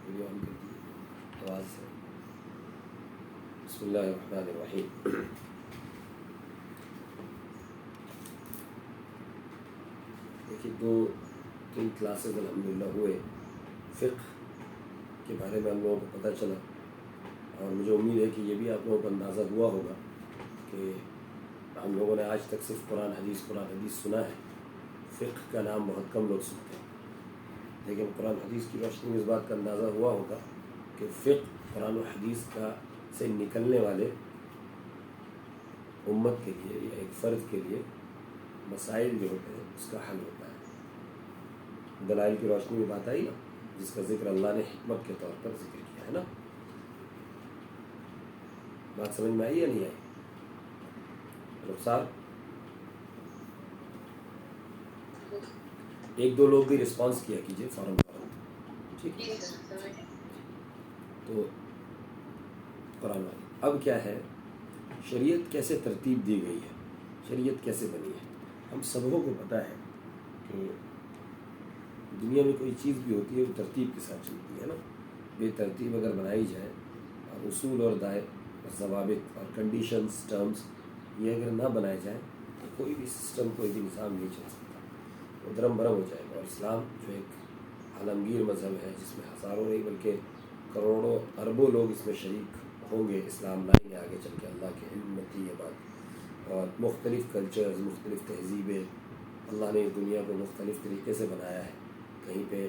Video on کر دیجیے آواز سے. بسم اللہ الرحمن الرحیم. دیکھیے 2-3 کلاسز الحمدللہ ہوئے، فقہ کے بارے میں ہم لوگوں کو پتہ چلا، اور مجھے امید ہے کہ یہ بھی آپ لوگوں کو اندازہ ہوا ہوگا کہ ہم لوگوں نے آج تک صرف قرآن حدیث سنا ہے. فقہ کا نام بہت کم لوگ سنتے ہیں، لیکن قرآن حدیث کی روشنی میں اس بات کا اندازہ ہوا ہوگا کہ فقہ قرآن و حدیث کا سے نکلنے والے امت کے لیے یا ایک فرد کے لیے مسائل جو ہوتے ہیں اس کا حل ہوتا ہے. دلائل کی روشنی میں بات آئی نا، جس کا ذکر اللہ نے حکمت کے طور پر ذکر کیا ہے نا. بات سمجھ میں آئی یا نہیں آئی؟ رخسار 1-2 لوگ بھی رسپانس کیا کیجئے فوراً. ٹھیک ہے، تو قرآن والی اب کیا ہے، شریعت کیسے ترتیب دی گئی ہے، شریعت کیسے بنی ہے. ہم سبوں کو پتہ ہے کہ دنیا میں کوئی چیز بھی ہوتی ہے وہ ترتیب کے ساتھ چلتی ہے نا. بے ترتیب اگر بنائی جائے اور اصول اور ضوابط اور کنڈیشنز، ٹرمز یہ اگر نہ بنائے جائیں تو کوئی بھی سسٹم، کوئی بھی نظام نہیں چل سکتا، وہ درم برم ہو جائے گا. اور اسلام جو ایک عالمگیر مذہب ہے جس میں ہزاروں نہیں بلکہ کروڑوں اربوں لوگ اس میں شریک ہوں گے، اسلام لائیں گے آگے چل کے اللہ کے علم میں تھی یہ بات. اور مختلف کلچرز، مختلف تہذیبیں، اللہ نے اس دنیا کو مختلف طریقے سے بنایا ہے. کہیں پہ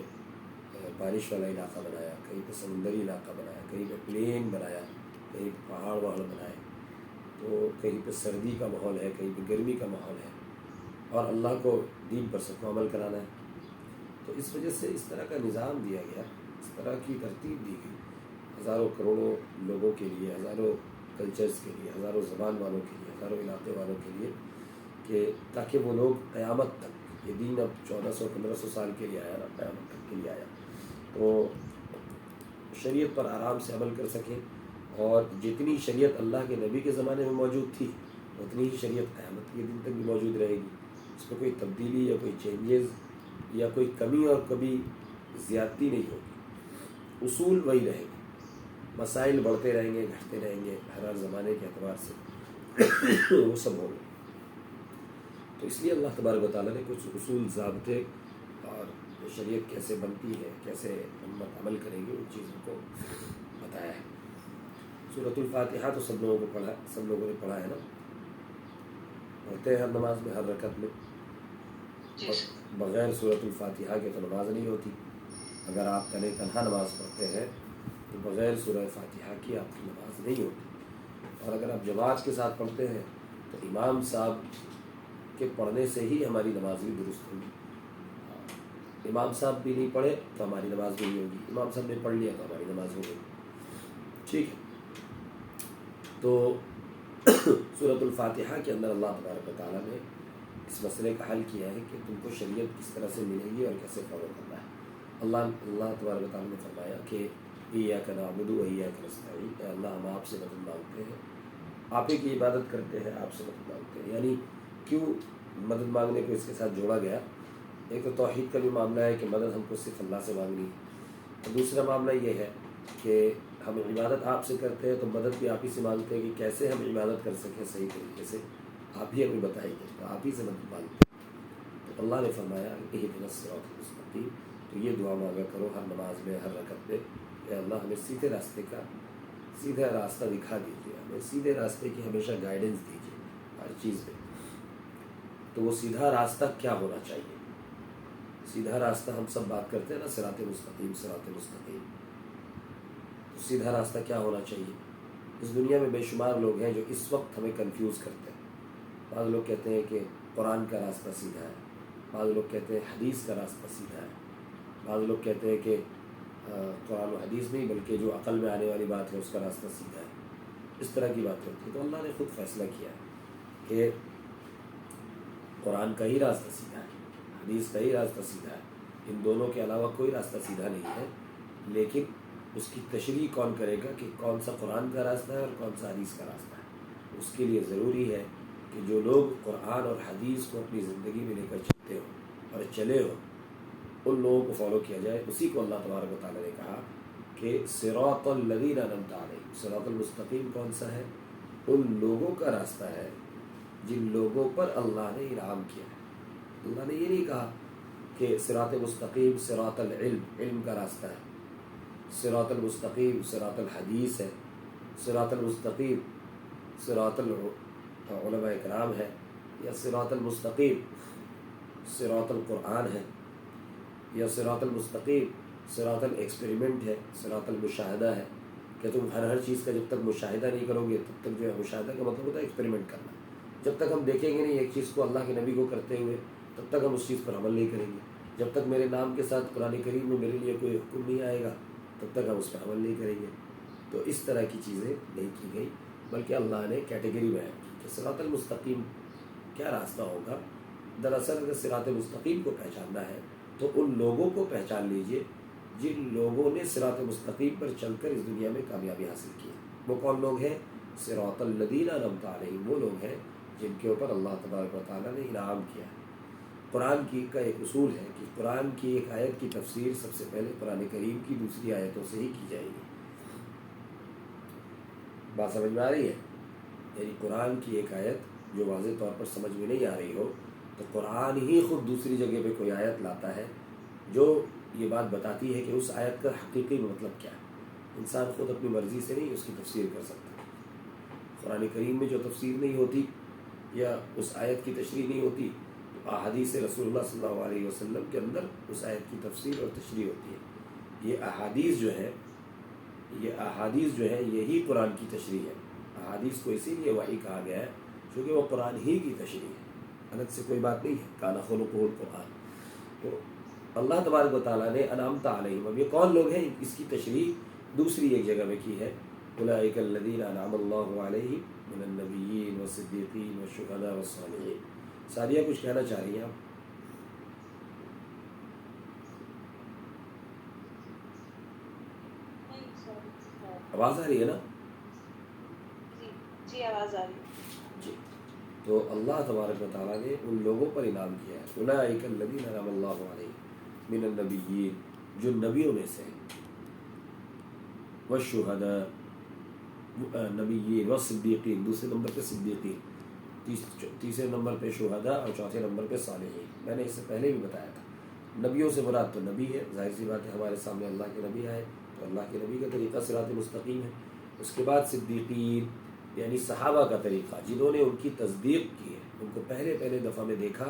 بارش والا علاقہ بنایا، کہیں پہ سمندری علاقہ بنایا، کہیں پہ پلین بنایا، کہیں پہ پہاڑ وہاڑ بنائے، تو کہیں پہ سردی کا ماحول ہے، کہیں پہ گرمی کا ماحول ہے، اور اللہ کو دین پر سب کو عمل کرانا ہے. تو اس وجہ سے اس طرح کا نظام دیا گیا، اس طرح کی ترتیب دی گئی ہزاروں کروڑوں لوگوں کے لیے، ہزاروں کلچرز کے لیے، ہزاروں زبان والوں کے لیے، ہزاروں علاقے والوں کے لیے، کہ تاکہ وہ لوگ قیامت تک، یہ دین اب 1400-1500 سال کے لیے آیا نا، قیامت تک کے لیے آیا، تو شریعت پر آرام سے عمل کر سکیں. اور جتنی شریعت اللہ کے نبی کے زمانے میں موجود تھی اتنی ہی شریعت قیامت کے دن تک بھی موجود رہے گی. اس میں کوئی تبدیلی یا کوئی چینجز یا کوئی کمی اور کبھی زیادتی نہیں ہوگی. اصول وہی رہے گا، مسائل بڑھتے رہیں گے، گھٹتے رہیں گے ہر زمانے کے اعتبار سے وہ سب ہوں گے. تو اس لیے اللہ تبارک و تعالیٰ نے کچھ اصول، ضابطے اور شریعت کیسے بنتی ہے، کیسے امت عمل کرے گی، ان چیزوں کو بتایا ہے. سورۃ الفاتحہ تو سب لوگوں نے پڑھا ہے نا، پڑھتے ہیں ہر نماز میں، ہر رکعت میں. بغیر سورۃ الفاتحہ کے تو نماز نہیں ہوتی. اگر آپ تنہا نماز پڑھتے ہیں تو بغیر سورہ فاتحہ کی آپ کی نماز نہیں ہوتی. اور اگر آپ جماعت کے ساتھ پڑھتے ہیں تو امام صاحب کے پڑھنے سے ہی ہماری نماز بھی درست ہوگی. امام صاحب بھی نہیں پڑھے تو ہماری نماز بھی نہیں ہوگی، امام صاحب نے پڑھ لیا تو ہماری نماز ہو گئی. ٹھیک ہے، تو سورۃ الفاتحہ کے اندر اللہ تبارک و تعالیٰ نے اس مسئلے کا حل کیا ہے کہ تم کو شریعت کس طرح سے ملے گی اور کیسے فالو کرنا ہے. اللہ تبارک و تعالیٰ نے فرمایا کہ ایاک نعبد و ایاک نستعین، اے اللہ ہم آپ سے مدد مانگتے ہیں، آپ ہی کی عبادت کرتے ہیں، آپ سے مدد مانگتے ہیں. یعنی کیوں مدد مانگنے کو اس کے ساتھ جوڑا گیا؟ ایک تو توحید کا بھی معاملہ ہے کہ مدد ہم کو صرف اللہ سے مانگنی ہے، اور دوسرا معاملہ یہ ہے کہ ہم عبادت آپ سے کرتے ہیں تو مدد بھی آپ ہی سے مانگتے ہیں کہ کیسے ہم عبادت کر سکیں صحیح طریقے سے، آپ ہی ہمیں بتائیں گے، تو آپ ہی سے مدد مانگتے ہیں. تو اللہ نے فرمایا اہدنا الصراط المستقیم، تو یہ دعا مانگا کرو ہر نماز میں، ہر رکعت میں، کہ اللہ ہمیں سیدھے راستے کا سیدھا راستہ دکھا دیجیے، ہمیں سیدھے راستے کی ہمیشہ گائیڈنس دیجیے ہر چیز میں. تو وہ سیدھا راستہ کیا ہونا چاہیے؟ سیدھا راستہ ہم سب بات کرتے ہیں نا، صراط مستقیم، صراط مستقیم. تو سیدھا راستہ کیا ہونا چاہیے؟ اس دنیا میں بے شمار لوگ ہیں جو اس وقت ہمیں کنفیوز کرتے ہیں. بعض لوگ کہتے ہیں کہ قرآن کا راستہ سیدھا ہے، بعض لوگ کہتے ہیں حدیث کا راستہ سیدھا ہے، بعض لوگ کہتے ہیں کہ قرآن و حدیث نہیں بلکہ جو عقل میں آنے والی بات ہے اس کا راستہ سیدھا ہے. اس طرح کی باتیں ہوتی ہیں. تو اللہ نے خود فیصلہ کیا ہے کہ قرآن کا ہی راستہ سیدھا ہے، حدیث کا ہی راستہ سیدھا ہے، ان دونوں کے علاوہ کوئی راستہ سیدھا نہیں ہے. لیکن اس کی تشریح کون کرے گا کہ کون سا قرآن کا راستہ ہے اور کون سا حدیث کا راستہ ہے؟ اس کے لیے ضروری ہے کہ جو لوگ قرآن اور حدیث کو اپنی زندگی میں لے کر چلتے ہو اور چلے ہو، ان لوگوں کو فالو کیا جائے. اسی کو اللہ تبارک و تعالیٰ نے کہا کہ صراط الذین انعمت علیہم، صراط المستقیم کون سا ہے؟ ان لوگوں کا راستہ ہے جن لوگوں پر اللہ نے انعام کیا ہے۔ اللہ نے یہ نہیں کہا کہ صراط مستقیم صراط العلم، علم کا راستہ ہے، صراط المستقیم صراط الحدیث ہے، صراط المستقیم صراط علماء کرام ہے، یا صراط المستقیم صراط القرآن ہے، یا صراط المستقیم صراط ایکسپیریمنٹ ہے، صراط المشاہدہ ہے کہ تم ہر چیز کا جب تک مشاہدہ نہیں کرو گے تب تک جو ہے، مشاہدہ کا مطلب ہوتا ہے ایکسپیریمنٹ کرنا، جب تک ہم دیکھیں گے نہیں ایک چیز کو اللہ کے نبی کو کرتے ہوئے تب تک ہم اس چیز پر عمل نہیں کریں گے، جب تک میرے نام کے ساتھ قرآن کریم میں میرے لیے کوئی حکم نہیں آئے گا تب تک ہم اس پر عمل نہیں کریں گے۔ تو اس طرح کی چیزیں نہیں کی گئی، بلکہ اللہ نے کیٹیگری بیان کی کہ صراط المستقیم کیا راستہ ہوگا۔ دراصل اگر صراط مستقیم کو پہچاننا ہے تو ان لوگوں کو پہچان لیجئے جن لوگوں نے صراط مستقیم پر چل کر اس دنیا میں کامیابی حاصل کی۔ وہ کون لوگ ہیں؟ صراط الذین انعمت علیہم، وہ لوگ ہیں جن کے اوپر اللہ تبارک و تعالیٰ نے انعام کیا ہے۔ قرآن کا ایک اصول ہے کہ قرآن کی ایک آیت کی تفسیر سب سے پہلے قرآن کریم کی دوسری آیتوں سے ہی کی جائے گی۔ بات سمجھ میں آ رہی ہے؟ یعنی قرآن کی ایک آیت جو واضح طور پر سمجھ میں نہیں آ رہی ہو تو قرآن ہی خود دوسری جگہ پہ کوئی آیت لاتا ہے جو یہ بات بتاتی ہے کہ اس آیت کا حقیقی مطلب کیا ہے۔ انسان خود اپنی مرضی سے نہیں اس کی تفسیر کر سکتا۔ قرآن کریم میں جو تفسیر نہیں ہوتی یا اس آیت کی تشریح نہیں ہوتی تو احادیث رسول اللہ صلی اللہ علیہ وسلم کے اندر اس آیت کی تفسیر اور تشریح ہوتی ہے۔ یہ احادیث جو ہے یہی قرآن کی تشریح ہے۔ احادیث کو اسی لیے وحی کہا گیا ہے کیونکہ وہ قرآن ہی کی تشریح ہے، الگ سے کوئی بات نہیں ہے۔ کان خلقہ القرآن۔ تو اللہ تبارک و تعالیٰ نے انعمت علیہم، اب یہ کون لوگ ہیں اس کی تشریح دوسری ایک جگہ میں کی ہے، اولئک الذین انعم اللہ علیہم من النبیین والصدیقین والشہداء والصالحین۔ سعدیہ کچھ کہنا چاہ رہی ہیں آپ؟ آواز آ رہی ہے نا؟ جی آواز آ رہی ہے۔ جی، تو اللہ تبارک و تعالیٰ نے ان لوگوں پر انعام کیا ہے، اولئک الذین انعم اللہ علیہم من النبیین، جو نبیوں میں سے ہیں، والشہداء نبیین، والصدیقین، دوسرے نمبر پہ صدیقین، تیسرے نمبر پہ شہداء اور چوتھے نمبر پہ صالحین۔ میں نے اس سے پہلے بھی بتایا تھا، نبیوں سے مراد تو نبی ہے، ظاہر سی بات ہے ہمارے سامنے اللہ کے نبی آئے تو اللہ کے نبی کا طریقہ صراط مستقیم ہے۔ اس کے بعد صدیقین یعنی صحابہ کا طریقہ، جنہوں نے ان کی تصدیق کی ہے، ان کو پہلے دفعہ میں دیکھا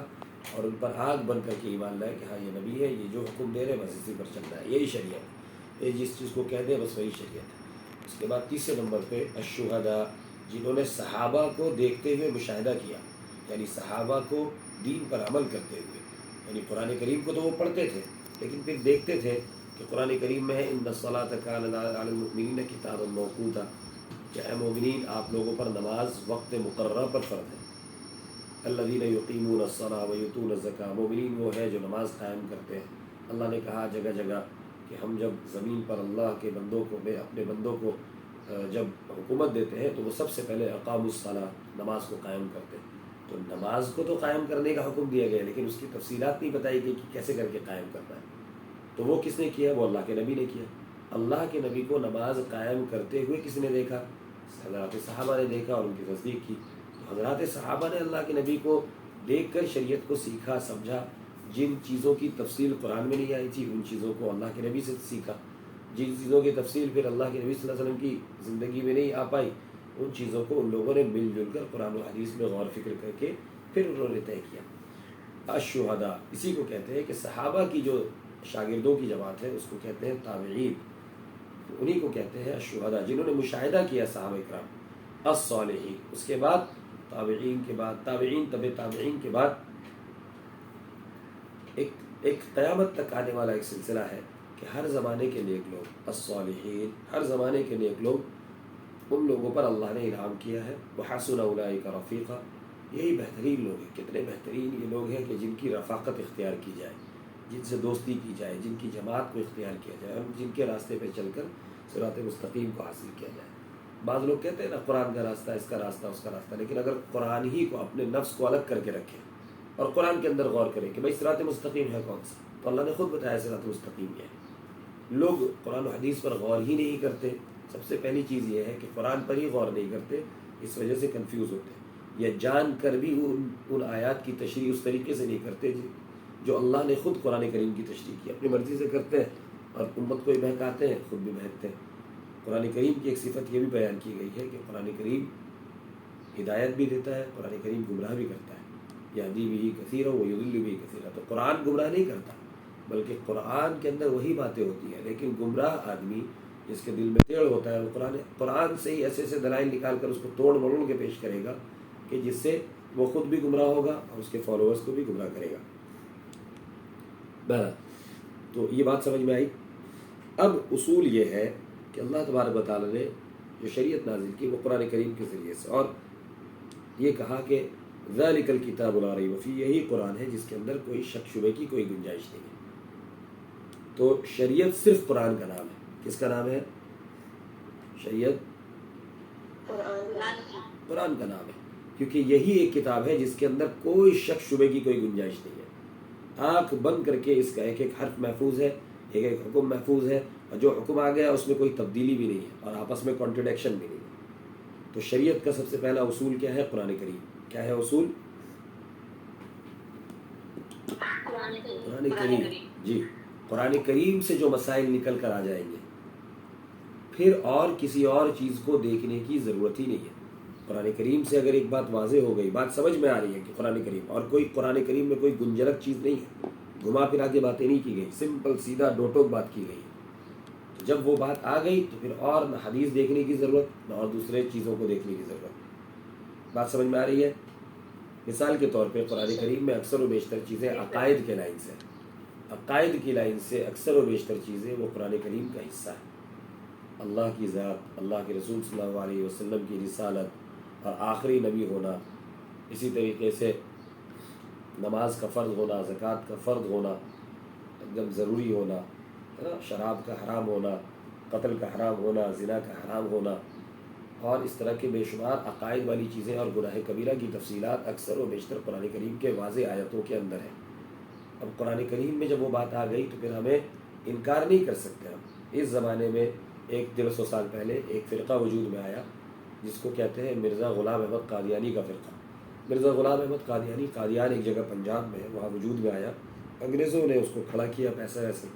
اور ان پر آگ بن کر کے ایمان لائے کہ ہاں یہ نبی ہے، یہ جو حکم دے رہے بس اسی پر چلنا ہے، یہی شریعت ہے، یہ جس چیز کو کہہ دے بس وہی شریعت ہے۔ اس کے بعد تیسرے نمبر پہ الشہداء، جنہوں نے صحابہ کو دیکھتے ہوئے مشاہدہ کیا، یعنی صحابہ کو دین پر عمل کرتے ہوئے، یعنی قرآن کریم کو تو وہ پڑھتے تھے لیکن پھر دیکھتے تھے کہ قرآن کریم میں ہے ان الصلاۃ کانت علی المؤمنین کتابا موقوتا، کہ اے مومنین آپ لوگوں پر نماز وقت مقررہ پر فرض ہے۔ الذین یقیمون الصلاۃ ویؤتون الزکاۃ، مومنین وہ ہے جو نماز قائم کرتے ہیں۔ اللہ نے کہا جگہ جگہ کہ ہم جب زمین پر اللہ کے بندوں کو اپنے بندوں کو جب حکومت دیتے ہیں تو وہ سب سے پہلے اقاموا الصلاۃ، نماز کو قائم کرتے ہیں۔ تو نماز کو تو قائم کرنے کا حکم دیا گیا لیکن اس کی تفصیلات نہیں بتائی گئی کہ کیسے کر کے قائم کرنا ہے۔ تو وہ کس نے کیا؟ وہ اللہ کے نبی نے کیا۔ اللہ کے نبی کو نماز قائم کرتے ہوئے کس نے دیکھا؟ حضرات صحابہ نے دیکھا اور ان کی تصدیق کی۔ تو حضرات صحابہ نے اللہ کے نبی کو دیکھ کر شریعت کو سیکھا سمجھا، جن چیزوں کی تفصیل قرآن میں نہیں آئی تھی ان چیزوں کو اللہ کے نبی سے سیکھا، جن چیزوں کی تفصیل پھر اللہ کے نبی صلی اللہ علیہ وسلم کی زندگی میں نہیں آ پائی ان چیزوں کو ان لوگوں نے مل جل کر قرآن و حدیث میں غور فکر کر کے پھر انہوں نے طے کیا۔ الشہداء اسی کو کہتے ہیں کہ صحابہ کی جو شاگردوں کی جماعت ہے اس کو کہتے ہیں تابعین، انہی کو کہتے ہیں الشہداء جنہوں نے مشاہدہ کیا صحابہ کرام۔ الصالحین، اس کے بعد تابعین کے بعد تابعین تبع تابعین کے بعد ایک قیامت تک آنے والا ایک سلسلہ ہے کہ ہر زمانے کے نیک لوگ، الصالحین، ہر زمانے کے نیک لوگ، ان لوگوں پر اللہ نے انعام کیا ہے۔ وحسن اولئک رفیقا، یہی بہترین لوگ ہیں۔ کتنے بہترین یہ لوگ ہیں کہ جن کی رفاقت اختیار کی جائے، جن سے دوستی کی جائے، جن کی جماعت کو اختیار کیا جائے اور جن کے راستے پہ چل کر صراط مستقیم کو حاصل کیا جائے۔ بعض لوگ کہتے ہیں نا قرآن کا راستہ، اس کا راستہ، اس کا راستہ، لیکن اگر قرآن ہی کو اپنے نفس کو الگ کر کے رکھے اور قرآن کے اندر غور کرے کہ بھائی صراط مستقیم ہے کون سا، تو اللہ نے خود بتایا صراط مستقیم یہ ہے۔ لوگ قرآن و حدیث پر غور ہی نہیں کرتے. سب سے پہلی چیز یہ ہے کہ قرآن پر ہی غور نہیں کرتے، اس وجہ سے کنفیوز ہوتے ہیں، یا جان کر بھی ان آیات کی تشریح اس طریقے سے نہیں کرتے جو اللہ نے خود قرآن کریم کی تشریح کی. اپنی مرضی سے کرتے ہیں اور امت کو بھی بہکاتے ہیں، خود بھی بہکتے ہیں. قرآن کریم کی ایک صفت یہ بھی بیان کی گئی ہے کہ قرآن کریم ہدایت بھی دیتا ہے، قرآن کریم گمراہ بھی کرتا ہے. یہدی بھی کثیرا و یضل بھی کثیرا. تو قرآن گمراہ نہیں کرتا، بلکہ قرآن کے اندر وہی باتیں ہوتی ہیں. لیکن گمراہ آدمی جس کے دل میں ٹیڑھ ہوتا ہے، وہ قرآن سے ہی ایسے ایسے دلائل نکال کر اس کو توڑ مروڑ کے پیش کرے گا کہ جس سے وہ خود بھی گمراہ ہوگا اور اس کے فالوورز کو بھی گمراہ کرے گا. تو یہ بات سمجھ میں آئی. اب اصول یہ ہے کہ اللہ تبارک و تعالیٰ نے جو شریعت نازل کی وہ قرآن کریم کے ذریعے سے، اور یہ کہا کہ ذالک الکتاب لا ریب فیہ، یہی قرآن ہے جس کے اندر کوئی شک شبے کی کوئی گنجائش نہیں ہے. تو شریعت صرف قرآن کا نام ہے. کس کا نام ہے؟ شریعت قرآن کا نام ہے، کیونکہ یہی ایک کتاب ہے جس کے اندر کوئی شک شبے کی کوئی گنجائش نہیں ہے. آنکھ بند کر کے اس کا ایک ایک حرف محفوظ ہے، ایک ایک حکم محفوظ ہے، اور جو حکم آ گیا اس میں کوئی تبدیلی بھی نہیں ہے اور آپس میں کانٹرڈکشن بھی نہیں ہے. تو شریعت کا سب سے پہلا اصول کیا ہے؟ قرآن کریم. کیا ہے اصول؟ قرآن کریم. جی، قرآن کریم سے جو مسائل نکل کر آ جائیں گے، پھر اور کسی اور چیز کو دیکھنے کی ضرورت ہی نہیں ہے. قرآن کریم سے اگر ایک بات واضح ہو گئی، بات سمجھ میں آ رہی ہے کہ قرآن کریم، اور کوئی قرآن کریم میں کوئی گنجلک چیز نہیں ہے، گھما پھرا کے باتیں نہیں کی گئی، سمپل سیدھا ڈوٹوک بات کی گئی. تو جب وہ بات آ گئی تو پھر اور نہ حدیث دیکھنے کی ضرورت، نہ اور دوسرے چیزوں کو دیکھنے کی ضرورت. بات سمجھ میں آ رہی ہے؟ مثال کے طور پہ قرآن کریم میں اکثر و بیشتر چیزیں عقائد کے لائن سے، عقائد کی لائن سے اکثر و بیشتر چیزیں وہ قرآن کریم کا حصہ ہے. اللہ کی ذات، اللہ کے رسول صلی اللہ علیہ وسلم کی رسالت اور آخری نبی ہونا، اسی طریقے سے نماز کا فرض ہونا، زکوٰۃ کا فرض ہونا، ایک دم ضروری ہونا، ہے نا، شراب کا حرام ہونا، قتل کا حرام ہونا، زنا کا حرام ہونا، اور اس طرح کے بے شمار عقائد والی چیزیں اور گناہ کبیرہ کی تفصیلات اکثر و بیشتر قرآن کریم کے واضح آیتوں کے اندر ہے. اب قرآن کریم میں جب وہ بات آ گئی تو پھر ہمیں انکار نہیں کر سکتے. ہم اس زمانے میں 150 سال پہلے ایک فرقہ وجود میں آیا جس کو کہتے ہیں مرزا غلام احمد قادیانی کا فرقہ. مرزا غلام احمد قادیانی، قادیان ایک جگہ پنجاب میں ہے، وہاں وجود میں آیا. انگریزوں نے اس کو کھڑا کیا پیسہ ویسے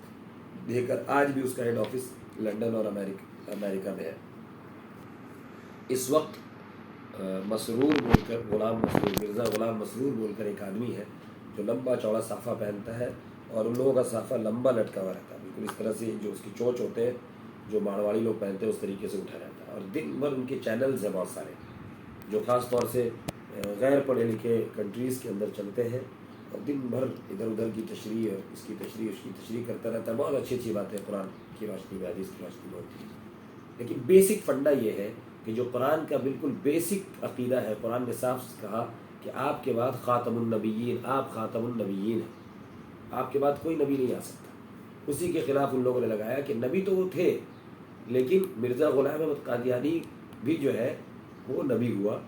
دے کر. آج بھی اس کا ہیڈ آفس لنڈن اور امریکہ میں ہے. اس وقت مسرور بول کر، غلام مسرور، مرزا غلام مسرور بول کر ایک آدمی ہے جو لمبا چوڑا صافہ پہنتا ہے، اور ان لوگوں کا صافہ لمبا لٹکا ہوا رہتا ہے، بالکل اس طرح سے جو اس کی چونچ ہوتے ہیں جو مارواڑی لوگ پہنتے ہیں اس طریقے سے اٹھا رہتا ہے. اور دن بھر ان کے چینلز ہیں بہت سارے جو خاص طور سے غیر پڑھے لکھے کنٹریز کے اندر چلتے ہیں، اور دن بھر ادھر ادھر کی تشریح اور اس کی تشریح کرتا رہتا ہے. بہت اچھی اچھی باتیں قرآن کی روشنی میں، حدیث کی روشنی میں ہوتی ہے. لیکن بیسک فنڈا یہ ہے کہ جو قرآن کا بالکل بیسک عقیدہ ہے، قرآن نے صاف کہا کہ آپ کے بعد خاتم النبیین، آپ خاتم النبیین ہیں، آپ کے بعد کوئی نبی نہیں آ سکتا. اسی کے خلاف ان لوگوں نے لگایا کہ نبی تو وہ تھے، لیکن مرزا غلام احمد قادیانی بھی جو ہے وہ نبی ہوا،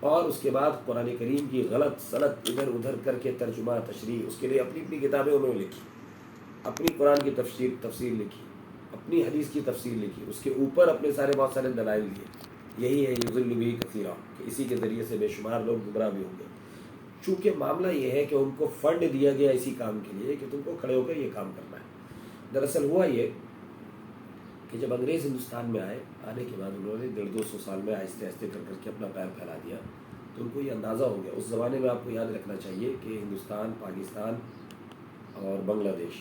اور اس کے بعد قرآن کریم کی غلط سلط ادھر ادھر کر کے ترجمہ تشریح، اس کے لیے اپنی اپنی کتابیں انہوں نے لکھی، اپنی قرآن کی تفسیر لکھی، اپنی حدیث کی تفسیر لکھی، اس کے اوپر اپنے بہت سارے دلائل دیے. یہی ہے یضل به کثیرا، کہ اسی کے ذریعے سے بے شمار لوگ گمراہ بھی ہوں گے. چونکہ معاملہ یہ ہے کہ ان کو فنڈ دیا گیا اسی کام کے لیے کہ تم کو کھڑے ہو کر یہ کام کرنا ہے. دراصل ہوا یہ کہ جب انگریز ہندوستان میں آنے کے بعد انہوں نے 150-200 سال میں آہستہ آہستہ کر کے اپنا پیر پھیلا دیا، تو ان کو یہ اندازہ ہو گیا. اس زمانے میں آپ کو یاد رکھنا چاہیے کہ ہندوستان، پاکستان اور بنگلہ دیش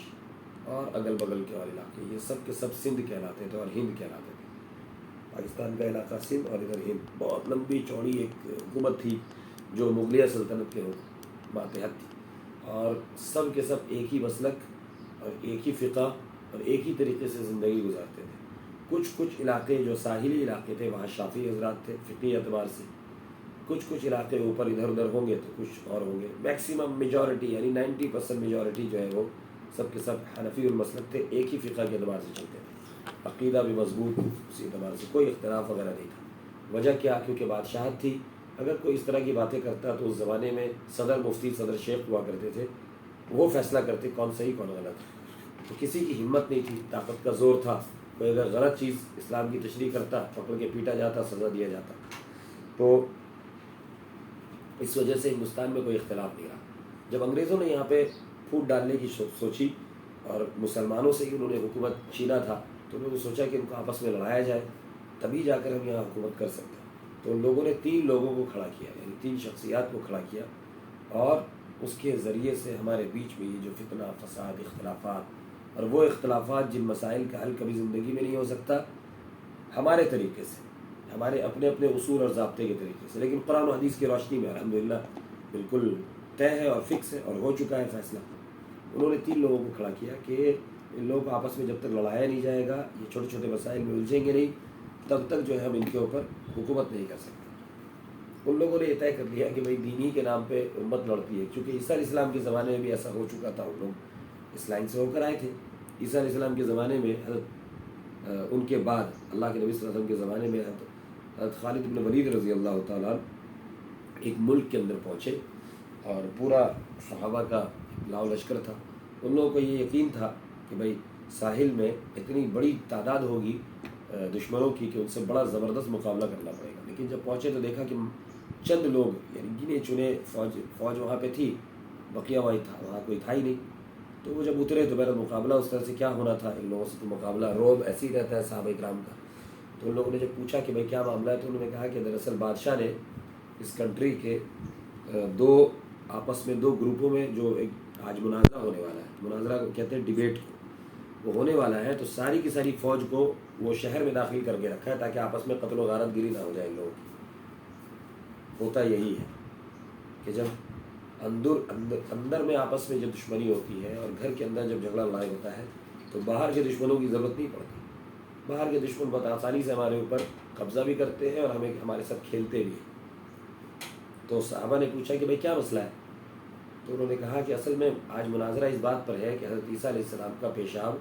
اور اگل بغل کے اور علاقے، یہ سب کے سب سندھ کہلاتے تھے اور ہند کہلاتے تھے. پاکستان کا علاقہ سندھ اور ادھر ہند. بہت لمبی چوڑی ایک حکومت تھی جو مغلیہ سلطنت کے ماتحت تھی، اور سب کے سب ایک ہی مسلک اور ایک ہی فقہ اور ایک ہی طریقے سے زندگی گزارتے تھے. کچھ علاقے جو ساحلی علاقے تھے وہاں شافعی حضرات تھے فقہی اعتبار سے، کچھ علاقے اوپر ادھر ادھر ہوں گے تو کچھ اور ہوں گے. میکسیمم میجورٹی یعنی 90% میجورٹی جو ہے وہ سب کے سب حنفی المسلک تھے، ایک ہی فقہ کے اعتبار سے چلتے تھے، عقیدہ بھی مضبوط اسی اعتبار سے، کوئی اختلاف وغیرہ نہیں تھا. وجہ کیا؟ کیونکہ بادشاہت تھی. اگر کوئی اس طرح کی باتیں کرتا تو اس زمانے میں صدر مفتی، صدر شیخ ہوا کرتے تھے، وہ فیصلہ کرتے کون صحیح کون غلط. تو کسی کی ہمت نہیں تھی، طاقت کا زور تھا، کوئی اگر غلط چیز اسلام کی تشریح کرتا پکڑ کے پیٹا جاتا، سزا دیا جاتا۔ تو اس وجہ سے ہندوستان میں کوئی اختلاف نہیں رہا۔ جب انگریزوں نے یہاں پہ پھوٹ ڈالنے کی سوچی اور مسلمانوں سے ہی انہوں نے حکومت چھینا تھا، تو انہوں نے سوچا کہ ان کو آپس میں لڑایا جائے، تبھی جا کر ہم یہاں حکومت کر سکتے ہیں۔ تو ان لوگوں نے 3 لوگوں کو کھڑا کیا، یعنی 3 شخصیات کو کھڑا کیا، اور اس کے ذریعے سے ہمارے بیچ میں یہ جو فتنہ فساد، اختلافات، اور وہ اختلافات جن مسائل کا حل کبھی زندگی میں نہیں ہو سکتا ہمارے طریقے سے، ہمارے اپنے اپنے اصول اور ضابطے کے طریقے سے، لیکن قرآن و حدیث کی روشنی میں الحمدللہ بالکل طے ہے اور فکس ہے اور ہو چکا ہے فیصلہ۔ انہوں نے 3 لوگوں کو کھڑا کیا کہ ان لوگوں کو آپس میں جب تک لڑایا نہیں جائے گا، یہ چھوٹے چھوٹے مسائل میں الجھیں گے نہیں، تب تک جو ہے ہم ان کے اوپر حکومت نہیں کر سکتے۔ ان لوگوں نے یہ طے کر لیا کہ بھائی دینی کے نام پہ امت لڑتی ہے، کیونکہ عیسیٰ علیہ السلام کے زمانے میں بھی ایسا ہو چکا تھا، ان لوگ اس لائن سے ہو کر آئے تھے۔ عیسیٰ علیہ السلام کے زمانے میں ان کے بعد اللہ کے نبی صلی اللہ علیہ وسلم کے زمانے میں حضرت خالد بن ولید رضی اللہ تعالیٰ ایک ملک کے اندر پہنچے، اور پورا صحابہ کا لاؤ لشکر تھا۔ ان لوگوں کو یہ یقین تھا کہ بھائی ساحل میں اتنی بڑی تعداد ہوگی دشمنوں کی کہ ان سے بڑا زبردست مقابلہ کرنا پڑے گا، لیکن جب پہنچے تو دیکھا کہ چند لوگ یعنی گنے چنے فوج وہاں پہ تھی، بقیہ وہاں کوئی تھا ہی نہیں۔ تو وہ جب اترے تو میرا مقابلہ اس طرح سے کیا ہونا تھا ان لوگوں سے، تو مقابلہ روب ایسے ہی رہتا ہے صحابہ کرام کا۔ تو ان لوگوں نے جب پوچھا کہ بھائی کیا معاملہ ہے، تو انہوں نے کہا کہ دراصل بادشاہ نے اس کنٹری کے 2 آپس میں 2 گروپوں میں جو ایک آج مناظرہ ہونے والا ہے، مناظرہ کو کہتے ہیں ڈیبیٹ کو، وہ ہونے والا ہے، تو ساری کی ساری فوج کو وہ شہر میں داخل کر کے رکھا ہے تاکہ آپس میں قتل و غارت گیری نہ ہو جائے ان لوگوں کی۔ ہوتا یہی ہے کہ جب اندر میں آپس میں جب دشمنی ہوتی ہے اور گھر کے اندر جب جھگڑا لڑائی ہوتا ہے تو باہر کے دشمنوں کی ضرورت نہیں پڑتی۔ باہر کے دشمن بہت آسانی سے ہمارے اوپر قبضہ بھی کرتے ہیں اور ہمارے ساتھ کھیلتے بھی ہیں۔ تو صحابہ نے پوچھا کہ بھائی کیا مسئلہ ہے؟ تو انہوں نے کہا کہ اصل میں آج مناظرہ اس بات پر ہے کہ حضرت عیسیٰ علیہ السلام کا پیشاب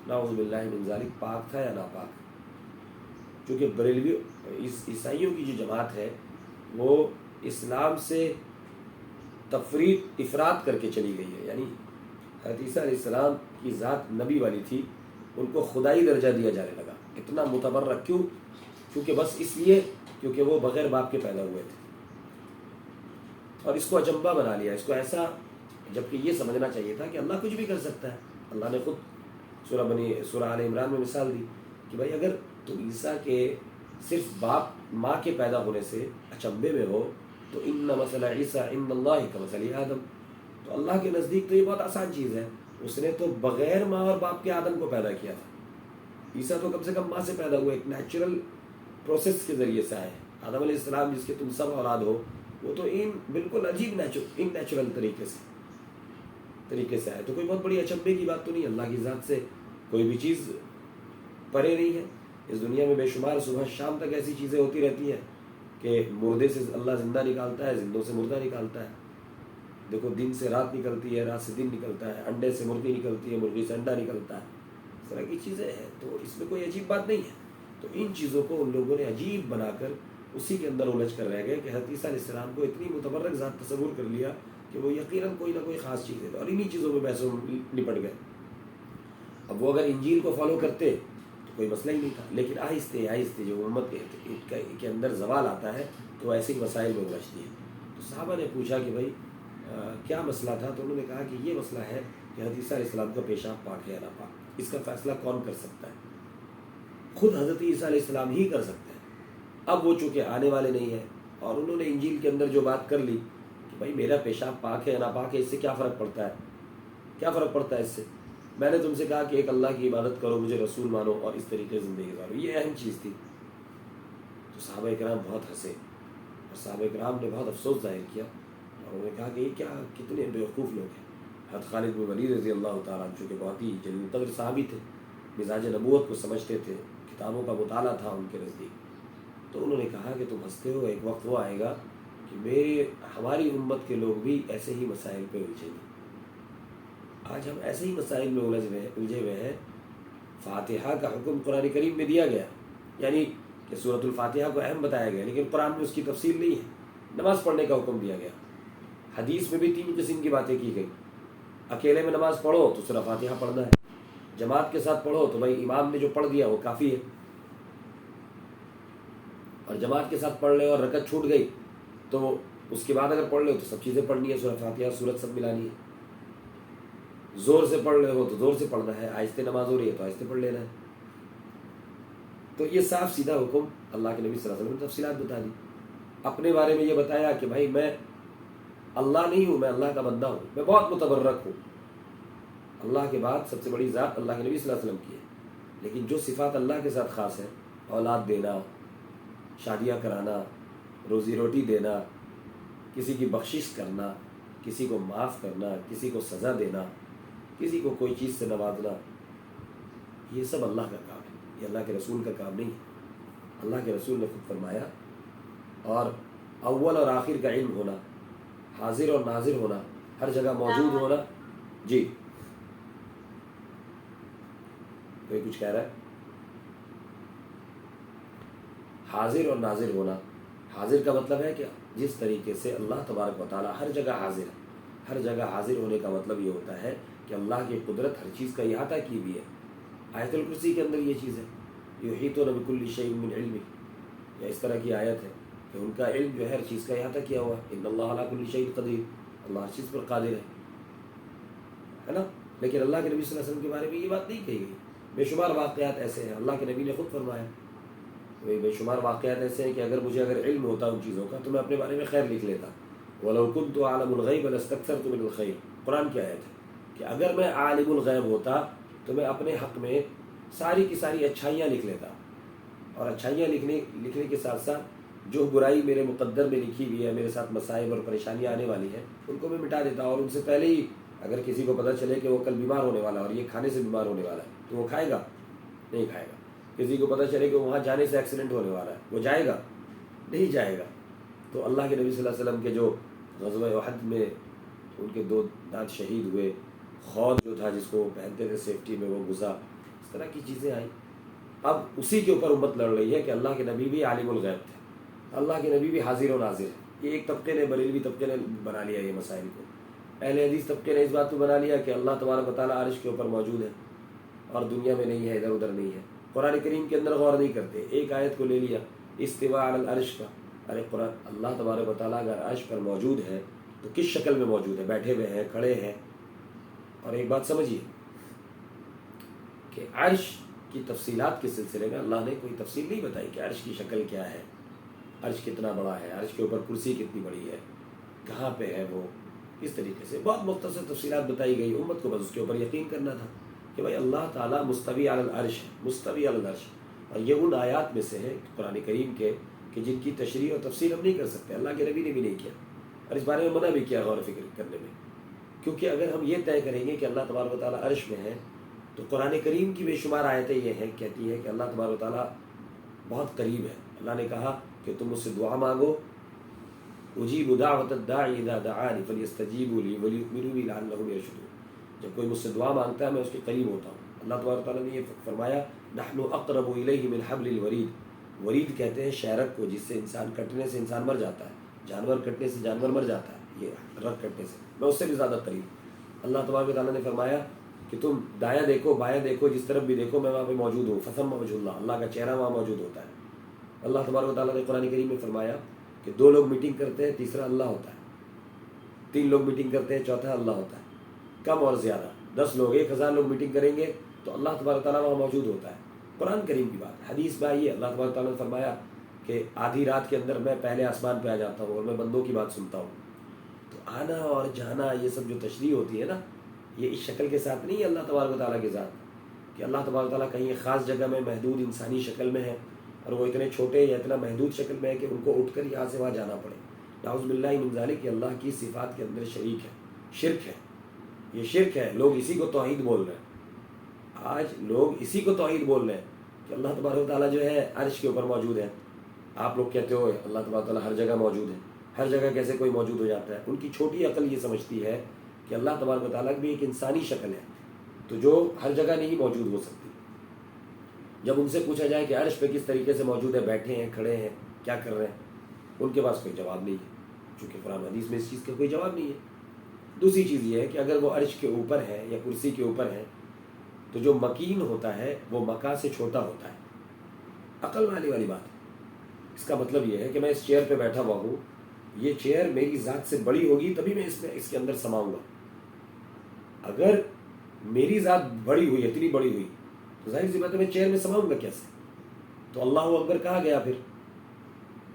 نعوذ باللہ من ذالک پاک تھا یا ناپاک۔ چونکہ بریلوی عیسائیوں کی جو جماعت ہے وہ اسلام سے افراد کر کے چلی گئی ہے، یعنی حضرت عیسیٰ علیہ السلام کی ذات نبی والی تھی، ان کو خدائی درجہ دیا جانے لگا، اتنا متبرک کیوں؟ کیونکہ بس اس لیے کیونکہ وہ بغیر باپ کے پیدا ہوئے تھے، اور اس کو اچنبا بنا لیا، اس کو ایسا، جبکہ یہ سمجھنا چاہیے تھا کہ اللہ کچھ بھی کر سکتا ہے۔ اللہ نے خود سورہ آل عمران میں مثال دی کہ بھائی اگر تم عیسیٰ کے صرف باپ ماں کے پیدا ہونے سے اچنبے میں ہو تو ان مثل عیسیٰ عند اللہ کمثل آدم، تو اللہ کے نزدیک تو یہ بہت آسان چیز ہے، اس نے تو بغیر ماں اور باپ کے آدم کو پیدا کیا تھا۔ عیسیٰ تو کم سے کم ماں سے پیدا ہوئے، ایک نیچرل پروسیس کے ذریعے سے آئے۔ آدم علیہ السلام جس کے تم سب اولاد ہو، وہ تو بالکل عجیب ان نیچرل طریقے سے آئے، تو کوئی بہت بڑی اچنبے کی بات تو نہیں۔ اللہ کی ذات سے کوئی بھی چیز پرے نہیں ہے۔ اس دنیا میں بے شمار صبح شام تک ایسی چیزیں ہوتی رہتی ہیں کہ مردے سے اللہ زندہ نکالتا ہے، زندوں سے مردہ نکالتا ہے۔ دیکھو دن سے رات نکلتی ہے، رات سے دن نکلتا ہے، انڈے سے مرغی نکلتی ہے، مرغی سے انڈا نکلتا ہے، اس طرح کی چیزیں ہیں، تو اس میں کوئی عجیب بات نہیں ہے۔ تو ان چیزوں کو ان لوگوں نے عجیب بنا کر اسی کے اندر الجھ کر رہ گئے کہ حضرت عیسیٰ علیہ السلام کو اتنی متبرک ذات تصور کر لیا کہ وہ یقیناً کوئی نہ کوئی خاص چیز ہے، اور انہی چیزوں میں بحثوں میں نپٹ گئے۔ اب وہ اگر انجیل کو فالو کرتے تو کوئی مسئلہ ہی نہیں تھا، لیکن آہستہ آہستہ جو امت کے اندر زوال آتا ہے تو ایسے ہی مسائل میں الجھتی ہے۔ تو صحابہ نے پوچھا کہ بھائی کیا مسئلہ تھا؟ تو انہوں نے کہا کہ یہ مسئلہ ہے کہ حضرت عیسیٰ علیہ السلام کا پیشاب پاک ہے یا ناپاک، اس کا فیصلہ کون کر سکتا ہے؟ خود حضرت عیسیٰ علیہ السلام ہی کر سکتے ہیں۔ اب وہ چونکہ آنے والے نہیں ہیں، اور انہوں نے انجیل کے اندر جو بات کر لی کہ بھائی میرا پیشاب پاک ہے یا ناپاک ہے، اس سے کیا فرق پڑتا ہے؟ کیا فرق پڑتا ہے اس سے؟ میں نے تم سے کہا کہ ایک اللہ کی عبادت کرو، مجھے رسول مانو اور اس طریقے سے زندگی گزارو، یہ اہم چیز تھی۔ تو صحابہ کرام بہت ہنسے، اور صحابہ کرام نے بہت افسوس ظاہر کیا، اور انہوں نے کہا کہ یہ کیا، کتنے بیوقوف لوگ ہیں۔ حضرت خالد بن ولید رضی اللہ تعالیٰ عنہ چونکہ بہت ہی جلیل القدر صحابی تھے، مزاج نبوت کو سمجھتے تھے، کتابوں کا مطالعہ تھا ان کے نزدیک، تو انہوں نے کہا کہ تم ہنستے ہو، ایک وقت وہ آئے گا کہ ہماری امت کے لوگ بھی ایسے ہی مسائل پہ الجھیں گے۔ آج ہم ایسے ہی مسائل میں الجھے ہوئے ہیں۔ فاتحہ کا حکم قرآن کریم میں دیا گیا، یعنی کہ سورۃ الفاتحہ کو اہم بتایا گیا، لیکن قرآن میں اس کی تفصیل نہیں ہے۔ نماز پڑھنے کا حکم دیا گیا، حدیث میں بھی 3 قسم کی باتیں کی گئی۔ اکیلے میں نماز پڑھو تو سورۃ فاتحہ پڑھنا ہے، جماعت کے ساتھ پڑھو تو بھائی امام نے جو پڑھ دیا وہ کافی ہے، اور جماعت کے ساتھ پڑھ لے اور رکعت چھوٹ گئی تو اس کے بعد اگر پڑھ لے تو سب چیزیں پڑھنی ہے، سورہ فاتحہ سورت سب ملانی ہے۔ زور سے پڑھ لے ہو تو زور سے پڑھنا ہے، آہستہ نماز ہو رہی ہے تو آہستہ پڑھ لینا ہے۔ تو یہ صاف سیدھا حکم اللہ کے نبی صلی اللہ علیہ وسلم نے تفصیلات بتا دی۔ اپنے بارے میں یہ بتایا کہ بھائی میں اللہ نہیں ہوں، میں اللہ کا بندہ ہوں، میں بہت متبرک ہوں، اللہ کے بعد سب سے بڑی ذات اللہ کے نبی صلی اللہ علیہ وسلم کی ہے، لیکن جو صفات اللہ کے ساتھ خاص ہیں، اولاد دینا، شادیاں کرانا، روزی روٹی دینا، کسی کی بخشش کرنا، کسی کو معاف کرنا، کسی کو سزا دینا، کسی کو کوئی چیز سے نوازنا، یہ سب اللہ کا کام ہے، یہ اللہ کے رسول کا کام نہیں ہے۔ اللہ کے رسول نے خود فرمایا، اور اول اور آخر کا علم ہونا، حاضر اور ناظر ہونا، ہر جگہ موجود ہونا۔ جی کوئی کچھ کہہ رہا ہے؟ حاضر اور ناظر ہونا، حاضر کا مطلب ہے کہ جس طریقے سے اللہ تبارک و تعالیٰ ہر جگہ حاضر ہے، ہر جگہ حاضر ہونے کا مطلب یہ ہوتا ہے کہ اللہ کی قدرت ہر چیز کا احاطہ کی ہوئی ہے۔ آیت الکرسی کے اندر یہ چیز ہے، یحیطون بکل شیء من علمہ، یا اس طرح کی آیت ہے کہ ان کا علم جو ہے ہر چیز کا احاطہ کیا ہوا ہے، ان اللہ علی کل شیء قدیر، اللہ ہر چیز پر قادر ہے نا۔ لیکن اللہ کے نبی صلی اللہ علیہ وسلم کے بارے میں یہ بات نہیں کہی گئی۔ بے شمار واقعات ایسے ہیں، اللہ کے نبی نے خود فرمایا، بے شمار واقعات ایسے ہیں کہ اگر علم ہوتا ان چیزوں کا تو میں اپنے بارے میں خیر لکھ لیتا۔ وَلَوْ كُنْتُ أَعْلَمُ الْغَيْبَ لَاسْتَكْثَرْتُ مِنَ الْخَيْرِ، قرآن کی آیت ہے کہ اگر میں عالم الغیب ہوتا تو میں اپنے حق میں ساری کی ساری اچھائیاں لکھ لیتا، اور اچھائیاں لکھنے کے ساتھ ساتھ جو برائی میرے مقدر میں لکھی ہوئی ہے، میرے ساتھ مصائب اور پریشانیاں آنے والی ہیں ان کو میں مٹا دیتا، اور ان سے پہلے ہی اگر کسی کو پتہ چلے کہ وہ کل بیمار ہونے والا ہے اور یہ کھانے سے بیمار ہونے والا ہے تو وہ کھائے گا؟ نہیں کھائے گا۔ کسی کو پتہ چلے کہ وہاں جانے سے ایکسیڈنٹ ہونے والا ہے، وہ جائے گا؟ نہیں جائے گا۔ تو اللہ کے نبی صلی اللہ علیہ وسلم کے جو غزوہ احد میں ان کے 2 دانت شہید ہوئے، خود جو تھا جس کو وہ پہنتے تھے سیفٹی میں وہ گزا، اس طرح کی چیزیں آئیں۔ اب اسی کے اوپر امت لڑ رہی ہے کہ اللہ کے نبی بھی عالم الغیب تھے، اللہ کے نبی بھی حاضر و ناظر ہے۔ یہ ایک طبقے نے، بریلوی طبقے نے بنا لیا یہ مسائل کو، اہل حدیث طبقے نے اس بات کو بنا لیا کہ اللہ تبارک و تعالیٰ عرش کے اوپر موجود ہے اور دنیا میں نہیں ہے، ادھر ادھر نہیں ہے۔ قرآن کریم کے اندر غور نہیں کرتے، ایک آیت کو لے لیا استواء علی العرش کا، ارے قرآن اللہ تبارک و تعالیٰ اگر عرش پر موجود ہے تو کس شکل میں موجود ہے؟ بیٹھے ہوئے ہیں، کھڑے ہیں؟ اور ایک بات سمجھیے کہ عرش کی تفصیلات کے سلسلے میں اللہ نے کوئی تفصیل نہیں بتائی کہ عرش کی شکل کیا ہے، عرش کتنا بڑا ہے، عرش کے اوپر کرسی کتنی بڑی ہے، کہاں پہ ہے وہ، اس طریقے سے بہت مختصر تفصیلات بتائی گئی۔ امت کو بس اس کے اوپر یقین کرنا تھا کہ بھائی اللہ تعالیٰ مستوی علی العرش ہے، مستوی علی العرش، اور یہ ان آیات میں سے ہے قرآن کریم کے کہ جن کی تشریح اور تفصیل ہم نہیں کر سکتے، اللہ کے نبی نے بھی نہیں کیا، اور اس بارے میں منع بھی کیا غور و فکر کرنے میں، کیونکہ اگر ہم یہ طے کریں گے کہ اللہ تبارک و تعالیٰ عرش میں ہے تو قرآن کریم کی بے شمار آیتیں یہ ہیں کہتی ہیں کہ اللہ تبارک و تعالیٰ بہت قریب ہے۔ اللہ نے کہا کہ تم مجھ سے دعا مانگو، اجیب دعوت الداعی اذا دعانی فلیستجیبوا لی ولیؤمنوا بی لعلہم یرشدون، جب کوئی مجھ سے دعا مانگتا ہے میں اس کے قریب ہوتا ہوں۔ اللہ تبارک و تعالیٰ نے یہ فرمایا نحن اقرب الیہ من حبل الورید، ورید کہتے ہیں شہرک کو جس سے انسان کٹنے سے انسان مر جاتا ہے، جانور کٹنے سے جانور مر جاتا ہے، یہ رگ کٹنے سے، میں اس سے بھی زیادہ قریب۔ اللہ تبارک و تعالیٰ نے فرمایا کہ تم دایاں دیکھو بایاں دیکھو، جس طرف بھی دیکھو میں وہاں پہ موجود ہوں، فثم وجہ اللہ، اللہ کا چہرہ وہاں موجود ہوتا ہے۔ اللہ تبارک و تعالیٰ نے قرآن کریم میں فرمایا کہ 2 لوگ میٹنگ کرتے ہیں، تیسرا اللہ ہوتا ہے، 3 لوگ میٹنگ کرتے ہیں، چوتھا اللہ ہوتا ہے، کم اور زیادہ 10 لوگ 1000 لوگ میٹنگ کریں گے تو اللہ تبارک و تعالیٰ وہاں موجود ہوتا ہے۔ قرآن کریم کی بات، حدیث میں آئی ہے، اللہ تبارک و تعالیٰ نے فرمایا کہ آدھی رات کے اندر میں پہلے آسمان پہ آ جاتا ہوں اور میں بندوں کی بات سنتا ہوں۔ تو آنا اور جانا یہ سب جو تشریح ہوتی ہے نا، یہ اس شکل کے ساتھ نہیں ہے اللہ تبارک و تعالیٰ کے ذات، کہ اللہ تبارک و تعالیٰ کہیں ایک خاص جگہ میں محدود انسانی شکل میں ہے اور وہ اتنے چھوٹے یا اتنا محدود شکل میں ہے کہ ان کو اٹھ کر یہاں سے وہاں جانا پڑے۔ نعوذ باللہ من ذالک، کہ اللہ کی صفات کے اندر شریک ہے، شرک ہے، یہ شرک ہے۔ لوگ اسی کو توحید بول رہے ہیں، آج لوگ اسی کو توحید بول رہے ہیں کہ اللہ تبارک و تعالیٰ جو ہے عرش کے اوپر موجود ہے۔ آپ لوگ کہتے ہو اللہ تبارک و تعالیٰ ہر جگہ موجود ہے، ہر جگہ کیسے کوئی موجود ہو جاتا ہے؟ ان کی چھوٹی عقل یہ سمجھتی ہے کہ اللہ تبارک و تعالیٰ کی بھی ایک انسانی شکل ہے تو جو ہر جگہ نہیں موجود ہو سکتی۔ جب ان سے پوچھا جائے کہ عرش پہ کس طریقے سے موجود ہے، بیٹھے ہیں، کھڑے ہیں، کیا کر رہے ہیں، ان کے پاس کوئی جواب نہیں ہے، چونکہ قرآن حدیث میں اس چیز کا کوئی جواب نہیں ہے۔ دوسری چیز یہ ہے کہ اگر وہ عرش کے اوپر ہے یا کرسی کے اوپر ہے تو جو مکین ہوتا ہے وہ مکا سے چھوٹا ہوتا ہے. عقل والی بات ہے. اس کا مطلب یہ ہے کہ میں اس چیئر پہ بیٹھا ہوا ہوں, یہ چیئر میری ذات سے بڑی ہوگی تبھی میں اس کے اندر سماؤں گا. اگر میری ذات بڑی ہوئی, اتنی بڑی ہوئی, تو ظاہر سی بات ہے میں چیئر میں سماؤں گا کیسے؟ تو اللہ اکبر کہا گیا. پھر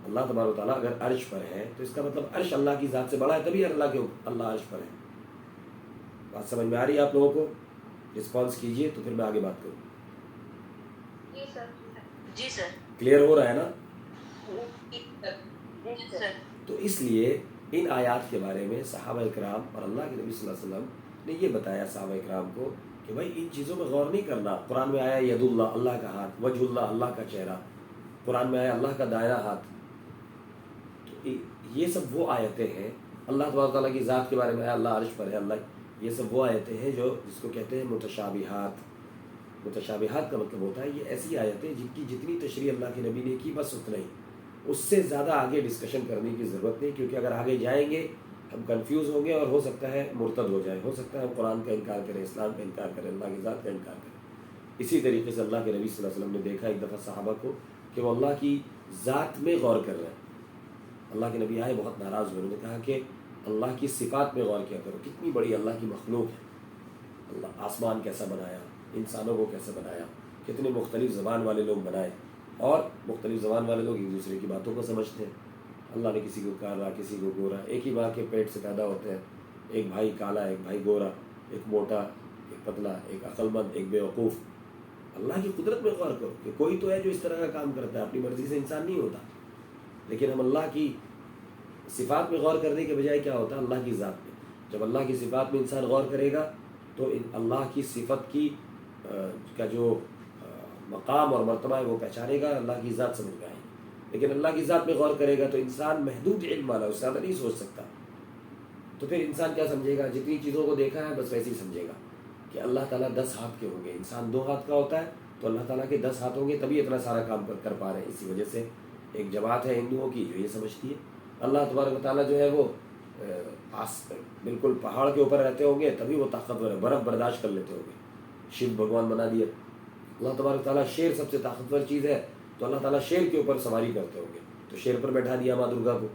اللہ تبارک و تعالیٰ اگر عرش پر ہے تو اس کا مطلب عرش اللہ کی ذات سے بڑا ہے, تبھی اللہ عرش پر ہے. بات سمجھ میں آ رہی ہے آپ لوگوں کو؟ رسپانس کیجئے تو پھر میں آگے بات کروں. جی سر. کلیئر ہو رہا ہے نا؟ جی سر. تو اس لیے ان آیات کے بارے میں صحابہ اکرام اور اللہ کے نبی صلی اللہ علیہ وسلم نے یہ بتایا صحابہ اکرام کو کہ بھائی ان چیزوں میں غور نہیں کرنا. قرآن میں آیا ید اللہ, اللہ کا ہاتھ, وجہ اللہ, اللہ کا چہرہ. قرآن میں آیا اللہ کا دائرہ ہاتھ. تو یہ سب وہ آیتیں ہیں. اللہ تبارک تعالیٰ کی ذات کے بارے میں آیا اللہ عرش پر ہے, اللہ. یہ سب وہ آیتیں ہیں جو جس کو کہتے ہیں متشابہات. متشابہات کا مطلب ہوتا ہے یہ ایسی آیتیں جن کی جتنی تشریح اللہ کے نبی نے کی بس اتنا ہی, اس سے زیادہ آگے ڈسکشن کرنے کی ضرورت نہیں, کیونکہ اگر آگے جائیں گے ہم کنفیوز ہوں گے اور ہو سکتا ہے مرتد ہو جائے, ہو سکتا ہے ہم قرآن کا انکار کریں, اسلام کا انکار کریں, اللہ کی ذات کا انکار کریں. اسی طریقے سے اللہ کے نبی صلی اللہ علیہ وسلم نے دیکھا ایک دفعہ صحابہ کو کہ وہ اللہ کی ذات میں غور کر رہے ہیں. اللہ کے نبی آئے بہت ناراض ہوئے, انہوں نے کہا کہ اللہ کی صفات میں غور کیا کرو, کتنی بڑی اللہ کی مخلوق ہے. اللہ آسمان کیسا بنایا, انسانوں کو کیسے بنایا, کتنے مختلف زبان والے لوگ بنائے, اور مختلف زبان والے لوگ ایک دوسرے کی باتوں کو سمجھتے ہیں. اللہ نے کسی کو کالا, کسی کو گورا, ایک ہی ماں کے پیٹ سے پیدا ہوتے ہیں, ایک بھائی کالا, ایک بھائی گورا, ایک موٹا, ایک پتلا, ایک عقل مند, ایک بیوقوف. اللہ کی قدرت میں غور کرو کہ کوئی تو ہے جو اس طرح کا کام کرتا ہے, اپنی مرضی سے انسان نہیں ہوتا. لیکن ہم اللہ کی صفات میں غور کرنے کے بجائے کیا ہوتا ہے, اللہ کی ذات میں. جب اللہ کی صفات میں انسان غور کرے گا تو اللہ کی صفت کی کا جو مقام اور مرتبہ ہے وہ پہچانے گا, اللہ کی ذات سمجھ میں آئے گی. لیکن اللہ کی ذات میں غور کرے گا تو انسان محدود علم والا, اس سے زیادہ نہیں سوچ سکتا. تو پھر انسان کیا سمجھے گا, جتنی چیزوں کو دیکھا ہے بس ویسے ہی سمجھے گا کہ اللہ تعالیٰ 10 ہاتھ کے ہوں گے, انسان 2 ہاتھ کا ہوتا ہے, تو اللہ تعالیٰ کے 10 ہاتھ ہوں گے تبھی اتنا سارا کام کر پا رہے ہیں. اسی وجہ سے ایک جماعت ہے ہندوؤں کی جو یہ سمجھتی ہے اللہ تبارک و تعالیٰ جو ہے وہ بالکل پہاڑ کے اوپر رہتے ہوں گے تبھی وہ طاقتور ہے, برف برداشت کر لیتے ہوں گے. شیو بھگوان بنا دیا. اللہ تبارک تعالیٰ شیر سب سے طاقتور چیز ہے, تو اللہ تعالیٰ شیر کے اوپر سواری کرتے ہوں گے, تو شیر پر بیٹھا دیا ماں درگا کو.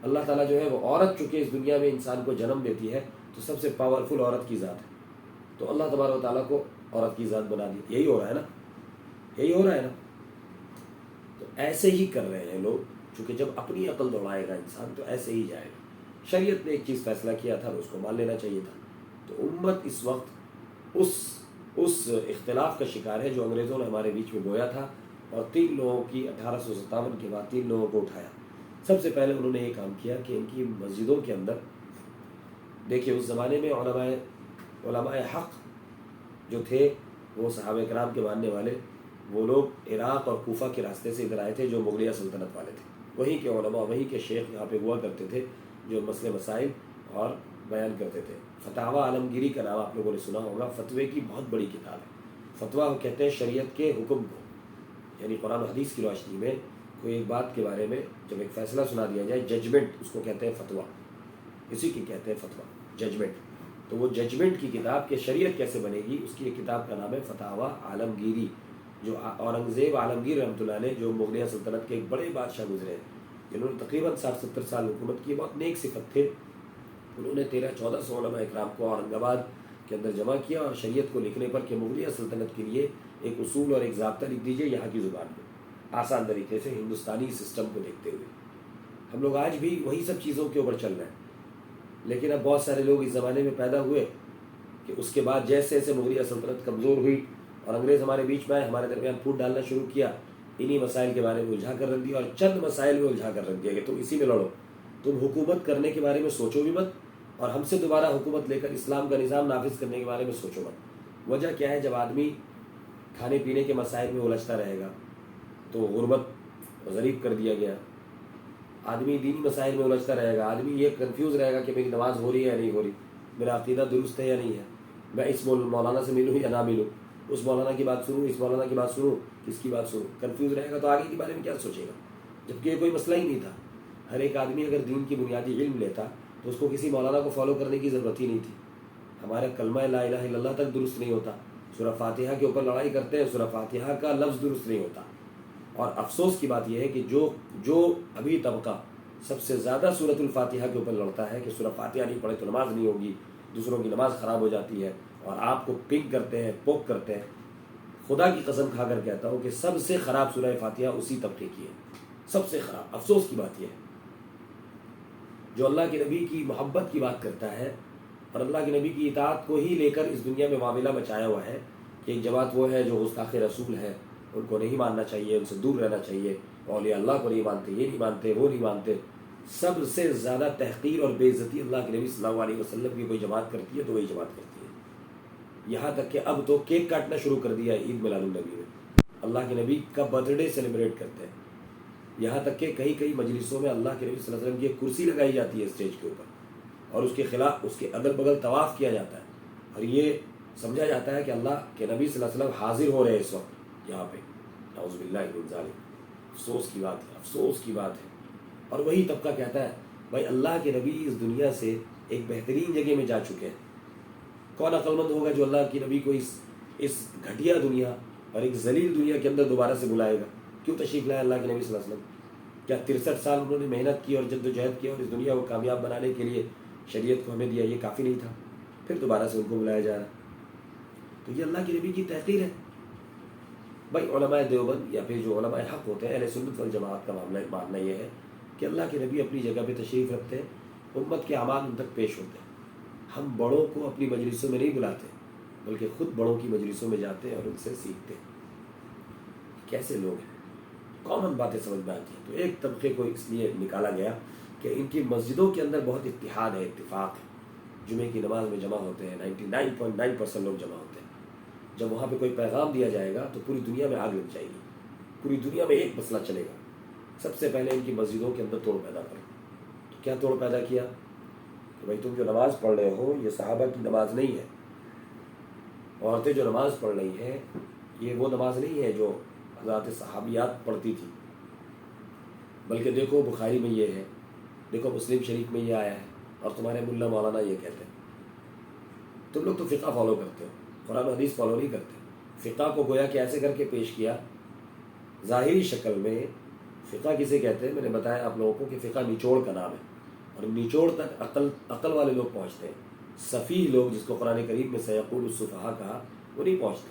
اللہ تعالیٰ جو ہے وہ عورت چونکہ اس دنیا میں انسان کو جنم دیتی ہے تو سب سے پاورفل عورت کی ذات ہے, تو اللہ تبارک تعالیٰ کو عورت کی ذات بنا دی. یہی ہو رہا ہے نا, یہی ہو رہا ہے نا. تو ایسے ہی کر رہے ہیں لوگ, چونکہ جب اپنی عقل دوڑائے گا انسان تو ایسے ہی جائے گا. شریعت نے ایک چیز فیصلہ کیا تھا اس کو مان لینا چاہیے تھا. تو امت اس وقت اس اختلاف کا شکار ہے جو انگریزوں نے ہمارے بیچ میں بویا تھا, اور 3 لوگوں کی 1857 کے بعد 3 لوگوں کو اٹھایا. سب سے پہلے انہوں نے یہ کام کیا کہ ان کی مسجدوں کے اندر, دیکھیے اس زمانے میں علماء حق جو تھے وہ صحابہ کرام کے ماننے والے, وہ لوگ عراق اور کوفہ کے راستے سے ادھر آئے تھے جو مغلیہ سلطنت والے تھے. وہیں کے علماء, وہیں کے شیخ یہاں پہ ہوا کرتے تھے جو مسئلے مسائل اور بیان کرتے تھے. فتاوی عالمگیری کا نام آپ لوگوں نے سنا ہوگا, فتوے کی بہت بڑی کتاب ہے. فتویٰ کہتے ہیں شریعت کے حکم کو, یعنی قرآن و حدیث کی روشنی میں کوئی ایک بات کے بارے میں جب ایک فیصلہ سنا دیا جائے, ججمنٹ اس کو کہتے ہیں فتویٰ, اسی کی کہتے ہیں فتویٰ, ججمنٹ. تو وہ ججمنٹ کی کتاب کہ شریعت کیسے بنے گی, اس کی ایک کتاب کا نام ہے فتاوی عالمگیری, جو اورنگزیب عالمگیر رحمۃ اللہ علیہ جو مغلیہ سلطنت کے ایک بڑے بادشاہ گزرے ہیں, جنہوں نے تقریباً 60-70 سال حکومت کی, بہت نیک صفت تھے. انہوں نے 1300-1400 علماء اکرام کو اورنگ آباد کے اندر جمع کیا اور شریعت کو لکھنے پر کہ مغلیہ سلطنت کے لیے ایک اصول اور ایک ضابطہ لکھ دیجئے یہاں کی زبان میں, آسان طریقے سے ہندوستانی سسٹم کو دیکھتے ہوئے. ہم لوگ آج بھی وہی سب چیزوں کے اوپر چل رہے ہیں. لیکن اب بہت سارے لوگ اس زمانے میں پیدا ہوئے کہ اس کے بعد جیسے جیسے مغلیہ سلطنت کمزور ہوئی اور انگریز ہمارے بیچ میں آئے, ہمارے درمیان پھوٹ ڈالنا شروع کیا, انہی مسائل کے بارے میں الجھا کر رکھ دیا, اور چند مسائل میں الجھا کر رکھ دیا کہ تم اسی میں لڑو, تم حکومت کرنے کے بارے میں سوچو بھی مت, اور ہم سے دوبارہ حکومت لے کر اسلام کا نظام نافذ کرنے کے بارے میں سوچو مت. وجہ کیا ہے, جب آدمی کھانے پینے کے مسائل میں الجھتا رہے گا تو غربت غریب کر دیا گیا. آدمی دینی مسائل میں الجھتا رہے گا, آدمی یہ کنفیوز رہے گا کہ میری نماز ہو رہی ہے یا نہیں ہو رہی, میرا عقیدہ درست ہے یا نہیں ہے, میں اس مولانا سے ملوں یا نہ ملوں, اس مولانا کی بات سنوں, اس مولانا کی بات سنوں, کس کی بات سنوں. کنفیوز رہے گا تو آگے کے بارے میں کیا سوچے گا, جبکہ یہ کوئی مسئلہ ہی نہیں تھا. ہر ایک آدمی اگر دین کی بنیادی علم لیتا تو اس کو کسی مولانا کو فالو کرنے کی ضرورت ہی نہیں تھی. ہمارا کلمہ لا الہ الا اللہ تک درست نہیں ہوتا, سورہ فاتحہ کے اوپر لڑائی کرتے ہیں، سورہ فاتحہ کا لفظ درست نہیں ہوتا. اور افسوس کی بات یہ ہے کہ جو ابھی طبقہ سب سے زیادہ سورۃ الفاتحہ کے اوپر لڑتا ہے کہ سورہ فاتحہ نہیں پڑھے تو نماز نہیں ہوگی، دوسروں کی نماز خراب ہو جاتی ہے، اور آپ کو پنک کرتے ہیں، پوک کرتے ہیں، خدا کی قسم کھا کر کہتا ہوں کہ سب سے خراب سورہ فاتحہ اسی طبقے کی ہے، سب سے خراب. افسوس کی بات یہ ہے جو اللہ کے نبی کی محبت کی بات کرتا ہے اور اللہ کے نبی کی اطاعت کو ہی لے کر اس دنیا میں معاملہ مچایا ہوا ہے کہ ایک جماعت وہ ہے جو گستاخ رسول ہے، ان کو نہیں ماننا چاہیے، ان سے دور رہنا چاہیے، اولیاء اللہ کو نہیں مانتے، یہ نہیں مانتے، وہ نہیں مانتے. سب سے زیادہ تحقیر اور بے عزتی اللہ کے نبی صلی اللہ علیہ وسلم کی کوئی جماعت کرتی ہے تو وہی جماعت کرتی ہے. یہاں تک کہ اب تو کیک کاٹنا شروع کر دیا ہے عید میلاد النبی میں، اللہ کے نبی کا برتھ ڈے سیلیبریٹ کرتے ہیں. یہاں تک کہ کئی مجلسوں میں اللہ کے نبی صلی اللہ علیہ وسلم کی ایک کرسی لگائی جاتی ہے اسٹیج کے اوپر، اور اس کے خلاف اس کے اگل بغل طواف کیا جاتا ہے، اور یہ سمجھا جاتا ہے کہ اللہ کے نبی صلی اللہ علیہ وسلم حاضر ہو رہے ہیں اس وقت یہاں پہ. نعوذ باللہ من ذالک. افسوس کی بات ہے، افسوس کی بات ہے. اور وہی طبقہ کہتا ہے بھائی اللہ کے نبی اس دنیا سے ایک بہترین جگہ میں جا چکے ہیں. کون عقل مند ہوگا جو اللہ کی نبی کو اس گھٹیا دنیا اور ایک ذلیل دنیا کے اندر دوبارہ سے بلائے گا؟ کیوں تشریف لائے اللہ کے نبی صلی اللہ علیہ وسلم؟ کیا 63 سال انہوں نے محنت کی اور جد و جہد کی اور اس دنیا کو کامیاب بنانے کے لیے شریعت کو ہمیں دیا، یہ کافی نہیں تھا؟ پھر دوبارہ سے ان کو بلایا جا رہا. تو یہ اللہ کے نبی کی تحقیر ہے. بھائی علماء دیوبند یا پھر جو علماء حق ہوتے ہیں، اہل سنت والجماعت کا ماننا یہ ہے کہ اللہ کے نبی اپنی جگہ پہ تشریف رکھتے ہیں، امت کے اعمال ان تک پیش ہوتے ہیں. ہم بڑوں کو اپنی مجلسوں میں نہیں بلاتے بلکہ خود بڑوں کی مجلسوں میں جاتے ہیں اور ان سے سیکھتے ہیں. کیسے لوگ ہیں، کامن باتیں سمجھ میں آتی ہیں. تو ایک طبقے کو اس لیے نکالا گیا کہ ان کی مسجدوں کے اندر بہت اتحاد ہے، اتفاق ہے، جمعے کی نماز میں جمع ہوتے ہیں، 99.9% لوگ جمع ہوتے ہیں. جب وہاں پہ کوئی پیغام دیا جائے گا تو پوری دنیا میں آگ لگ جائے گی، پوری دنیا میں ایک مسئلہ چلے گا. سب سے پہلے ان کی مسجدوں کے اندر توڑ پیدا کرو. تو کیا توڑ پیدا کیا کہ بھائی تم جو نماز پڑھ رہے ہو یہ صحابہ کی نماز نہیں ہے. عورتیں جو نماز پڑھ رہی ہیں یہ وہ نماز نہیں ہے جو حضرات صحابیات پڑھتی تھی، بلکہ دیکھو بخاری میں یہ ہے، دیکھو مسلم شریف میں یہ آیا ہے، اور تمہارے ملا مولانا یہ کہتے ہیں. تم لوگ تو فقہ فالو کرتے ہو، قرآن و حدیث فالو نہیں کرتے. فقہ کو گویا کہ ایسے کر کے پیش کیا ظاہری شکل میں. فقہ کسے کہتے ہیں میں نے بتایا آپ لوگوں کو کہ فقہ نچوڑ کا نام ہے، اور نچوڑ تک عقل والے لوگ پہنچتے ہیں. سفیہ لوگ جس کو قرآن کریم میں سیقول السفہاء کہا وہ نہیں پہنچتے.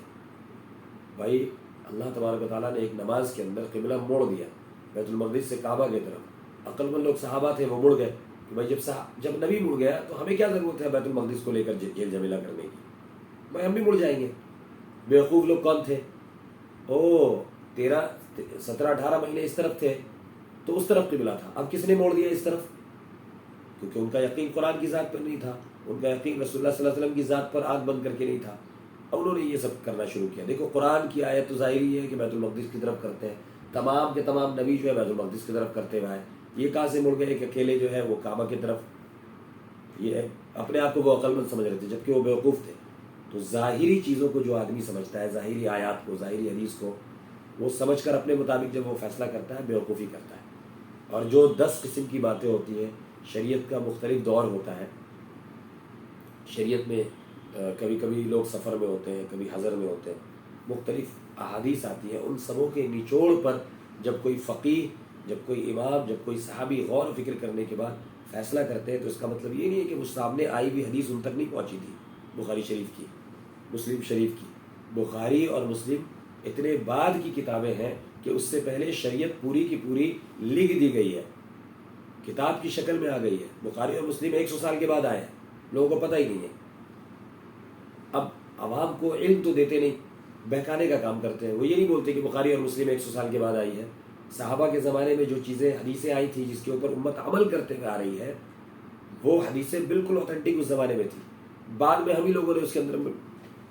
بھائی اللہ تبارک و تعالیٰ نے ایک نماز کے اندر قبلہ موڑ دیا بیت المقدس سے کعبہ کی طرف. عقل مند لوگ صحابہ تھے وہ مڑ گئے کہ بھائی جب نبی مڑ گیا تو ہمیں کیا ضرورت ہے بیت المقدس کو لے کر جھیل جھمیلا کرنے کی، بھائی ہم بھی مڑ جائیں گے. بیوقوف لوگ کون تھے؟ 17-18 مہینے اس طرف تھے تو اس طرف قبلہ تھا. اب کس نے موڑ دیا اس طرف؟ کیونکہ ان کا یقین قرآن کی ذات پر نہیں تھا، ان کا یقین رسول اللہ صلی اللہ علیہ وسلم کی ذات پر آنکھ بند کر کے نہیں تھا. اب انہوں نے یہ سب کرنا شروع کیا. دیکھو قرآن کی آیت تو ظاہری ہے کہ بیت المقدس کی طرف کرتے ہیں، تمام کے تمام نبی جو ہے بیت المقدس کی طرف کرتے ہوئے ہیں. یہ کہاں سے مڑ گئے کہ اکیلے جو ہے وہ کعبہ کی طرف؟ یہ اپنے آپ کو وہ عقل مند سمجھ رہے تھے جبکہ وہ بیوقوف تھے. تو ظاہری چیزوں کو جو آدمی سمجھتا ہے، ظاہری آیات کو، ظاہری حدیث کو، وہ سمجھ کر اپنے مطابق جب وہ فیصلہ کرتا ہے بیوقوفی کرتا ہے. اور جو 10 قسم کی باتیں ہوتی ہیں، شریعت کا مختلف دور ہوتا ہے. شریعت میں کبھی کبھی لوگ سفر میں ہوتے ہیں، کبھی حضر میں ہوتے ہیں، مختلف احادیث آتی ہیں. ان سبوں کے نچوڑ پر جب کوئی فقیہ، جب کوئی امام، جب کوئی صحابی غور و فکر کرنے کے بعد فیصلہ کرتے ہیں تو اس کا مطلب یہ نہیں ہے کہ وہ سامنے آئی ہوئی حدیث ان تک نہیں پہنچی تھی. بخاری شریف کی، مسلم شریف کی، بخاری اور مسلم اتنے بعد کی کتابیں ہیں کہ اس سے پہلے شریعت پوری کی پوری لکھ دی گئی ہے، کتاب کی شکل میں آ گئی ہے. بخاری اور مسلم 100 سال کے بعد آئے ہیں، لوگوں کو پتہ ہی نہیں ہے. اب عوام کو علم تو دیتے نہیں، بہکانے کا کام کرتے ہیں. وہ یہ نہیں بولتے کہ بخاری اور مسلم 100 سال کے بعد آئی ہے. صحابہ کے زمانے میں جو چیزیں حدیثیں آئی تھی جس کے اوپر امت عمل کرتے ہوئے آ رہی ہے وہ حدیثیں بالکل اوتھینٹک اس زمانے میں تھی. بعد میں ہم ہی لوگوں نے اس کے اندر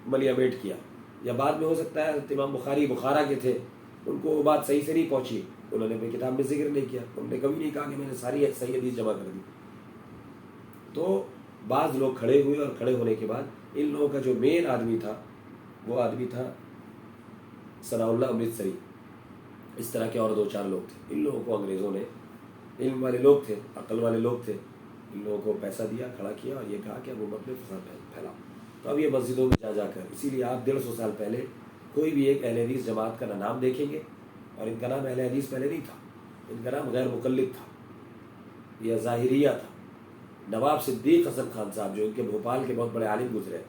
ملیا میٹ کیا، یا بعد میں ہو سکتا ہے امام بخاری بخارا کے تھے، ان کو وہ بات صحیح سے نہیں پہنچی، انہوں نے اپنی کتاب میں ذکر نہیں کیا. انہوں نے کبھی نہیں کہا کہ میں نے ساری صحیح حدیث جمع کر دی. تو بعض لوگ کھڑے ہوئے اور کھڑے ہونے کے بعد ان لوگوں کا جو مین آدمی تھا وہ آدمی تھا ثناء اللہ امرتسری. اس طرح کے اور 2-4 لوگ تھے. ان لوگوں کو انگریزوں نے، علم والے لوگ تھے، عقل والے لوگ تھے، ان لوگوں کو پیسہ دیا، کھڑا کیا اور یہ کہا کہ اب امت میں فساد پھیلاؤ. تو اب یہ مسجدوں میں جا کر، اسی لیے آپ 150 سال پہلے کوئی بھی ایک اہل حدیث جماعت کا نام دیکھیں گے، اور ان کا نام اہل حدیث پہلے نہیں تھا، ان کا نام غیر مقلد تھا یا ظاہریہ تھا۔ نواب صدیق حسن خان صاحب جو ان کے بھوپال کے بہت بڑے عالم گزرے،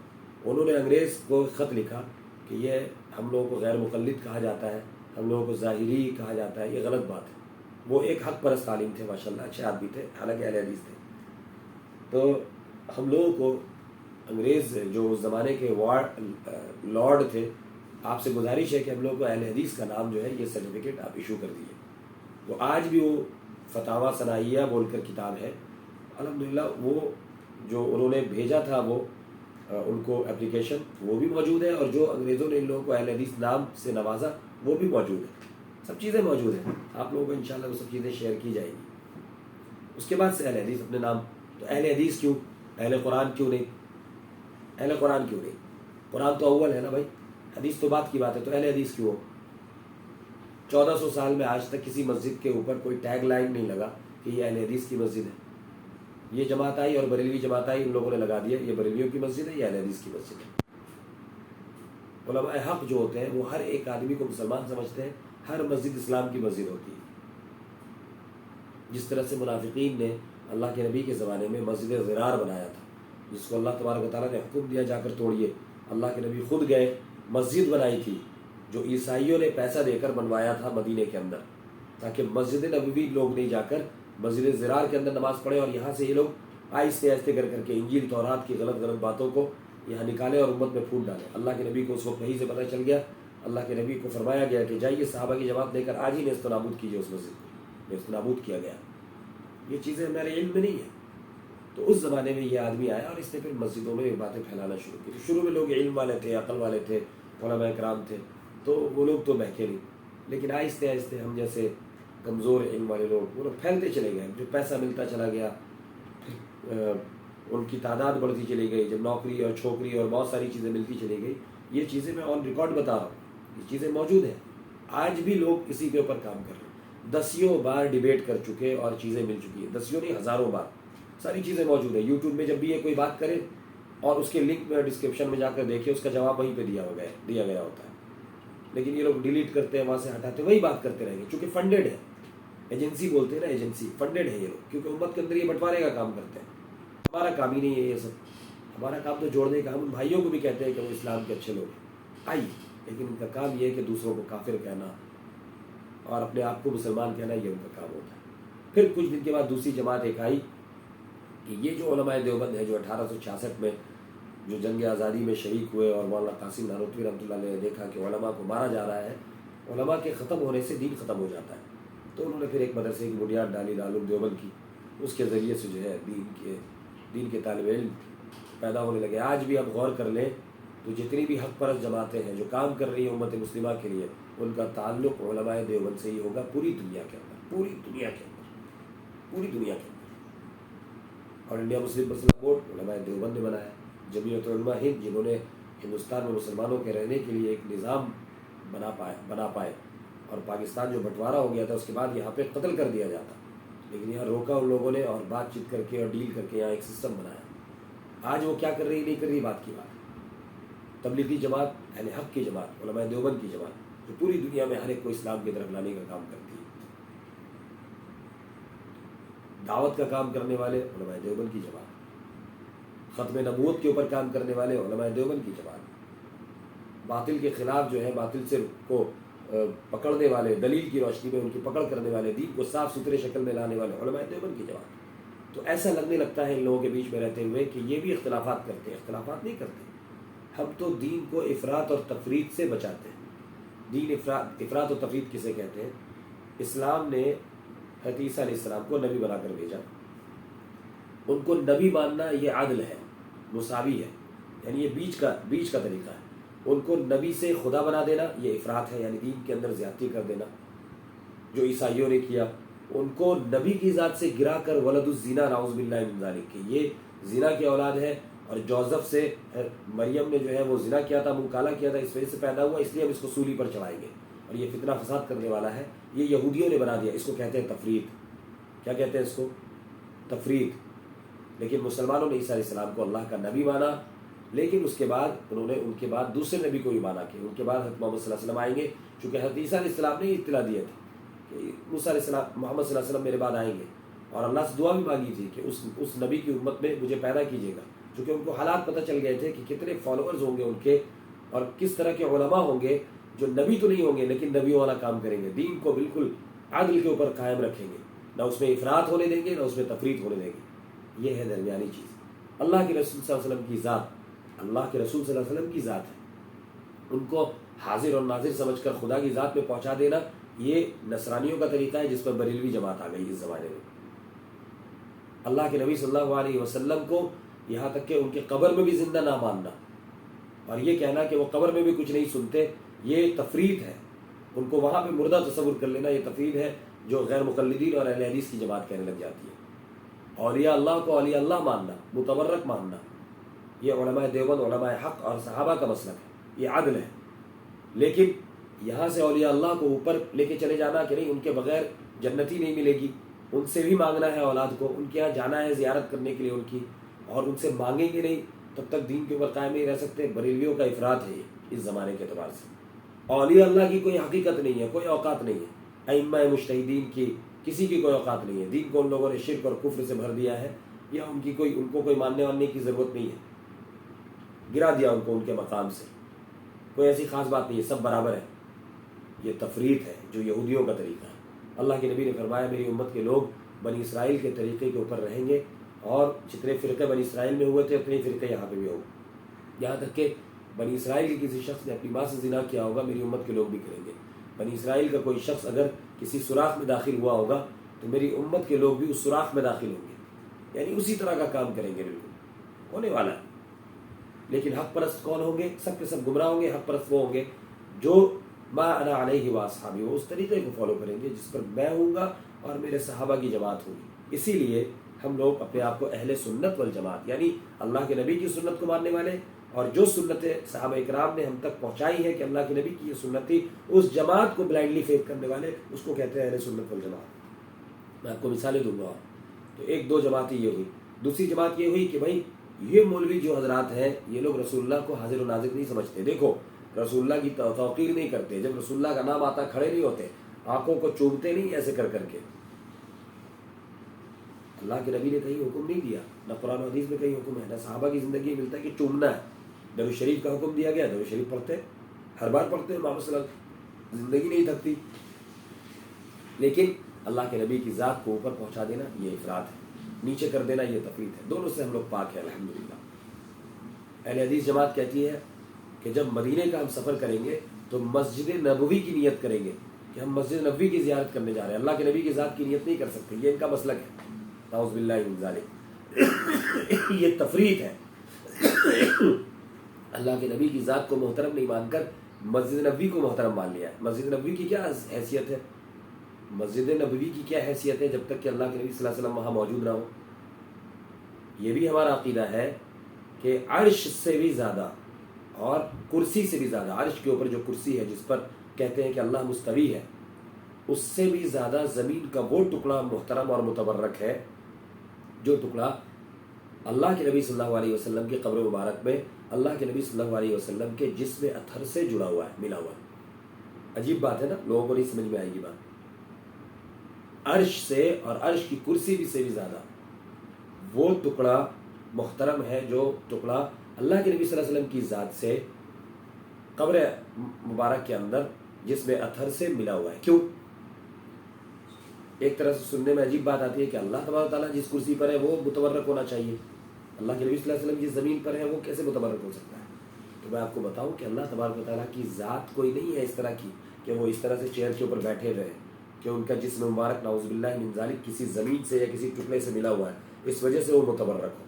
انہوں نے انگریز کو خط لکھا کہ یہ ہم لوگوں کو غیر مقلد کہا جاتا ہے، ہم لوگوں کو ظاہری کہا جاتا ہے، یہ غلط بات ہے۔ وہ ایک حق پرست عالم تھے، ماشاءاللہ اچھے آدمی تھے، حالانکہ اہل حدیث تھے۔ تو ہم لوگوں کو انگریز جو اس زمانے کے لارڈ تھے، آپ سے گزارش ہے کہ ہم لوگوں کو اہل حدیث کا نام جو ہے یہ سرٹیفکیٹ آپ ایشو کر دیجیے۔ تو آج بھی وہ فتاویٰ ثنائیہ بول کر کتاب ہے، الحمدللہ وہ جو انہوں نے بھیجا تھا وہ ان کو اپلیکیشن وہ بھی موجود ہے، اور جو انگریزوں نے ان لوگوں کو اہل حدیث نام سے نوازا وہ بھی موجود ہے، سب چیزیں موجود ہیں، آپ لوگوں کو انشاءاللہ وہ سب چیزیں شیئر کی جائیں گی۔ اس کے بعد سے اہل حدیث اپنے نام، تو اہل حدیث کیوں؟ اہل قرآن کیوں نہیں؟ اہل قرآن کیوں نہیں؟ قرآن تو اول ہے نا بھائی، حدیث تو بات کی بات ہے، تو اہل حدیث کیوں ہو؟ 1400 سال میں آج تک کسی مسجد کے اوپر کوئی ٹیگ لائن نہیں لگا کہ یہ اہل حدیث کی مسجد ہے۔ یہ جماعت آئی اور بریلوی جماعت آئی، ان لوگوں نے لگا دیا یہ بریلویوں کی مسجد ہے، یہ اہل حدیث کی مسجد ہے۔ علماء حق جو ہوتے ہیں وہ ہر ایک آدمی کو مسلمان سمجھتے ہیں، ہر مسجد اسلام کی مسجد ہوتی ہے۔ جس طرح سے منافقین نے اللہ کے نبی کے زمانے میں مسجد ضرار بنایا تھا، جس کو اللہ تبارک و تعالیٰ نے حکم دیا جا کر توڑیے، اللہ کے نبی خود گئے مسجد بنائی تھی جو عیسائیوں نے پیسہ دے کر بنوایا تھا مدینے کے اندر، تاکہ مسجد نبوی لوگ نہیں جا کر مسجد ضرار کے اندر نماز پڑھیں، اور یہاں سے یہ لوگ آہستہ آہستہ کر کر کے انجیل تورات کی غلط باتوں کو یہاں نکالیں اور امت میں پھوٹ ڈالیں۔ اللہ کے نبی کو اس وقت وحی سے پتہ چل گیا، اللہ کے نبی کو فرمایا گیا کہ جائیے صحابہ کی جماعت لے کر آج ہی نیست و نابود کیجیے اس مسجد کو، نیست و نابود کیا گیا۔ یہ چیزیں ہمارے علم میں نہیں ہیں۔ تو اس زمانے میں یہ آدمی آیا اور اس نے پھر مسجدوں میں یہ باتیں پھیلانا شروع کی۔ شروع میں لوگ علم والے تھے، عقل والے تھے، علماء کرام تھے، تو وہ لوگ تو بہکے نہیں، لیکن آہستہ آہستہ ہم جیسے کمزور علم والے لوگ وہ لوگ پھیلتے چلے گئے، جو پیسہ ملتا چلا گیا، ان کی تعداد بڑھتی چلی گئی، جب نوکری اور چھوکری اور بہت ساری چیزیں ملتی چلی گئی۔ یہ چیزیں میں آن ریکارڈ بتا رہا ہوں، یہ چیزیں موجود ہیں، آج بھی لوگ اسی کے اوپر کام کر رہے ہیں، دسیوں بار ڈیبیٹ کر چکے اور چیزیں مل چکی ہیں، دسیوں نہیں ہزاروں بار ساری چیزیں موجود ہیں۔ یوٹیوب میں جب بھی یہ کوئی بات کرے اور اس کے لنک میں ڈسکرپشن میں جا کر دیکھیں، اس کا جواب وہیں پہ دیا گیا ہوتا ہے، لیکن یہ لوگ ڈیلیٹ کرتے ہیں، وہاں سے ہٹاتے ہیں، وہی بات کرتے رہیں گے، چونکہ فنڈیڈ ہے، ایجنسی بولتے ہیں نا، ایجنسی فنڈیڈ ہے یہ لوگ، کیونکہ امت کے اندر یہ بٹوارے کا کام کرتے ہیں۔ ہمارا کام ہی نہیں ہے یہ سب، ہمارا کام تو جوڑنے کا، ہم ان بھائیوں کو بھی کہتے ہیں کہ وہ اسلام کے اچھے لوگ ہیں، آئیے، لیکن ان کا کام یہ ہے کہ دوسروں کو کافر کہنا اور اپنے آپ کو مسلمان کہنا، یہ ان کا کام ہوتا ہے۔ پھر کچھ دن کے بعد دوسری جماعت ایک آئی کہ یہ جو علماء دیوبند ہے جو 1866 میں جو جنگ آزادی میں شریک ہوئے، اور مولانا قاسم نانوتوی رحمۃ اللہ علیہ نے دیکھا کہ علماء کو مارا جا رہا ہے، علماء کے ختم ہونے سے دین ختم ہو جاتا ہے، تو انہوں نے پھر ایک مدرسے کی بنیاد ڈالی، دارالعلوم دیوبند کی، اس کے ذریعے سے جو ہے دین کے طالب علم پیدا ہونے لگے۔ آج بھی آپ غور کر لیں تو جتنی بھی حق پرست جماعتیں ہیں جو کام کر رہی ہیں امت مسلمہ کے لیے، ان کا تعلق علماء دیوبند سے ہی ہوگا، پوری دنیا کے اندر، پوری دنیا کے اندر، پوری دنیا کے اندر۔ اور انڈیا مسلم مسئلہ بورڈ علماء دیوبند نے بنایا، جمعیت علماء ہند جنہوں نے ہندوستان میں مسلمانوں کے رہنے کے لیے ایک نظام بنا پائے، اور پاکستان جو بٹوارا ہو گیا تھا اس کے بعد یہاں پہ قتل کر دیا جاتا، لیکن یہاں روکا ان لوگوں نے، اور بات چیت کر کے اور ڈیل کر کے یہاں ایک سسٹم بنایا۔ آج وہ کیا کر رہی نہیں کر رہی بات کی بات، تبلیغی جماعت، اہل حق کی جماعت، علماء دیوبند کی جماعت، جو پوری دنیا میں ہر ایک کو اسلام کی طرف لانے کا کام کرتی ہے، دعوت کا کام کرنے والے علماء دیوبند کی جماعت، ختم نبوت کے اوپر کام کرنے والے علماء دیوبند کی جماعت، باطل کے خلاف جو ہے باطل سے کو پکڑنے والے، دلیل کی روشنی میں ان کی پکڑ کرنے والے، دین کو صاف ستھرے شکل میں لانے والے علماء دیوبند کی جماعت۔ تو ایسا لگنے لگتا ہے ان لوگوں کے بیچ میں رہتے ہوئے کہ یہ بھی اختلافات کرتے ہیں، اختلافات نہیں کرتے، ہم تو دین کو افراط اور تفریط سے بچاتے ہیں۔ دین افراط اور تفریط کسے کہتے ہیں؟ اسلام نے حضرت عیسیٰ علیہ السلام کو نبی بنا کر بھیجا، ان کو نبی ماننا یہ عدل ہے، مساوی ہے، یعنی یہ بیچ کا طریقہ ہے۔ ان کو نبی سے خدا بنا دینا یہ افراط ہے، یعنی دین کے اندر زیادتی کر دینا، جو عیسائیوں نے کیا۔ ان کو نبی کی ذات سے گرا کر ولد الزنا، نعوذ باللہ من ذالک، کہ یہ زنا کی اولاد ہے، اور جوزف سے مریم نے جو ہے وہ زنا کیا تھا، منہ کالا کیا تھا، اس وجہ سے پیدا ہوا، اس لیے ہم اس کو سولی پر چڑھائیں گے، اور یہ فتنہ فساد کرنے والا ہے۔ یہ یہودیوں نے بنا دیا، اس کو کہتے ہیں تفریط۔ کیا کہتے ہیں اس کو؟ تفریط۔ لیکن مسلمانوں نے عیسیٰ علیہ السلام کو اللہ کا نبی مانا، لیکن اس کے بعد انہوں نے ان کے بعد دوسرے نبی کو بھی مانا کہ ان کے بعد حضرت محمد صلی اللہ علیہ وسلم آئیں گے، چونکہ حضرت عیسیٰ علیہ السلام نے اطلاع دیا تھا کہ موسیٰ علیہ السلام محمد صلی اللہ علیہ وسلم میرے بعد آئیں گے، اور اللہ سے دعا بھی مانگی تھی کہ اس نبی کی امت میں مجھے پیدا کیجیے گا، چونکہ ان کو حالات پتہ چل گئے تھے کہ کتنے فالوورز ہوں گے ان کے، اور کس طرح کے علماء ہوں گے جو نبی تو نہیں ہوں گے لیکن نبیوں والا کام کریں گے، دین کو بالکل عدل کے اوپر قائم رکھیں گے، نہ اس میں افراط ہونے دیں گے نہ اس میں تفریط ہونے دیں گے۔ یہ ہے درمیانی چیز۔ اللہ کے رسول صلی اللہ علیہ وسلم کی ذات، اللہ کے رسول صلی اللہ علیہ وسلم کی ذات ہے، ان کو حاضر اور ناظر سمجھ کر خدا کی ذات میں پہنچا دینا، یہ نصرانیوں کا طریقہ ہے جس پر بریلوی جماعت آ گئی اس زمانے میں۔ اللہ کے نبی صلی اللہ علیہ وسلم کو یہاں تک کہ ان کے قبر میں بھی زندہ نہ ماننا اور یہ کہنا کہ وہ قبر میں بھی کچھ نہیں سنتے، یہ تفریط ہے۔ ان کو وہاں پہ مردہ تصور کر لینا یہ تفریط ہے جو غیر مقلدین اور اہل حدیث کی جماعت کہنے لگ جاتی ہے۔ اولیاء اللہ کو اولیاء اللہ ماننا، متبرک ماننا، یہ علماء دیوبند، علماء حق اور صحابہ کا مسلک ہے، یہ عدل ہے۔ لیکن یہاں سے اولیاء اللہ کو اوپر لے کے چلے جانا کہ نہیں ان کے بغیر جنتی نہیں ملے گی، ان سے بھی مانگنا ہے اولاد کو، ان کے یہاں جانا ہے زیارت کرنے کے لیے ان کی، اور ان سے مانگیں گے نہیں تب تک دین کے اوپر قائم نہیں رہ سکتے۔ بریلویوں کا افراط ہے یہ اس زمانے کے اعتبار سے۔ اولیاء اللہ کی کوئی حقیقت نہیں ہے، کوئی اوقات نہیں ہے، ائمہ مجتہدین کی کسی کی کوئی اوقات نہیں ہے۔ دین کو ان لوگوں نے شرک اور کفر سے بھر دیا ہے، یا ان کو کوئی ماننے واننے کی ضرورت نہیں ہے، گرا دیا ان کو ان کے مقام سے، کوئی ایسی خاص بات نہیں ہے، سب برابر ہے۔ یہ تفریط ہے جو یہودیوں کا طریقہ ہے۔ اللہ کے نبی نے فرمایا میری امت کے لوگ بنی اسرائیل کے طریقے کے اوپر رہیں گے، اور جتنے فرقے بنی اسرائیل میں ہوئے تھے اتنے فرقے یہاں پہ بھی ہوں گے، یہاں تک کہ بنی اسرائیل کے کسی شخص نے اپنی ماں سے زنا کیا ہوگا میری امت کے لوگ بھی کریں گے۔ بنی اسرائیل کا کوئی شخص اگر کسی سوراخ میں داخل ہوا ہوگا تو میری امت کے لوگ بھی اس سوراخ میں داخل ہوں گے، یعنی اسی طرح کا کام کریں گے، بالکل ہونے والا ہے۔ لیکن حق پرست کون ہوں گے؟ سب کے سب گمراہ ہوں گے۔ حق پرست وہ ہوں گے جو ما انا علیہ واصحابی، وہ اس طریقے کو فالو کریں گے جس پر میں ہوں گا اور میرے صحابہ کی جماعت ہوگی۔ اسی لیے ہم لوگ اپنے آپ کو اہل سنت والجماعت، یعنی اللہ کے نبی کی سنت کو ماننے والے، اور جو سنتیں صحابہ اکرام نے ہم تک پہنچائی ہے کہ اللہ کے نبی کی یہ سنت تھی، اس جماعت کو بلائنڈلی فیتھ کرنے والے، اس کو کہتے ہیں اہل سنت والجماعت۔ میں آپ کو مثالیں دوں گا۔ تو ایک دو جماعتیں یہ ہوئی۔ دوسری جماعت یہ ہوئی کہ بھائی یہ مولوی جو حضرات ہیں یہ لوگ رسول اللہ کو حاضر و ناظر نہیں سمجھتے، دیکھو رسول اللہ کی توقیر نہیں کرتے، جب رسول اللہ کا نام آتا کھڑے نہیں ہوتے، آنکھوں کو چومتے نہیں ایسے کر کر کے۔ اللہ کے نبی نے کہیں حکم نہیں دیا، نہ قرآن و حدیث میں کہیں حکم ہے، نہ صحابہ کی زندگی میں ملتا ہے کہ چومنا ہے۔ درود شریف کا حکم دیا گیا، درود شریف پڑھتے، ہر بار پڑھتے، محمد صلی اللہ علیہ وسلم زندگی نہیں تھکتی۔ لیکن اللہ کے نبی کی ذات کو اوپر پہنچا دینا یہ افراط ہے، نیچے کر دینا یہ تفریط ہے۔ دونوں سے ہم لوگ پاک ہیں الحمدللہ۔ اہل حدیث جماعت کہتی ہے کہ جب مدینے کا ہم سفر کریں گے تو مسجد نبوی کی نیت کریں گے کہ ہم مسجد نبوی کی زیارت کرنے جا رہے ہیں، اللہ کے نبی کی ذات کی نیت نہیں کر سکتے، یہ ان کا مسلک ہے، نعوذ باللہ من ذالک۔ یہ تفریط ہے۔ اللہ کے نبی کی ذات کو محترم نہیں مان کر مسجد نبوی کو محترم مان لیا ہے۔ مسجد نبوی کی کیا حیثیت ہے؟ مسجد نبوی کی کیا حیثیت ہے جب تک کہ اللہ کے نبی صلی اللہ علیہ وسلم وہاں موجود نہ ہو؟ یہ بھی ہمارا عقیدہ ہے کہ عرش سے بھی زیادہ اور کرسی سے بھی زیادہ، عرش کے اوپر جو کرسی ہے جس پر کہتے ہیں کہ اللہ مستوی ہے، اس سے بھی زیادہ زمین کا وہ ٹکڑا محترم اور متبرک ہے جو ٹکڑا اللہ کے نبی صلی اللہ علیہ وسلم کی قبر مبارک میں اللہ کے نبی صلی اللہ علیہ وسلم کے جسم اطہر سے جڑا ہوا ہے، ملا ہوا ہے۔ عجیب بات ہے نا، لوگوں کو نہیں سمجھ میں آئے گی بات۔ عرش سے اور عرش کی کرسی بھی سے بھی زیادہ وہ ٹکڑا محترم ہے جو ٹکڑا اللہ کے نبی صلی اللہ علیہ وسلم کی ذات سے قبر مبارک کے اندر جس میں اطہر سے ملا ہوا ہے۔ کیوں؟ ایک طرح سے سننے میں عجیب بات آتی ہے کہ اللہ تبارک تعالیٰ جس کرسی پر ہے وہ متبرک ہونا چاہیے، اللہ کے نبی صلی اللہ علیہ وسلم جس زمین پر ہے وہ کیسے متبرک ہو سکتا ہے؟ تو میں آپ کو بتاؤں کہ اللہ تبارک تعالیٰ کی ذات کوئی نہیں ہے اس طرح کی کہ وہ اس طرح سے چیئر کے اوپر بیٹھے ہوئے کہ ان کا جسم مبارک نعوذ باللہ من ذالک کسی زمین سے یا کسی ٹکڑے سے ملا ہوا ہے اس وجہ سے وہ متبرک ہو۔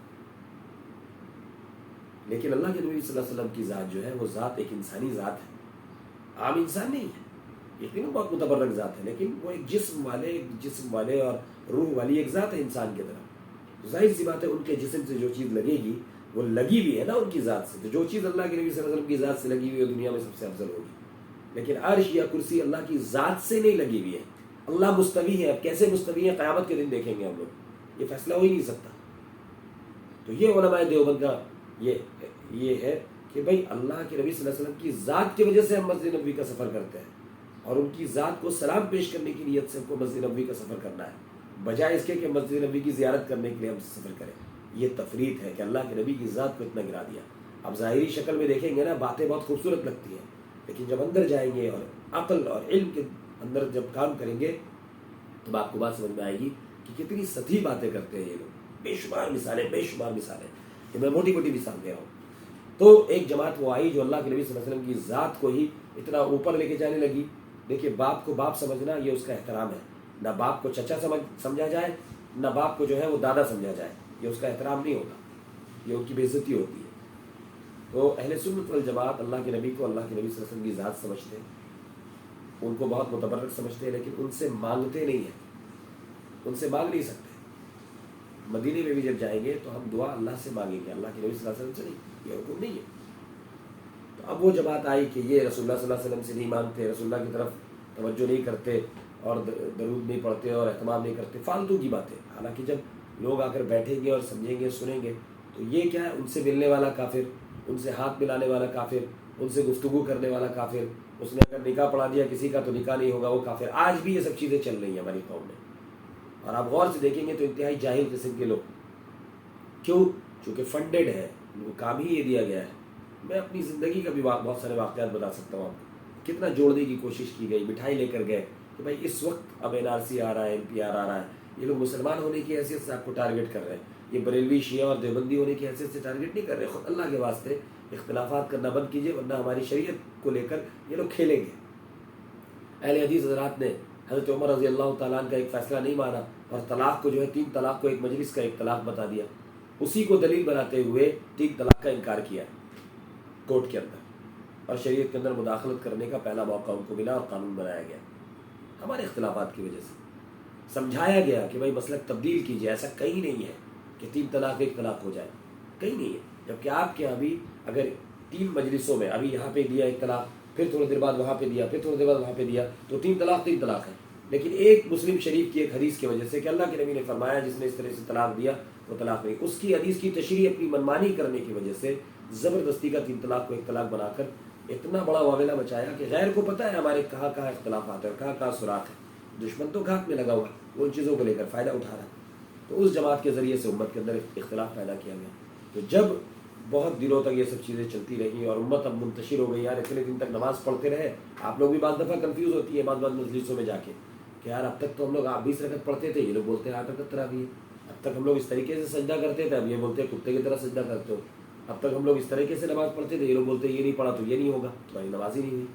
لیکن اللہ کے نبی صلی اللہ علیہ وسلم کی ذات جو ہے وہ ذات ایک انسانی ذات ہے، عام انسان نہیں ہے، یقیناً بہت متبرک ذات ہے، لیکن وہ ایک جسم والے اور روح والی ایک ذات ہے انسان کی طرح۔ ظاہر سی بات ہے ان کے جسم سے جو چیز لگے گی وہ لگی ہوئی ہے نا ان کی ذات سے، تو جو چیز اللہ کے نبی صلی اللہ علیہ وسلم کی ذات سے لگی ہوئی ہے دنیا میں سب سے افضل ہوگی۔ لیکن عرش یا کرسی اللہ کی ذات سے نہیں لگی ہوئی ہے۔ اللہ مستوی ہے، اب کیسے مستوی ہے قیامت کے دن دیکھیں گے ہم لوگ، یہ فیصلہ ہو ہی نہیں سکتا۔ تو یہ علماء دیوبند کا یہ ہے کہ بھائی اللہ کے نبی صلی اللہ علیہ وسلم کی ذات کی وجہ سے ہم مسجد نبوی کا سفر کرتے ہیں، اور ان کی ذات کو سلام پیش کرنے کی نیت سے ہم کو مسجد نبوی کا سفر کرنا ہے، بجائے اس کے کہ مسجد نبوی کی زیارت کرنے کے لیے ہم سفر کریں۔ یہ تفریط ہے کہ اللہ کے نبی کی ذات کو اتنا گرا دیا۔ اب ظاہری شکل میں دیکھیں گے نا، باتیں بہت خوبصورت لگتی ہیں، لیکن جب اندر جائیں گے اور عقل اور علم کے اندر جب کام کریں گے تو آپ کو بات سمجھ میں آئے گی کہ کتنی سطحی باتیں کرتے ہیں یہ لوگ۔ بے شمار مثالیں کہ میں موٹی موٹی مثال دے رہا ہوں۔ تو ایک جماعت وہ آئی جو اللہ کے نبی صلی اللہ علیہ وسلم کی ذات کو ہی اتنا اوپر لے کے جانے لگی۔ دیکھیے، باپ کو باپ سمجھنا یہ اس کا احترام ہے، نہ باپ کو چچا سمجھا جائے، نہ باپ کو جو ہے وہ دادا سمجھا جائے، یہ اس کا احترام نہیں ہوگا، یہ ان کی بے عزتی ہوتی ہے۔ تو اہل سنت والجماعت اللہ کے نبی کو اللہ کے نبی صلی اللہ علیہ وسلم کی ذات سمجھتے ہیں، ان کو بہت متبرک سمجھتے ہیں، لیکن ان سے مانگتے نہیں ہیں، ان سے مانگ نہیں سکتے۔ مدینے میں بھی جب جائیں گے تو ہم دعا اللہ سے مانگیں گے، اللہ کے نبی صلی اللہ علیہ وسلم سے نہیں، یہ حکم نہیں ہے۔ تو اب وہ جماعت آئی کہ یہ رسول اللہ صلی اللہ علیہ وسلم سے نہیں مانگتے، رسول اللہ کی طرف توجہ نہیں کرتے اور درود نہیں پڑھتے اور اہتمام نہیں کرتے، فالتو کی باتیں۔ حالانکہ جب لوگ آ کر بیٹھیں گے اور سمجھیں گے، سنیں گے، تو یہ کیا ہے، ان سے ملنے والا کافر، ان سے ہاتھ ملانے والا کافر، ان سے گفتگو کرنے والا کافر، اس نے اگر نکاح پڑھا دیا کسی کا تو نکاح نہیں ہوگا، وہ کافر۔ آج بھی یہ سب چیزیں چل رہی ہیں ہماری قوم میں، اور آپ غور سے دیکھیں گے تو انتہائی جاہل قسم کے لوگ۔ کیوں؟ چونکہ فنڈیڈ ہے، ان کو کام ہی یہ دیا گیا ہے۔ میں اپنی زندگی کا بھی بہت سارے واقعات بتا سکتا ہوں آپ کو، کتنا جوڑنے کی کوشش کی گئی، مٹھائی لے کر گئے کہ بھائی اس وقت اب NRC آ رہا ہے، NPR آ رہا ہے، یہ لوگ مسلمان ہونے کی حیثیت سے آپ کو ٹارگٹ کر رہے ہیں، یہ بریلوی شیعہ اور دیوبندی ہونے کی حیثیت سے ٹارگٹ نہیں کر رہے۔ خود اللہ کے واسطے اختلافات کرنا بند کیجیے، ورنہ ہماری شریعت کو لے کر یہ لوگ کھیلیں گے۔ اہل حدیث حضرات نے حضرت عمر رضی اللہ تعالیٰ عنہ کا ایک فیصلہ نہیں مانا اور طلاق کو جو ہے 3 طلاق کو ایک مجلس کا ایک طلاق بتا دیا، اسی کو دلیل بناتے ہوئے 3 طلاق کا انکار کیا کورٹ کے اندر، اور شریعت کے اندر مداخلت کرنے کا پہلا موقع ان کو ملا اور قانون بنایا گیا۔ ہمارے اختلافات کی وجہ سے سمجھایا گیا کہ بھائی مسلک تبدیل کیجیے، ایسا کہیں نہیں ہے کہ 3 طلاق 1 طلاق ہو جائے، کہیں نہیں ہے۔ جبکہ آپ کے ابھی اگر 3 مجلسوں میں ابھی یہاں پہ دیا 1 طلاق، پھر تھوڑی دیر بعد وہاں پہ دیا، پھر تھوڑی دیر بعد وہاں پہ دیا، تو 3 طلاق 3 طلاق ہے۔ لیکن ایک مسلم شریف کی ایک حدیث کی وجہ سے کہ اللہ کے نبی نے فرمایا جس نے اس طرح سے طلاق دیا وہ طلاق نہیں، اس کی حدیث کی تشریح اپنی منمانی کرنے کی وجہ سے زبردستی کا 3 طلاق کو 1 طلاق بنا کر اتنا بڑا واویلا مچایا کہ غیر کو پتہ ہے ہمارے کہاں کہاں اختلافات ہیں اور کہاں کہاں سراخ ہے، دشمن تو گھات میں لگا ہوا ہے، وہ ان چیزوں کو لے کر فائدہ اٹھا رہا ہے۔ تو اس جماعت کے ذریعے سے امت کے اندر اختلاف پیدا کیا گیا۔ تو جب بہت دنوں تک یہ سب چیزیں چلتی رہی اور امت اب منتشر ہو گئی، یار اتنے دن تک نماز پڑھتے رہے، آپ لوگ بھی بعض دفعہ کنفیوز ہوتی ہے بعض مجلسوں میں جا کے کہ یار اب تک تو ہم لوگ 20 رکعت پڑھتے تھے، یہ لوگ بولتے ہیں 8 رکعت تراویح، اب تک ہم لوگ اس طریقے سے سجدہ کرتے تھے، اب یہ بولتے ہیں کتے کی طرح سجدہ کرتے ہو، اب تک ہم لوگ اس طریقے سے نماز پڑھتے تھے، یہ لوگ بولتے ہیں یہ نہیں پڑھا تو یہ نہیں ہوگا، تمہاری نماز ہی نہیں ہوئی۔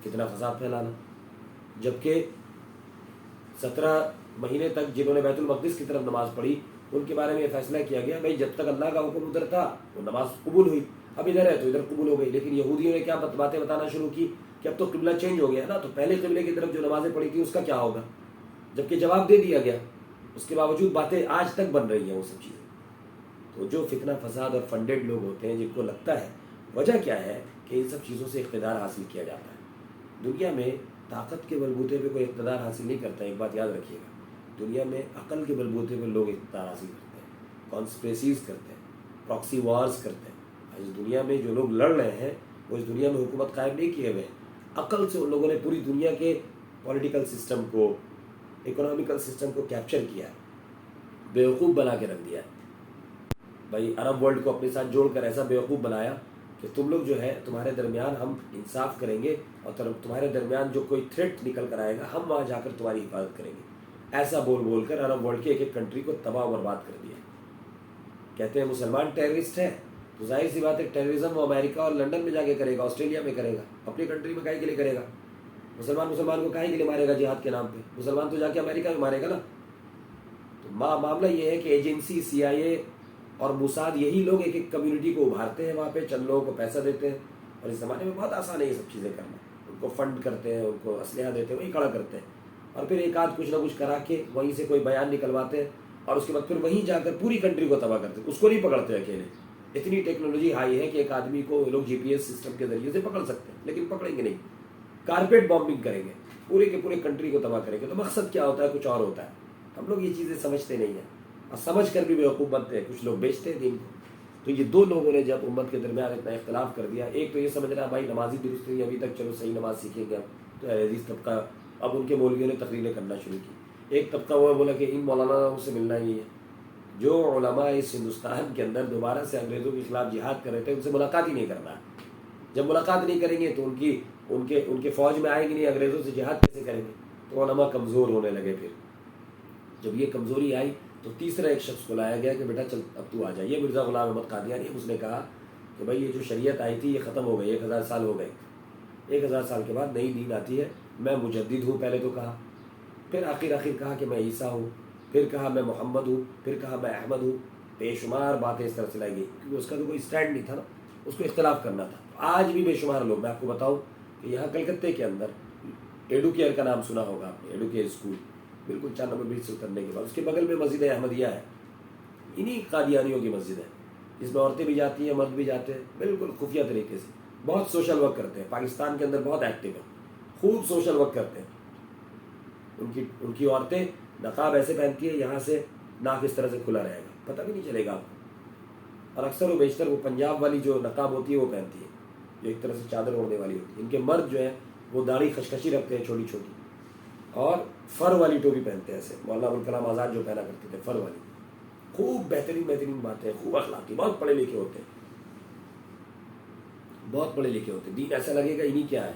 کتنا فساد پھیلانا۔ جبکہ 17 مہینے تک جنہوں نے بیت المقدس کی طرف نماز پڑھی ان کے بارے میں یہ فیصلہ کیا گیا بھائی جب تک اللہ کا حکم ادھر تھا وہ نماز قبول ہوئی، اب ادھر ہے تو ادھر قبول ہو گئی۔ لیکن یہودیوں نے کیا باتیں بتانا شروع کی کہ اب تو قبلہ چینج ہو گیا نا، تو پہلے قبلے کی طرف جو نمازیں پڑھی تھی اس کا کیا ہوگا، جبکہ جواب دے دیا گیا، اس کے باوجود باتیں آج تک بن رہی ہیں وہ سب چیزیں۔ تو جو فتنہ فساد اور فنڈیڈ لوگ ہوتے ہیں جن کو لگتا ہے وجہ کیا ہے کہ ان سب چیزوں سے اقتدار حاصل کیا جاتا ہے۔ دنیا میں طاقت کے بلبوتے پہ کوئی اقتدار حاصل نہیں کرتا، ایک بات یاد رکھیے گا، دنیا میں عقل کے بلبوتے پہ لوگ اقتدار حاصل کرتے ہیں، کانسپریسیز کرتے ہیں، پراکسی وارز کرتے ہیں۔ اس دنیا میں جو لوگ لڑ رہے ہیں وہ اس دنیا میں حکومت قائم نہیں کیے ہوئے، عقل سے ان لوگوں نے پوری دنیا کے پولیٹیکل سسٹم کو، اکنامیکل سسٹم کو کیپچر کیا ہے، بیوقوف بنا کے رکھ دیا ہے۔ بھائی عرب ورلڈ کو اپنے ساتھ جوڑ کر ایسا بیوقوف بنایا کہ تم لوگ جو ہے تمہارے درمیان ہم انصاف کریں گے اور تمہارے درمیان جو کوئی تھریٹ نکل کر آئے گا ہم وہاں جا کر تمہاری حفاظت کریں گے، ایسا بول بول کر عرب ورلڈ کے ایک ایک کنٹری کو تباہ و برباد کر دیا۔ کہتے ہیں مسلمان ٹیررسٹ ہے، تو ظاہر سی بات ہے ٹیررزم وہ امریکہ اور لنڈن میں جا کے کرے گا، آسٹریلیا میں کرے گا، اپنی کنٹری میں کاہے کے لیے کرے گا؟ مسلمان کو کاہے کے لیے مارے گا جہاد کے نام پہ؟ مسلمان تو جا کے امریکہ میں مارے گا نا۔ تو معاملہ یہ ہے کہ ایجنسی، CIA اور موساد یہی لوگ ایک ایک کمیونٹی کو ابھارتے ہیں، وہاں پہ چند لوگوں کو پیسہ دیتے ہیں، اور اس زمانے میں بہت آسان ہے یہ سب چیزیں کرنا، ان کو فنڈ کرتے ہیں، ان کو اسلحہ دیتے ہیں، وہی کھڑا کرتے ہیں، اور پھر ایک آدھ کچھ نہ کچھ کرا کے وہیں سے کوئی بیان نکلواتے ہیں، اور اس کے بعد پھر وہیں جا کر پوری کنٹری کو تباہ کرتے ہیں۔ اس کو نہیں پکڑتے اکیلے، اتنی ٹیکنالوجی ہائی ہے کہ ایک آدمی کو لوگ GPS سسٹم کے ذریعے سے پکڑ سکتے ہیں، لیکن پکڑیں گے نہیں، کارپیٹ بامبنگ کریں گے، پورے کے پورے کنٹری کو تباہ کریں گے۔ تو مقصد کیا ہوتا ہے؟ کچھ اور ہوتا ہے۔ ہم لوگ یہ چیزیں سمجھتے نہیں ہیں، اور سمجھ کر بھی بیوقوف بنتے ہیں، کچھ لوگ بیچتے ہیں دین کو۔ تو یہ دو لوگوں نے جب امت کے درمیان اتنا اختلاف کر دیا، ایک تو یہ سمجھ رہا بھائی نمازی درست نہیں ابھی تک، چلو صحیح نماز سیکھیں گے اب، تو اہل حدیث طبقہ اب ان کے مولویوں نے تقریریں کرنا شروع کی۔ ایک طبقہ وہ بولا کہ ان مولانا سے ملنا ہی ہے، جو علماء اس ہندوستان کے اندر دوبارہ سے انگریزوں کے خلاف جہاد کر رہے تھے ان سے ملاقات ہی نہیں کرنا۔ جب ملاقات نہیں کریں گے تو ان کے فوج میں آئیں گے نہیں، انگریزوں سے جہاد کیسے کریں گے؟ تو علماء کمزور ہونے لگے۔ پھر جب یہ کمزوری آئی تو تیسرا ایک شخص کو لایا گیا کہ بیٹا چل اب تو آ جائے، یہ مرزا غلام احمد قادیانی۔ اس نے کہا کہ بھائی یہ جو شریعت آئی تھی یہ ختم ہو گئی، 1000 سال ہو گئے، 1000 سال کے بعد نئی دین آتی ہے، میں مجدد ہوں پہلے تو کہا، پھر آخر کہا کہ میں عیسیٰ ہوں، پھر کہا میں محمد ہوں، پھر کہا میں احمد ہوں، بے شمار باتیں اس طرح سے لائی گئی کیونکہ اس کا تو کوئی اسٹینڈ نہیں تھا نا، اس کو اختلاف کرنا تھا۔ آج بھی بے شمار لوگ، میں آپ کو بتاؤں کہ یہاں کلکتے کے اندر ایڈو کیئر کا نام سنا ہوگا آپ نے، ایڈو کیئر اسکول، بالکل 4 نمبر برج سے اترنے کے بعد اس کے بغل میں مسجد احمدیہ ہے، انہی قادیانیوں کی مسجد ہے، جس میں عورتیں بھی جاتی ہیں مرد بھی جاتے ہیں، بالکل خفیہ طریقے سے، بہت سوشل ورک کرتے ہیں، پاکستان کے اندر بہت ایکٹیو ہیں، خوب سوشل ورک کرتے ہیں۔ ان کی عورتیں نقاب ایسے پہنتی ہیں یہاں سے ناک اس طرح سے کھلا رہے گا، پتہ بھی نہیں چلے گا آپ کو، اور اکثر و بیشتر وہ پنجاب والی جو نقاب ہوتی ہے وہ پہنتی ہے، جو ایک طرح سے چادر اوڑھنے والی ہوتی ہے۔ ان کے مرد جو ہیں وہ داڑھی خشخشی رکھتے ہیں چھوٹی چھوٹی، اور فر والی ٹوپی پہنتے ہیں، ایسے مولانا ابوالکلام آزاد جو پہنا کرتے تھے، فر والی۔ خوب بہترین باتیں، خوب اخلاقی، بہت پڑھے لکھے ہوتے ہیں، بہت پڑھے لکھے ہوتے ہیں، دین ایسا لگے گا انہیں کیا ہے،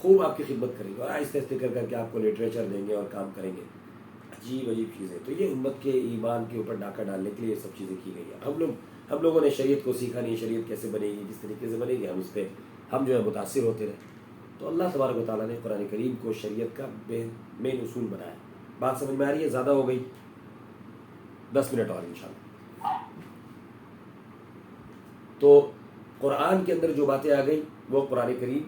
خوب آپ کی خدمت کریں گے اور آہستہ آہستہ کر کے آپ کو لٹریچر دیں گے اور کام کریں گے، عجیب چیزیں۔ تو یہ امت کے ایمان کے اوپر ڈاکہ ڈالنے کے لیے یہ سب چیزیں کی گئی ہیں۔ ہم لوگوں نے شریعت کو سیکھا نہیں، شریعت کیسے بنے گی، کس طریقے سے بنے گی، ہم اس پہ جو ہے متاثر ہوتے رہے۔ تو اللہ تبارک و تعالیٰ نے قرآن کریم کو شریعت کا مین اصول بنایا۔ بات سمجھ میں آ رہی ہے؟ زیادہ ہو گئی، 10 منٹ اور انشاءاللہ۔ تو قرآن کے اندر جو باتیں آ گئی وہ قرآن کریم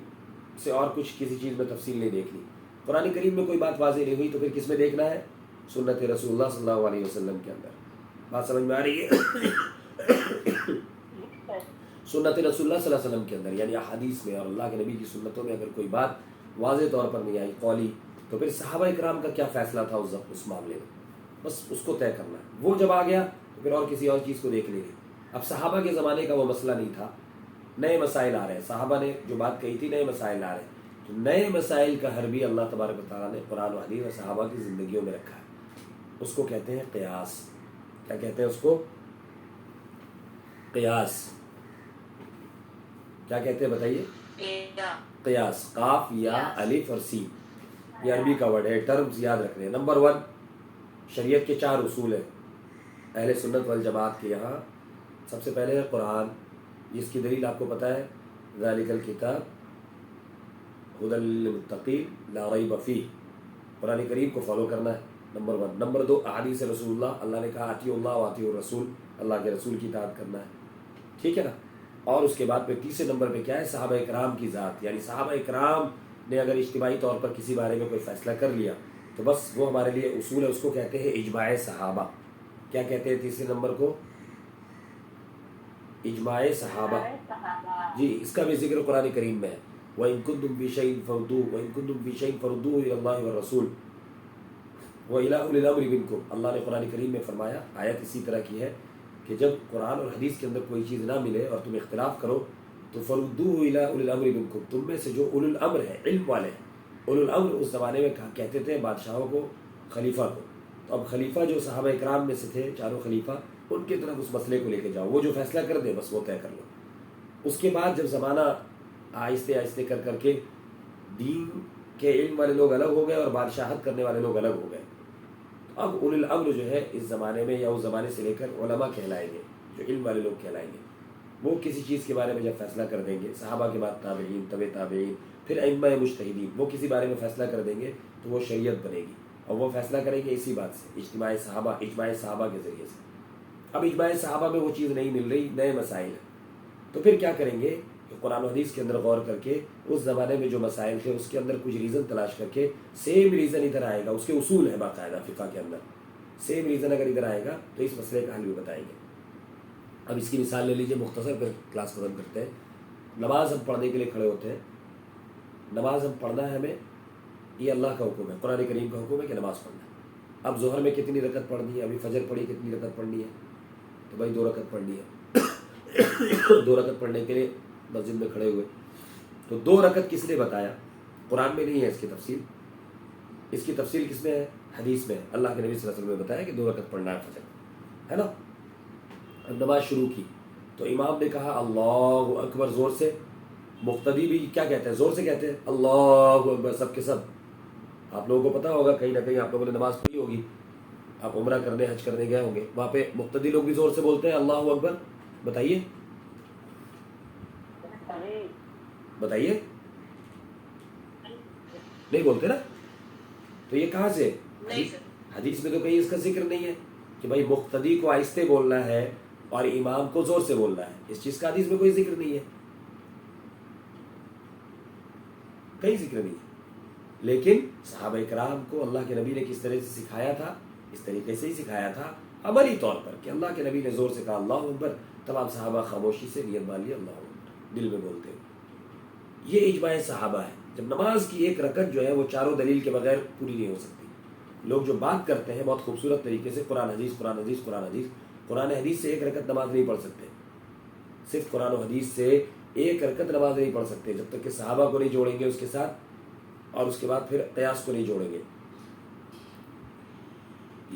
سے اور کچھ کسی چیز میں تفصیل نہیں دیکھنی۔ قرآن کریم میں کوئی بات واضح نہیں ہوئی تو پھر کس میں دیکھنا ہے؟ سنت رسول اللہ صلی اللہ علیہ وسلم کے اندر۔ بات سمجھ میں آ رہی ہے؟ سنت رسول اللہ صلی اللہ علیہ وسلم کے اندر، یعنی احادیث میں اور اللہ کے نبی کی سنتوں میں اگر کوئی بات واضح طور پر نہیں آئی قولی، تو پھر صحابہ اکرام کا کیا فیصلہ تھا اس معاملے میں، بس اس کو طے کرنا ہے۔ وہ جب آ گیا تو پھر اور کسی اور چیز کو دیکھ لیں گے۔ اب صحابہ کے زمانے کا وہ مسئلہ نہیں تھا، نئے مسائل آ رہے ہیں، صحابہ نے جو بات کہی تھی نئے مسائل آ رہے ہیں، تو نئے مسائل کا حل بھی اللہ تبارک و تعالیٰ نے قرآن و حدیث اور صحابہ کی زندگیوں میں رکھا ہے۔ اس کو کہتے ہیں قیاس۔ کیا کہتے ہیں اس کو؟ قیاس۔ کیا کہتے ہیں بتائیے؟ قیاس، قاف یا الف اور سین، یہ عربی کا ورڈ ہے، ٹرمز یاد رکھنے ہیں۔ نمبر 1، شریعت کے 4 اصول ہیں اہل سنت والجماعت کے یہاں۔ سب سے پہلے ہے قرآن، جس کی دلیل آپ کو پتہ ہے، ذالک الکتاب ھدی للمتقین لا ریب فیہ، قرآن کریم کو فالو کرنا ہے، نمبر 1۔ نمبر 2، احادیث رسول اللہ، اللہ نے کہا اطیعوا اللہ واطیعوا الرسول، اللہ کے رسول کی اطاعت کرنا ہے، ٹھیک ہے نا۔ اور اس کے بعد پھر تیسرے نمبر پہ کیا ہے؟ صحابہ اکرام کی ذات، یعنی صحابہ اکرام نے اگر اجتماعی طور پر کسی بارے میں کوئی فیصلہ کر لیا تو بس وہ ہمارے لیے اصول ہے، اس کو کہتے ہیں اجماع صحابہ۔ کیا کہتے ہیں تیسرے نمبر کو؟ اجماع صحابہ، جی، اس کا بھی ذکر قرآن کریم میں ہے۔ وَإِن كُنتُم فِي شَيْءٍ فَرُدُّوهُ إِلَى اللَّهِ وَالرَّسُولِ وَإِلَىٰ أُولِي الْأَمْرِ مِنكُمْ۔ اللہ نے قرآن کریم میں فرمایا، آیت اسی طرح کی ہے کہ جب قرآن اور حدیث کے اندر کوئی چیز نہ ملے اور تم اختلاف کرو تو فَرُدُّوهُ إِلَىٰ أُولِي الْأَمْرِ مِنكُمْ، تم میں سے جو اولو الامر ہے، علم والے ہیں۔ اولو الامر اس زمانے میں کہتے تھے بادشاہوں کو، خلیفہ کو۔ تو اب خلیفہ جو صحابہ اکرام میں سے تھے، چاروں خلیفہ، ان کی طرف اس مسئلے کو لے کے جاؤ، وہ جو فیصلہ کر دے بس وہ طے کر لو۔ اس کے بعد جب زمانہ آہستہ آہستہ کر کے دین کے علم والے لوگ الگ ہو گئے اور بادشاہت کرنے والے لوگ الگ ہو گئے، تو اب اولو الامر جو ہے اس زمانے میں یا اس زمانے سے لے کر علماء کہلائیں گے، جو علم والے لوگ کہلائیں گے۔ وہ کسی چیز کے بارے میں جب فیصلہ کر دیں گے، صحابہ کے بعد تابعین، تبع تابعین، پھر ائمہ مجتہدین، وہ کسی بارے میں فیصلہ کر دیں گے تو وہ شریعت بنے گی، اور وہ فیصلہ کریں گے اسی بات سے، اجتماع صحابہ کے ذریعے سے۔ اب اجماع صحابہ میں وہ چیز نہیں مل رہی، نئے مسائل ہیں، تو پھر کیا کریں گے کہ قرآن و حدیث کے اندر غور کر کے اس زمانے میں جو مسائل تھے اس کے اندر کچھ ریزن تلاش کر کے، سیم ریزن ادھر آئے گا، اس کے اصول ہے باقاعدہ فقہ کے اندر، سیم ریزن اگر ادھر آئے گا تو اس مسئلے کا حل بھی بتائیں گے۔ اب اس کی مثال لے لیجئے، مختصر کر کلاس ختم کرتے ہیں۔ نماز ہم پڑھنے کے لیے کھڑے ہوتے ہیں، نماز ہم پڑھنا ہے ہمیں، یہ اللہ کا حکم ہے، قرآن کریم کا حکم ہے کہ نماز پڑھنا ہے۔ اب ظہر میں کتنی رکعت پڑھنی ہے، ابھی فجر پڑھی کتنی رکعت پڑھنی ہے، تو بھائی 2 رکعت پڑھنی ہے۔ 2 رکعت پڑھنے کے لیے مسجد میں کھڑے ہوئے تو 2 رکعت کس نے بتایا؟ قرآن میں نہیں ہے اس کی تفصیل. اس کی تفصیل کس میں ہے؟ حدیث میں. اللہ کے نبی صلی اللہ علیہ وسلم نے بتایا کہ 2 رکعت پڑھنا ہے فجر، ہے نا. اب نماز شروع کی تو امام نے کہا اللہ اکبر زور سے. مقتدی بھی کیا کہتے ہیں؟ زور سے کہتے ہیں اللہ اکبر سب کے سب. آپ لوگوں کو پتا ہوگا کہیں نہ کہیں آپ لوگوں نے نماز پڑھی ہوگی، آپ عمرہ کرنے حج کرنے گئے ہوں گے، وہاں پہ مقتدی لوگ بھی زور سے بولتے ہیں اللہ اکبر. بتائیے بتائیے، نہیں بولتے نا. تو یہ کہاں سے؟ حدیث میں تو کہیں اس کا ذکر نہیں ہے کہ بھائی مقتدی کو آہستہ بولنا ہے اور امام کو زور سے بولنا ہے. اس چیز کا حدیث میں کوئی ذکر نہیں ہے، کہیں ذکر نہیں ہے. لیکن صحابہ کرام کو اللہ کے نبی نے کس طرح سے سکھایا تھا؟ اس طریقے سے ہی سکھایا تھا عملی طور پر کہ اللہ کے نبی نے زور سے کہا اللہ اکبر، تمام صحابہ خاموشی سے نیت مان لی اللہ اکبر دل میں بولتے ہوئے. یہ اجماع صحابہ ہے. جب نماز کی 1 رکعت جو ہے وہ چاروں دلیل کے بغیر پوری نہیں ہو سکتی. لوگ جو بات کرتے ہیں بہت خوبصورت طریقے سے قرآن حدیث قرآن حدیث قرآن حدیث، قرآن حدیث سے 1 رکعت نماز نہیں پڑھ سکتے. صرف قرآن و حدیث سے 1 رکعت نماز نہیں پڑھ سکتے جب تک کہ صحابہ کو نہیں جوڑیں گے اس کے ساتھ، اور اس کے بعد پھر قیاس کو نہیں جوڑیں گے.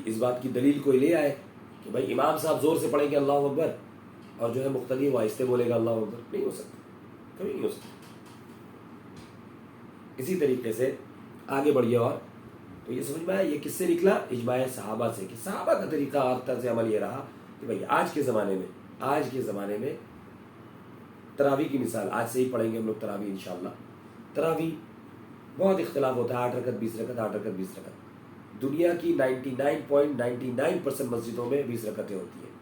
اس بات کی دلیل کوئی لے آئے کہ بھائی امام صاحب زور سے پڑھیں گے اللہ اکبر اور جو ہے مقتدی وہ آہستہ بولے گا اللہ اکبر، نہیں ہو سکتا، کبھی نہیں ہو سکتا. اسی طریقے سے آگے بڑھیے. اور تو یہ سمجھ میں آیا یہ کس سے نکلا؟ اجماع صحابہ سے، کہ صحابہ کا طریقہ اور طرز عمل یہ رہا کہ بھائی آج کے زمانے میں تراویح کی مثال آج سے ہی پڑھیں گے ہم لوگ تراویح انشاءاللہ. تراویح بہت اختلاف ہوتا ہے، 8 رکعت 20 رکعت 8 رکعت 20 رکعت. دنیا کی 99.99% مسجدوں میں 20 رکعتیں ہوتی ہیں.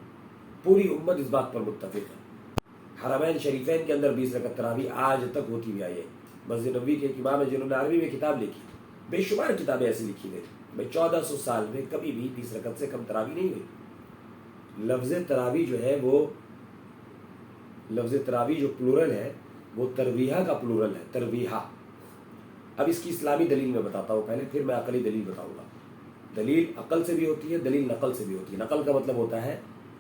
پوری امت اس بات پر متفق ہے. حرمین شریفین کے اندر 20 رکعت تراویح آج تک ہوتی ہوئی آئی ہے. مسجد نبوی کے ایک امام ہے جنہوں نے عربی میں کتاب لکھی، بے شمار کتابیں ایسی لکھی گئی بھائی 1400 سال میں کبھی بھی 20 رکعت سے کم تراویح نہیں ہوئی. لفظ تراویح جو ہے وہ لفظ تراویح جو پلورل ہے وہ ترویحہ کا پلورل ہے، ترویحہ. اب اس کی اسلامی دلیل میں بتاتا ہوں پہلے، پھر میں عقلی دلیل بتاؤں گا. دلیل عقل سے بھی ہوتی ہے، دلیل نقل سے بھی ہوتی ہے. نقل کا مطلب ہوتا ہے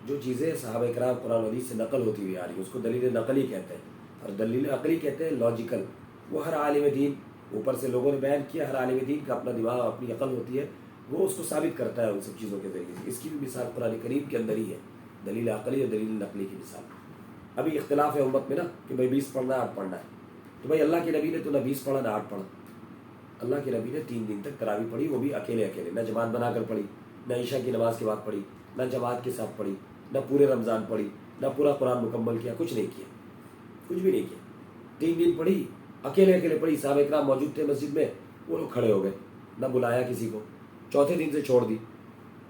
جو چیزیں صحابہ کرام قرآن و حدیث سے نقل ہوتی ہوئی آ رہی ہیں اس کو دلیل نقلی کہتے ہیں. اور دلیل عقلی کہتے ہیں لاجیکل. وہ ہر عالم دین، اوپر سے لوگوں نے بیان کیا، ہر عالم دین کا اپنا دماغ اپنی عقل ہوتی ہے، وہ اس کو ثابت کرتا ہے ان سب چیزوں کے ذریعے سے. اس کی بھی مثال قرآن کریم کے اندر ہی ہے، دلیل عقلی اور دلیل نقلی کی مثال. ابھی اختلاف ہے امت میں نا کہ بھائی 20 پڑھنا ہے 8 پڑھنا ہے. تو بھائی اللہ کے نبی نے تو نہ 20 پڑھا نہ 8 پڑھا. اللہ کے نبی نے 3 دن تک تراویح پڑھی، وہ بھی اکیلے، نہ جماعت بنا کر پڑھی، نہ عشاء کی نماز کے بعد پڑھی، نہ جماعت کے ساتھ پڑھی، نہ پورے رمضان پڑھی، نہ پورا قرآن مکمل کیا، کچھ نہیں کیا، کچھ بھی نہیں کیا. 3 دن پڑھی، اکیلے پڑھی. صحابہ کرام موجود تھے مسجد میں، وہ لوگ کھڑے ہو گئے، نہ بلایا کسی کو. چوتھے دن سے چھوڑ دی.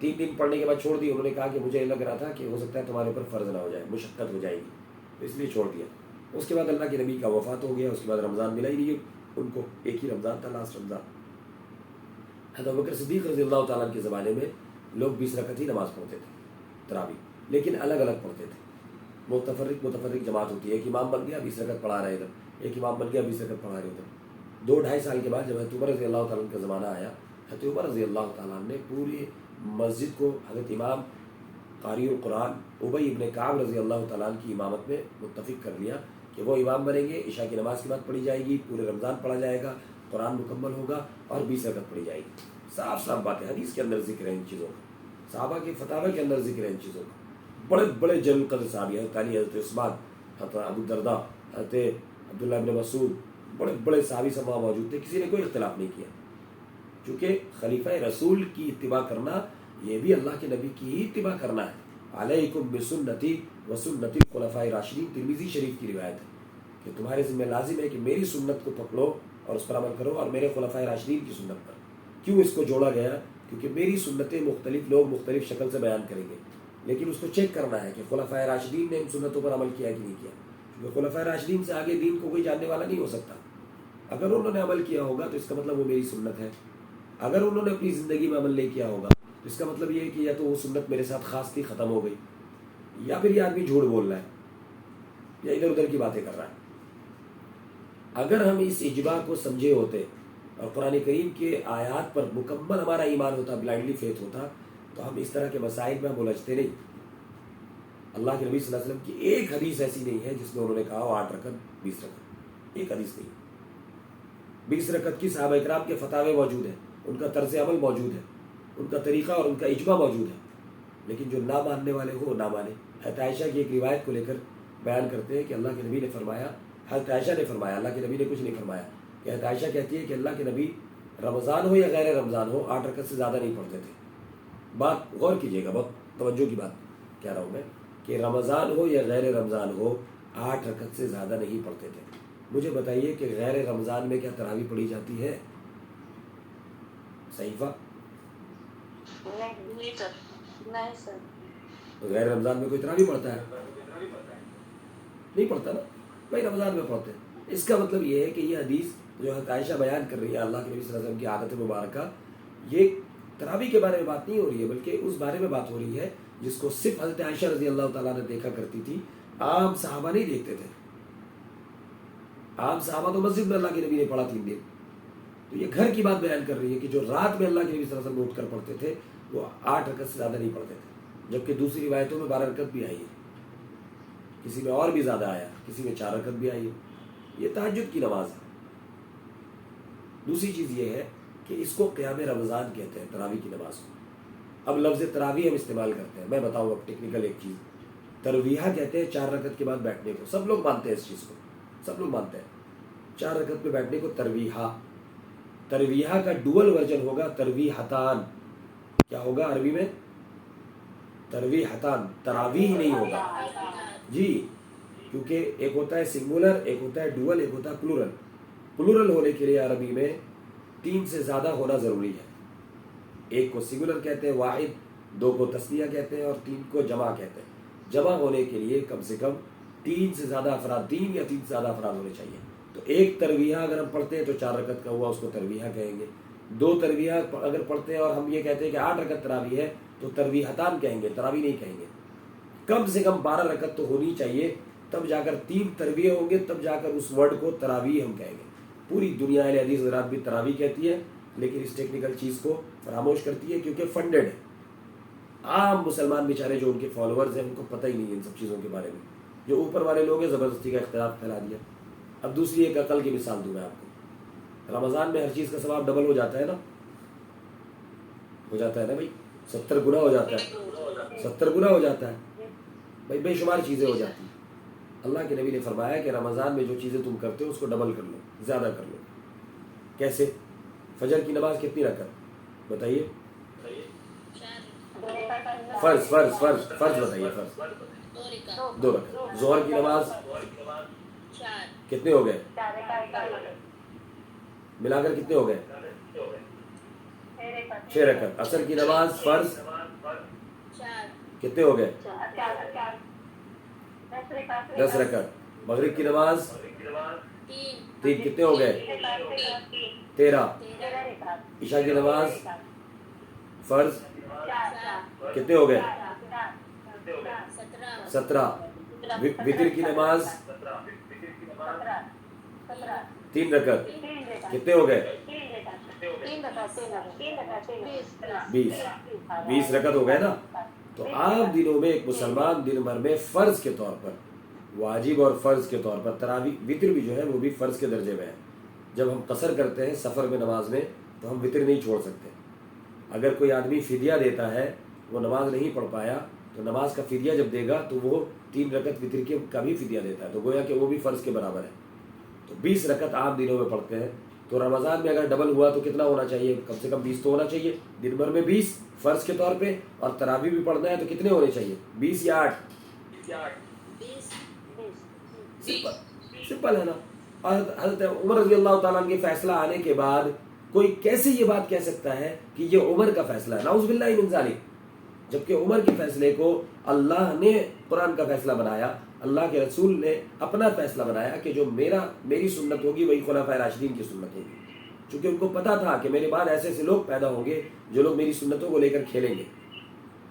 3 دن پڑھنے کے بعد چھوڑ دی. انہوں نے کہا کہ مجھے لگ رہا تھا کہ ہو سکتا ہے تمہارے اوپر فرض نہ ہو جائے، مشقت ہو جائے گی، تو اس لیے چھوڑ دیا. اس کے بعد اللہ کے نبی کا وفات ہو گیا. اس کے بعد رمضان ملا ہی نہیں ان کو، ایک ہی رمضان تھا، لاسٹ رمضان. حضرت ابوبکر صدیق رضی اللہ تعالیٰ کے زمانے میں لوگ 20 رکعت ہی نماز پڑھتے تھے تراویح، لیکن الگ الگ پڑھتے تھے. متفرق جماعت ہوتی ہے. ایک امام بن گیا 20 رکعت پڑھا رہے ادھر، ایک امام بن گیا 20 رکعت پڑھا رہے ادھر. 2-2.5 سال کے بعد جب حضرت عمر رضی اللہ تعالیٰ کا زمانہ آیا، حضرت عمر رضی اللہ تعالیٰ نے پوری مسجد کو حضرت امام قاری القرآن ابی ابن کعب رضی اللہ تعالیٰ کی امامت میں متفق کر لیا کہ وہ امام بنیں گے. عشاء کی نماز کے بعد پڑھی جائے گی، پورے رمضان پڑھا جائے گا، قرآن مکمل ہوگا اور 20 رکعت پڑھی جائے گی. صاف صاف بات ہے، حدیث کے اندر ذکر ہے ان چیزوں کا، صحابہ کے فتاوی کے اندر ذکر ہے ان چیزوں کا. بڑے بڑے جلیل القدر صحابی، حضرت علی، حضرت عثمان، حضرت ابو الدرداء، حضرت عبداللہ ابن مسعود، بڑے بڑے صحابی سب وہاں موجود تھے. کسی نے کوئی اختلاف نہیں کیا، چونکہ خلیفہ رسول کی اتباع کرنا یہ بھی اللہ کے نبی کی ہی اتباع کرنا ہے. علیکم بسنتی وسنت الخلفاء الراشدین، ترمذی شریف کی روایت ہے کہ تمہارے ذمہ لازم ہے کہ میری سنت کو پکڑو اور اس پر عمل کرو، اور میرے خلفاء راشدین کی سنت پر. کیوں اس کو جوڑا گیا؟ کیونکہ میری سنتیں مختلف لوگ مختلف شکل سے بیان کریں گے، لیکن اس کو چیک کرنا ہے کہ خلفاء راشدین نے ان سنتوں پر عمل کیا کہ نہیں کیا. کیونکہ خلفاء راشدین سے آگے دین کو کوئی جاننے والا نہیں ہو سکتا. اگر انہوں نے عمل کیا ہوگا تو اس کا مطلب وہ میری سنت ہے. اگر انہوں نے اپنی زندگی میں عمل نہیں کیا ہوگا تو اس کا مطلب یہ ہے کہ یا تو وہ سنت میرے ساتھ خاص تھی، ختم ہو گئی، یا پھر یہ آدمی جھوٹ بول رہا ہے یا ادھر ادھر کی باتیں کر رہا ہے. اگر ہم اس اجماع کو سمجھے ہوتے اور قرآن کریم کے آیات پر مکمل ہمارا ایمان ہوتا، بلائنڈلی فیتھ ہوتا، تو ہم اس طرح کے مسائل میں ہم الجھتے نہیں. اللہ کے نبی صلی اللہ علیہ وسلم کی ایک حدیث ایسی نہیں ہے جس میں انہوں نے کہا ہو 8 رکعت 20 رکعت، ایک حدیث نہیں۔ 20 رکعت کی صحابہ اکرام کے فتاوے موجود ہیں، ان کا طرز عمل موجود ہے، ان کا طریقہ اور ان کا اجماع موجود ہے، لیکن جو نہ ماننے والے ہو وہ نہ مانے۔ حضرت عائشہ کی ایک روایت کو لے کر بیان کرتے ہیں کہ اللہ کے نبی نے فرمایا، حضرت عائشہ نے فرمایا، اللہ کے نبی نے کچھ نہیں فرمایا، کہ حضرت عائشہ کہتی ہے کہ اللہ کے نبی رمضان ہو یا غیر رمضان ہو 8 رکعت سے زیادہ نہیں پڑھتے تھے۔ بات غور کیجیے گا، بہت توجہ کی بات کہہ رہا ہوں میں، کہ رمضان ہو یا غیر رمضان ہو 8 رکعت سے زیادہ نہیں پڑھتے تھے۔ مجھے بتائیے کہ غیر رمضان میں کیا تراویح پڑھی جاتی ہے؟ صحیفہ نہیں سر، غیر رمضان میں کوئی تراویح پڑھتا ہے؟ نہیں پڑھتا نا بھائی، رمضان میں پڑھتے ہیں۔ اس کا مطلب یہ ہے کہ یہ حدیث جو حضرت عائشہ بیان کر رہی ہے اللہ کے نبی صلی اللہ علیہ وسلم کی عادت مبارکہ، یہ تراویح کے بارے میں بات نہیں ہو رہی ہے، بلکہ اس بارے میں بات ہو رہی ہے جس کو صرف حضرت عائشہ رضی اللہ تعالیٰ نے دیکھا کرتی تھی، عام صحابہ نہیں دیکھتے تھے۔ عام صحابہ تو مسجد میں اللہ کے نبی نے پڑھا 3 دن، تو یہ گھر کی بات بیان کر رہی ہے کہ جو رات میں اللہ کے نبی صلی اللہ علیہ وسلم اٹھ کر پڑھتے تھے وہ 8 رکعت سے زیادہ نہیں پڑھتے تھے، جبکہ دوسری روایتوں میں 12 رکعت بھی آئی ہے، کسی میں اور بھی زیادہ آیا، کسی میں 4 رکعت بھی آئی ہے۔ یہ تہجد کی نماز ہے۔ دوسری چیز یہ ہے کہ اس کو قیام رمضان کہتے ہیں، تراویح کی نماز کو۔ اب لفظ تراویح ہم استعمال کرتے ہیں، میں بتاؤں اب ٹیکنیکل ایک چیز، ترویحہ کہتے ہیں 4 رکعت کے بعد بیٹھنے کو، سب لوگ مانتے ہیں اس چیز کو، سب لوگ مانتے ہیں 4 رکعت پہ بیٹھنے کو ترویحہ۔ ترویحہ کا ڈوئل ورژن ہوگا ترویحتان، کیا ہوگا عربی میں؟ ترویحتان، تراویح نہیں ہوگا جی، کیونکہ ایک ہوتا ہے سنگولر، ایک ہوتا ہے ڈوئل، ایک ہوتا ہے پلورل۔ پلورل ہونے کے لیے عربی میں 3 سے زیادہ ہونا ضروری ہے۔ ایک کو سنگولر کہتے ہیں واحد، 2 کو تسنیہ کہتے ہیں اور 3 کو جمع کہتے ہیں۔ جمع ہونے کے لیے کم سے کم 3 سے زیادہ افراد، 3 یا 3 سے زیادہ افراد ہونے چاہیے۔ تو ایک ترویحہ اگر ہم پڑھتے ہیں تو 4 رکعت کا ہوا، اس کو ترویحہ کہیں گے۔ 2 ترویحہ اگر پڑھتے ہیں اور ہم یہ کہتے ہیں کہ 8 رکعت تراویح ہے تو ترویحتان کہیں گے، تراویح نہیں کہیں گے۔ کم سے کم 12 رکعت تو ہونی چاہیے، تب جا کر 3 ترویح ہوں گے، تب جا کر اس ورڈ کو تراویح ہم کہیں گے۔ پوری دنیا اہل حدیث حضرات بھی تراویح کہتی ہے، لیکن اس ٹیکنیکل چیز کو فراموش کرتی ہے کیونکہ فنڈڈ ہے۔ عام مسلمان بیچارے جو ان کے فالوورز ہیں ان کو پتہ ہی نہیں ہے ان سب چیزوں کے بارے میں، جو اوپر والے لوگ ہیں زبردستی کا اختلاف پھیلا دیا۔ اب دوسری ایک عقل کی مثال دوں میں آپ کو، رمضان میں ہر چیز کا ثواب ڈبل ہو جاتا ہے نا، ہو جاتا ہے نا بھائی، 70 گنا ہو جاتا ہے، 70 گنا ہو جاتا ہے بھائی، بے شمار چیزیں ہو جاتی ہیں۔ اللہ کے نبی نے فرمایا کہ رمضان میں جو چیزیں تم کرتے ہو اس کو ڈبل کر لو، زیادہ کر لو۔ کیسے؟ فجر کی نماز کتنی رکعت بتائیے؟ فرض بتائیے، فرض 2 رکعت۔ ظہر کی نماز کتنے ہو گئے؟ ملا کر کتنے ہو گئے؟ 6 رکعت۔ عصر کی نماز فرض کتنے ہو گئے؟ 10 رکعت۔ مغرب کی نماز 3 کتنے ہو گئے؟ 13۔ عشاء کی نماز فرض کتنے ہو گئے؟ 17۔ وتر کی نماز 3 رکعت کتنے ہو گئے؟ 20 رکعت ہو گئے نا۔ تو عام دنوں میں ایک مسلمان دن بھر میں فرض کے طور پر، واجب اور فرض کے طور پر تراویح، وتر بھی جو ہے وہ بھی فرض کے درجے میں ہے۔ جب ہم قصر کرتے ہیں سفر میں نماز میں تو ہم وتر نہیں چھوڑ سکتے۔ اگر کوئی آدمی فدیہ دیتا ہے، وہ نماز نہیں پڑھ پایا، تو نماز کا فدیہ جب دے گا تو وہ 3 رکعت وتر کا بھی فدیہ دیتا ہے، تو گویا کہ وہ بھی فرض کے برابر ہے۔ تو 20 رکعت عام دنوں میں پڑھتے ہیں، تو رمضان میں اگر ڈبل ہوا تو کتنا ہونا چاہیے؟ کم سے کم 20 تو ہونا چاہیے، دن بھر میں 20 فرض کے طور پہ، اور تراویح بھی پڑھنا ہے تو کتنے ہونے چاہیے؟ 20 یا 8؟ سمپل ہے نا۔ اور حضرت عمر رضی اللہ تعالیٰ عنہ کے فیصلہ آنے کے بعد کوئی کیسے یہ بات کہہ سکتا ہے کہ یہ عمر کا فیصلہ ہے؟ نعوذ باللہ من ذالک، جبکہ عمر کے فیصلے کو اللہ نے قرآن کا فیصلہ بنایا، اللہ کے رسول نے اپنا فیصلہ بنایا کہ جو میری سنت ہوگی وہی خلفائے راشدین کی سنت ہوگی، چونکہ ان کو پتا تھا کہ میرے بعد ایسے ایسے لوگ پیدا ہوں گے جو لوگ میری سنتوں کو لے کر کھیلیں گے،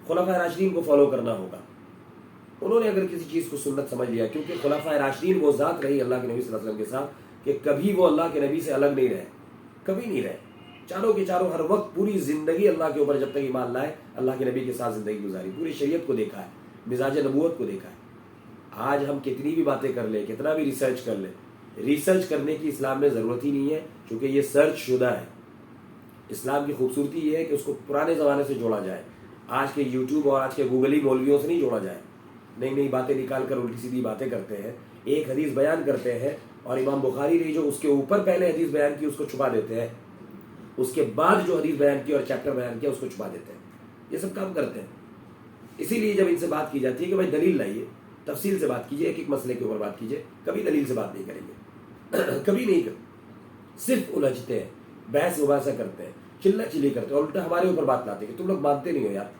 خلفائے راشدین کو فالو کرنا ہوگا۔ انہوں نے اگر کسی چیز کو سنت سمجھ لیا، کیونکہ خلفائے راشدین وہ ذات رہی اللہ کے نبی صلی اللہ علیہ وسلم کے ساتھ کہ کبھی وہ اللہ کے نبی سے الگ نہیں رہے، کبھی نہیں رہے، چاروں کے چاروں ہر وقت پوری زندگی اللہ کے اوپر جب تک ایمان لائے اللہ کے نبی کے ساتھ زندگی گزاری، پوری شریعت کو دیکھا ہے۔ مزاج نبوت کو دیکھا ہے. آج ہم کتنی بھی باتیں کر لیں, کتنا بھی ریسرچ کر لیں, ریسرچ کرنے کی اسلام میں ضرورت ہی نہیں ہے, کیونکہ یہ سرچ شدہ ہے. اسلام کی خوبصورتی یہ ہے کہ اس کو پرانے زمانے سے جوڑا جائے, آج کے یوٹیوب اور آج کے گوگلی مولویوں سے نہیں جوڑا جائے. نئی نئی باتیں نکال کر الٹی سیدھی باتیں کرتے ہیں, ایک حدیث بیان کرتے ہیں اور امام بخاری نے جو اس کے اوپر پہلے حدیث بیان کی اس کو چھپا دیتے ہیں, اس کے بعد جو حدیث بیان کی اور چیپٹر بیان کیا اس کو چھپا دیتے ہیں. یہ سب کام کرتے ہیں. اسی لیے جب ان سے بات کی جاتی ہے کہ بھائی دلیل لائیے, تفصیل سے بات کیجیے, ایک ایک مسئلے کے اوپر بات کیجیے, کبھی دلیل سے بات نہیں کریں گے, کبھی نہیں کریں. صرف الجھتے ہیں, بحث مباحثہ کرتے ہیں, چلنا چلی کرتے ہیں, اور الٹا ہمارے اوپر بات لاتے ہیں کہ تم لوگ مانتے نہیں ہو یار,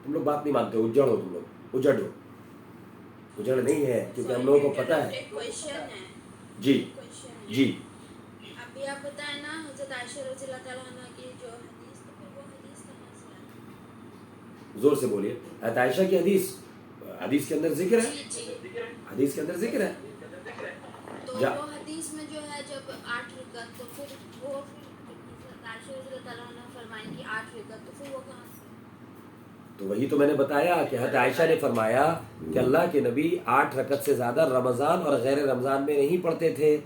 تم لوگ بات نہیں مانتے ہو, اجڑ ہو تم لوگ, اجڑ ہو. اجڑ نہیں ہے کیونکہ ہم لوگوں کو پتہ ہے. جی جی ابھی آپ بتائیں نا حضرت عائشہ رضی اللہ تعالیٰ عنہ کی جو حدیث, تو پھر وہ حدیث کہاں سے آئی؟ زور سے بولیے. حضرت عائشہ کی حدیث, حدیث کے اندر ذکر ہے, حدیث کے اندر ذکر ہے. تو وہ حدیث میں جو ہے جب 8 رکعت, تو پھر وہ حضرت عائشہ رضی اللہ تعالیٰ عنہ فرمائیں کہ 8 رکعت, تو پھر وہ کہاں سے؟ تو وہی تو میں نے بتایا کہ حضرت عائشہ نے فرمایا کہ اللہ کے نبی 8 رکعت سے زیادہ رمضان اور غیر رمضان میں نہیں پڑھتے تھے.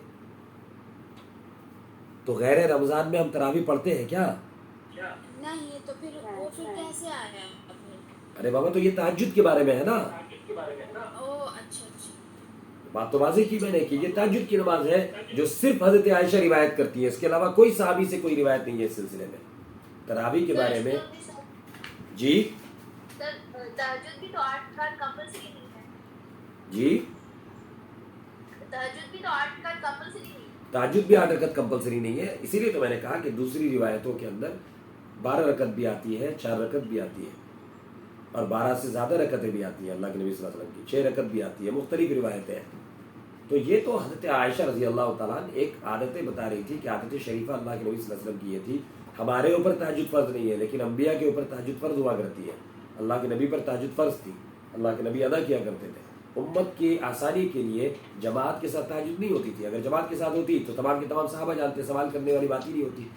تو غیر رمضان میں ہم تراویح پڑھتے ہیں کیا؟ نہیں, تو پھر وہ پھر کیسے آیا؟ ارے بابا تو یہ تہجد کے بارے میں ہے نا. او اچھا اچھا, بات تو واضح کی میں نے کہ یہ تہجد کی نماز ہے جو صرف حضرت عائشہ روایت کرتی ہے, اس کے علاوہ کوئی صحابی سے کوئی روایت نہیں ہے اس سلسلے میں. تراویح کے بارے میں جی تہجد بھی تو 8 رکعت کمپلسری نہیں ہے. جی تہجد بھی تو 8 رکعت کمپلسری نہیں ہے. تہجد بھی 8 رکعت کمپلسری نہیں ہے. اسی لیے تو میں نے کہا کہ دوسری روایتوں کے اندر 12 رکعت بھی آتی ہے, 4 رکعت بھی آتی ہے, اور 12 سے زیادہ رکعتیں بھی آتی ہیں اللہ کے نبی صلی اللہ علیہ وسلم کی, 6 رکعت بھی آتی ہے, مختلف روایتیں ہیں. تو یہ تو حضرت عائشہ رضی اللہ تعالیٰ نے ایک عادتیں بتا رہی تھی کہ عادت شریفہ اللہ کے نبی صلی اللہ علیہ وسلم کی یہ تھی. ہمارے اوپر تہجد فرض نہیں ہے, لیکن انبیاء کے اوپر تہجد فرض ہوا کرتی ہے. اللہ کے نبی پر تہجد فرض تھی, اللہ کے نبی ادا کیا کرتے تھے. امت کی آسانی کے لیے جماعت کے ساتھ تہجد نہیں ہوتی تھی. اگر جماعت کے ساتھ ہوتی تو تمام کے تمام صحابہ جانتے, سوال کرنے والی بات ہی نہیں ہوتی.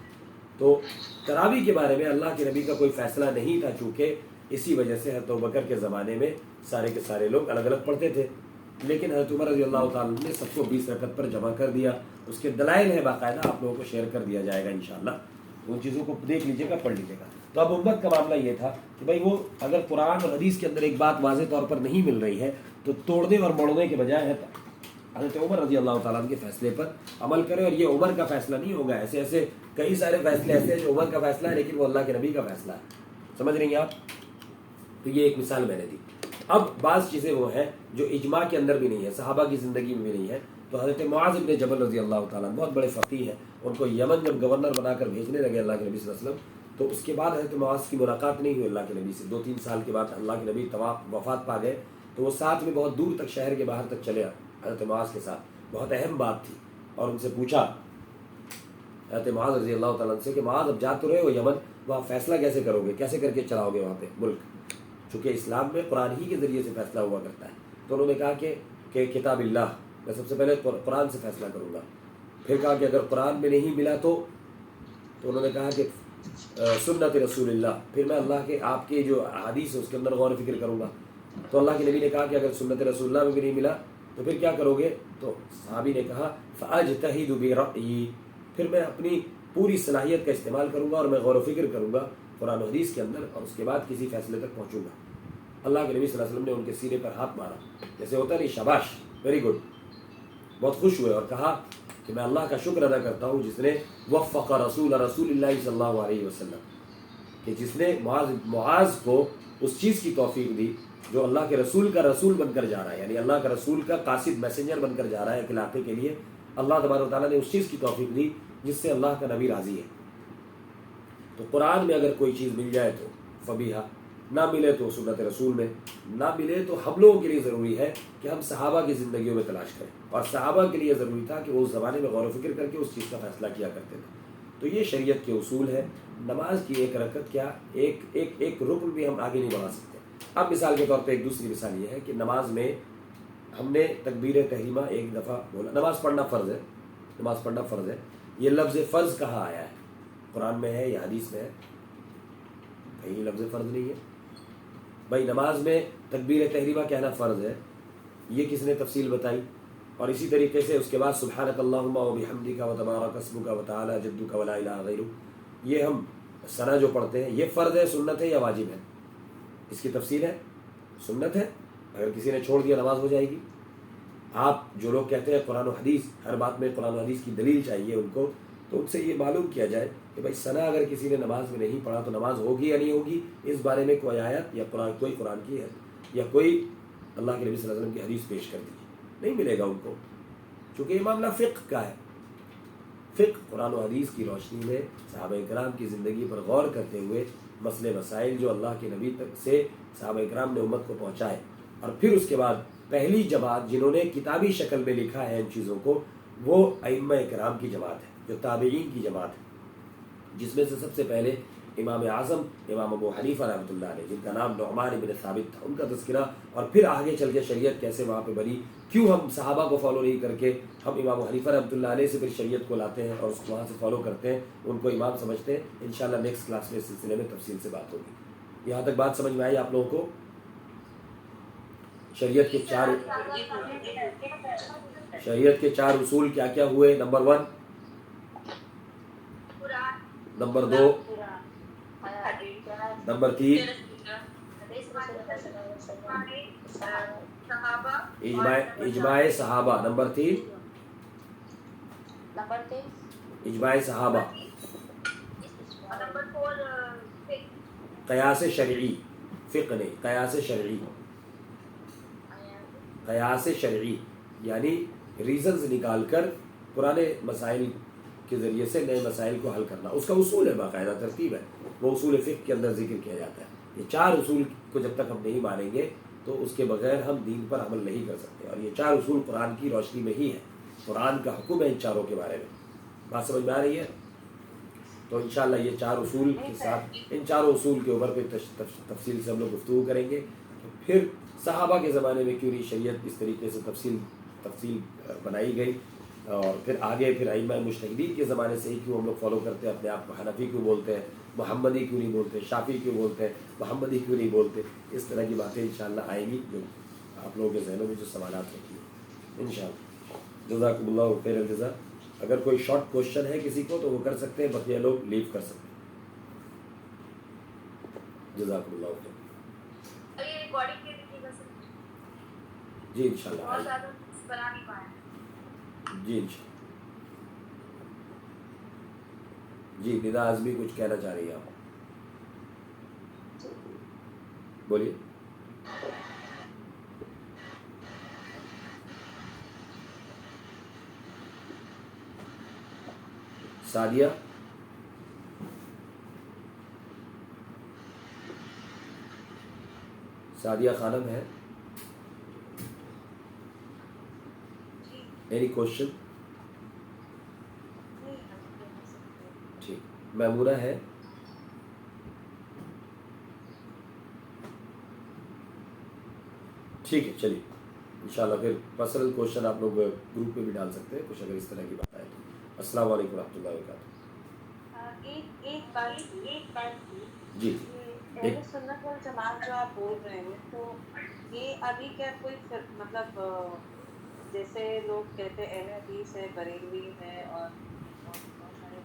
تو تراویح کے بارے میں اللہ کے نبی کا کوئی فیصلہ نہیں تھا, چونکہ اسی وجہ سے حضرت ابوبکر کے زمانے میں سارے کے سارے لوگ الگ الگ پڑھتے تھے. لیکن حضرت عمر رضی اللہ تعالیٰ نے سب کو 20 رکعت پر جمع کر دیا. اس کے دلائل ہیں باقاعدہ, آپ لوگوں کو شیئر کر دیا جائے گا انشاءاللہ, ان چیزوں کو دیکھ لیجیے گا, پڑھ لیجیے گا. تو اب امت کا معاملہ یہ تھا کہ بھائی وہ اگر قرآن اور حدیث کے اندر ایک بات واضح طور پر نہیں مل رہی ہے تو توڑنے اور موڑنے کے بجائے حضرت عمر رضی اللہ تعالیٰ عنہ کے فیصلے پر عمل کرے. اور یہ عمر کا فیصلہ نہیں ہوگا, ایسے ایسے کئی سارے فیصلے ایسے ہیں جو عمر کا فیصلہ ہے لیکن وہ اللہ کے نبی کا فیصلہ ہے. سمجھ رہی ہیں آپ؟ تو یہ ایک مثال میں نے دی. اب بعض چیزیں وہ ہیں جو اجماع کے اندر بھی نہیں ہے, صحابہ کی زندگی میں بھی نہیں ہے. تو حضرت معاذ بن جبل رضی اللہ تعالیٰ بہت بڑے فقیہ ہیں, ان کو یمن جب گورنر بنا کر بھیجنے لگے اللہ کے نبی صلی اللہ علیہ وسلم, تو اس کے بعد حضرت معاذ کی ملاقات نہیں ہوئی اللہ کے نبی سے. 2-3 سال کے بعد اللہ کے نبی وفات پا گئے, تو وہ ساتھ میں بہت دور تک شہر کے باہر تک چلے حضرت معاذ کے ساتھ. بہت اہم بات تھی, اور ان سے پوچھا حضرت معاذ رضی اللہ تعالیٰ سے کہ معاذ اب جا تو رہے ہو یمن, وہاں فیصلہ کیسے کرو گے, کیسے کر کے چلاؤ گے وہاں پہ ملک, چونکہ اسلام میں قرآن ہی کے ذریعے سے فیصلہ ہوا کرتا ہے. تو انہوں نے کہا کہ کتاب اللہ, میں سب سے پہلے قرآن سے فیصلہ کروں گا. پھر کہا کہ اگر قرآن میں نہیں ملا تو انہوں نے کہا کہ سنت رسول اللہ, پھر میں اللہ کے آپ کے جو حدیث ہے اس کے اندر غور و فکر کروں گا. تو اللہ کے نبی نے کہا کہ اگر سنت رسول اللہ میں بھی نہیں ملا تو پھر کیا کرو گے؟ تو صحابی نے کہا فاجتہد برأیی, پھر میں اپنی پوری صلاحیت کا استعمال کروں گا اور میں غور و فکر کروں گا قرآن و حدیث کے اندر, اور اس کے بعد کسی فیصلے تک پہنچوں گا. اللہ کے نبی صلی اللہ علیہ وسلم نے ان کے سینے پر ہاتھ مارا, جیسے ہوتا نہیں شاباش, ویری گڈ, بہت خوش ہوئے, اور کہا کہ میں اللہ کا شکر ادا کرتا ہوں جس نے وفق رسول اللہ صلی اللہ علیہ وسلم, کہ جس نے معاذ کو اس چیز کی توفیق دی جو اللہ کے رسول کا رسول بن کر جا رہا ہے, یعنی اللہ کے رسول کا قاصد میسنجر بن کر جا رہا ہے ایک علاقے کے لیے. اللہ تبارک و تعالیٰ نے اس چیز کی توفیق دی جس سے اللہ کا نبی راضی ہے. تو قرآن میں اگر کوئی چیز مل جائے تو فبیہا, نہ ملے تو سنت رسول میں, نہ ملے تو ہم لوگوں کے لیے ضروری ہے کہ ہم صحابہ کی زندگیوں میں تلاش کریں, اور صحابہ کے لیے ضروری تھا کہ وہ اس زمانے میں غور و فکر کر کے اس چیز کا فیصلہ کیا کرتے تھے. تو یہ شریعت کے اصول ہے. نماز کی ایک رکعت کیا, ایک رکن بھی ہم آگے نہیں بڑھا سکتے. اب مثال کے طور پہ ایک دوسری مثال یہ ہے کہ نماز میں ہم نے تکبیر تحریمہ ایک دفعہ بولا, نماز پڑھنا فرض ہے, نماز پڑھنا فرض ہے. یہ لفظ فرض کہاں آیا ہے؟ قرآن میں ہے یا حدیث میں ہے؟ کہیں لفظ فرض نہیں ہے. بھائی نماز میں تکبیر تحریمہ کہنا فرض ہے، یہ کس نے تفصیل بتائی؟ اور اسی طریقے سے اس کے بعد سبحانک اللہم و بحمدک و تبارک اسمک و تعالی جدک و لا الہ غیرک، یہ ہم ثنا جو پڑھتے ہیں یہ فرض ہے، سنت ہے یا واجب ہے؟ اس کی تفصیل ہے، سنت ہے، اگر کسی نے چھوڑ دیا نماز ہو جائے گی۔ آپ جو لوگ کہتے ہیں قرآن و حدیث، ہر بات میں قرآن و حدیث کی دلیل چاہیے ان کو، تو ان سے یہ معلوم کیا جائے کہ بھائی ثنا اگر کسی نے نماز میں نہیں پڑھا تو نماز ہوگی یا نہیں ہوگی، اس بارے میں کوئی آیت یا کوئی قرآن کی ہے یا کوئی اللہ کے نبی صلی اللہ علیہ وسلم کی حدیث پیش کر دیجیے، نہیں ملے گا ان کو، چونکہ یہ معاملہ فقہ کا ہے۔ فقہ قرآن و حدیث کی روشنی میں صحابہ کرام کی زندگی پر غور کرتے ہوئے مسئلے مسائل جو اللہ کے نبی تک سے صحابہ کرام نے امت کو پہنچائے، اور پھر اس کے بعد پہلی جماعت جنہوں نے کتابی شکل میں لکھا ہے ان چیزوں کو، وہ ائمہ کرام کی جماعت ہے، جو تابعین کی جماعت ہے، جس میں سے سب سے پہلے امام اعظم امام ابو حنیفہ رحمۃ اللہ علیہ، جن کا نام نعمان بن ثابت تھا، ان کا تذکرہ، اور پھر آگے چل کے شریعت کیسے وہاں پہ بنی، کیوں ہم صحابہ کو فالو نہیں کر کے ہم امام حنیفہ رحمۃ اللہ علیہ سے پھر شریعت کو لاتے ہیں اور اس کو وہاں سے فالو کرتے ہیں، ان کو امام سمجھتے ہیں۔ انشاءاللہ نیکسٹ کلاس میں اس سلسلے میں تفصیل سے بات ہوگی۔ یہاں تک بات سمجھ میں آئی آپ لوگوں کو؟ شریعت کے چار اصول کیا کیا ہوئے؟ نمبر 1، نمبر 2، نمبر 3 اجماع صحابہ، نمبر 3 اجماع صحابہ، قیاس شرعی، فقہ نہیں، قیاس شرعی، قیاس شرعی یعنی ریزنز نکال کر پرانے مسائل کے ذریعے سے نئے مسائل کو حل کرنا، اس کا اصول ہے، باقاعدہ ترتیب ہے، وہ اصول فقہ کے اندر ذکر کیا جاتا ہے۔ یہ 4 اصول کو جب تک ہم نہیں مانیں گے تو اس کے بغیر ہم دین پر عمل نہیں کر سکتے، اور یہ 4 اصول قرآن کی روشنی میں ہی ہے، قرآن کا حکم ہے ان چاروں کے بارے میں۔ بات سمجھ میں آ رہی ہے؟ تو انشاءاللہ یہ 4 اصول کے ساتھ، ان 4 اصول کے اوپر پھر تفصیل سے ہم لوگ گفتگو کریں گے، تو پھر صحابہ کے زمانے میں کیوں نہیں شریعت اس طریقے سے تفصیل بنائی گئی، اور پھر آگے پھر ائمہ مجتہدین کے زمانے سے ہی کیوں ہم لوگ فالو کرتے ہیں، اپنے آپ کو حنفی کیوں بولتے ہیں، محمدی کیوں نہیں بولتے، شافعی کیوں بولتے ہیں، محمدی کیوں نہیں بولتے، اس طرح کی باتیں انشاءاللہ آئیں گی جو آپ لوگوں کے ذہنوں میں جو سوالات ہوتی ہیں انشاءاللہ۔ جزاکم اللہ خیر الجزا۔ اگر کوئی شارٹ کوشچن ہے کسی کو تو وہ کر سکتے ہیں، بقیہ لوگ لیو کر سکتے ہیں۔ جزاکم اللہ خیر۔ جی انشاءاللہ جی انشاءاللہ۔ جی ندا اعظمی کچھ کہنا چاہ رہی ہے آپ، بولیے۔ سعدیہ، سعدیہ خانم ہے؟ Any question? ٹھیک، میمونہ ہے؟ ٹھیک ہے، چلیے انشاءاللہ پھر پرسنل کوشچن آپ لوگ گروپ میں بھی ڈال سکتے ہیں کچھ، اگر اس طرح کی بات آئے تو۔ السلام علیکم ورحمۃ اللہ وبرکاتہ۔ ایک بات جی، اہل سنت والجماعت جو آپ بول رہے ہیں، تو یہ ابھی کیا کوئی مطلب جیسے لوگ کہتے ہیں اہل حدیث ہے، بریلوی ہے، اور بہت سارے،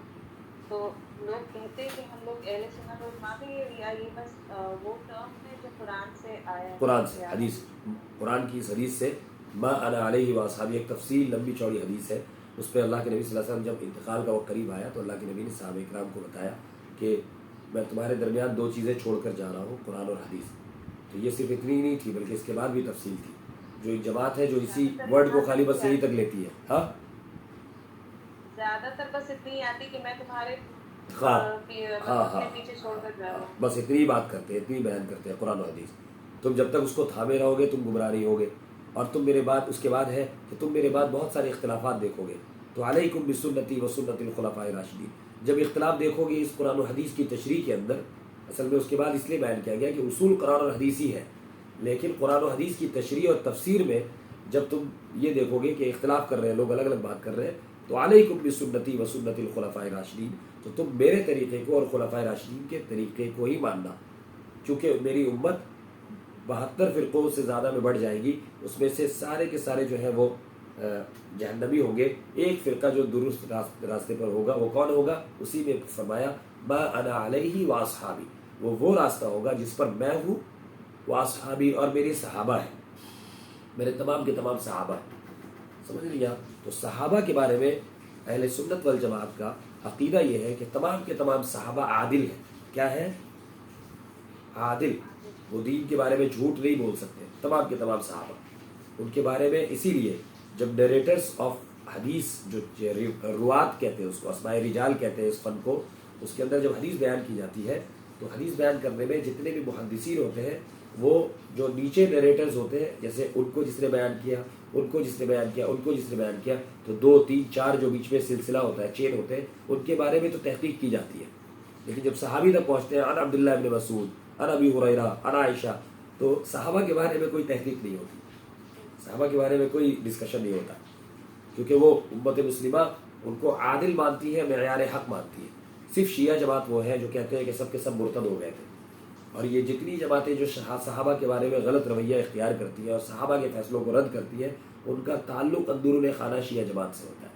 تو لوگ کہتے ہیں کہ ہم لوگ اہل سنت والجماعت ہیں، یا یہ بس وہ ٹرم ہے جو قرآن سے آیا ہے؟ قرآن سے، حدیث، قرآن کی اس حدیث سے، ما انا علیہ واصحابی، ایک تفصیل لمبی چوڑی حدیث ہے، اس پہ اللہ کے نبی صلی اللہ علیہ وسلم جب انتقال کا وقت قریب آیا تو اللہ کے نبی نے صحابہ کرام کو بتایا کہ میں تمہارے درمیان 2 چیزیں چھوڑ کر جا رہا ہوں، قرآن اور حدیث۔ تو یہ صرف اتنی ہی نہیں تھی بلکہ اس کے بعد بھی تفصیل تھی، جو ایک جماعت ہے جو اسی ورڈ کو خالی بس یہی تک لیتی ہے۔ ہاں زیادہ تر بس اتنی آتی کہ میں تمہارے پیچھے چھوڑ کر جا رہا ہوں، بس اتنی بات کرتے ہیں، اتنی بیان کرتے ہیں قرآن و حدیث۔ تم جب تک اس کو تھامے رہو گے تم گمراہ نہیں ہوگے، اور تم میرے بعد، اس کے بعد ہے کہ تم میرے بعد بہت سارے اختلافات دیکھو گے، تو علیکم بسنتی و سنت الخلفاء الراشدین۔ جب اختلاف دیکھو گے اس قرآن و حدیث کی تشریح کے اندر، اصل میں اس کے بعد اس لیے بیان کیا گیا کہ اصول قرآن اور حدیث ہی ہے، لیکن قرآن و حدیث کی تشریح اور تفسیر میں جب تم یہ دیکھو گے کہ اختلاف کر رہے ہیں لوگ، الگ الگ بات کر رہے ہیں، تو علیکم بسنتی و سنت الخلفاء الراشدین، تو تم میرے طریقے کو اور خلفاء راشدین کے طریقے کو ہی ماننا، چونکہ میری امت 72 فرقوں سے زیادہ میں بڑھ جائیں گی، اس میں سے سارے کے سارے جو ہیں وہ جہنمی ہوں گے. ایک فرقہ جو درست راستے پر ہوگا وہ کون ہوگا؟ اسی میں فرمایا ما انا علیہ واصحابی، وہ راستہ ہوگا جس پر میں ہوں، واصحابی اور میرے صحابہ ہیں، میرے تمام کے تمام صحابہ ہیں. سمجھ لیا؟ تو صحابہ کے بارے میں اہل سنت والجماعت کا عقیدہ یہ ہے کہ تمام کے تمام صحابہ عادل ہیں. کیا ہے؟ عادل. وہ دین کے بارے میں جھوٹ نہیں بول سکتے. تمام کے تمام صحابہ ان کے بارے میں، اسی لیے جب نریٹرز آف حدیث جو روات کہتے ہیں، اس کو اسماء رجال کہتے ہیں اس فن کو، اس کے اندر جب حدیث بیان کی جاتی ہے تو حدیث بیان کرنے میں جتنے بھی محدثین ہوتے ہیں وہ جو نیچے نریٹرز ہوتے ہیں، جیسے ان کو جس نے بیان کیا، ان کو جس نے بیان کیا، ان کو جس نے بیان کیا، تو 2 3 4 جو بیچ میں سلسلہ ہوتا ہے، چین ہوتے ہیں، ان کے بارے میں تو تحقیق کی جاتی ہے. لیکن جب صحابی تک پہنچتے ہیں، عن عبداللہ ابن مسعود، عن ابی ہریرہ، عن عائشہ، تو صحابہ کے بارے میں کوئی تحقیق نہیں ہوتی، صحابہ کے بارے میں کوئی ڈسکشن نہیں ہوتا، کیونکہ وہ امت مسلمہ ان کو عادل مانتی ہے، معیار حق مانتی ہے. صرف شیعہ جماعت وہ ہے جو کہتے ہیں کہ سب کے سب مرتد ہو گئے تھے. اور یہ جتنی جماعتیں جو صحابہ کے بارے میں غلط رویہ اختیار کرتی ہیں اور صحابہ کے فیصلوں کو رد کرتی ہے، ان کا تعلق اندرون خانہ شیعہ جماعت سے ہوتا ہے.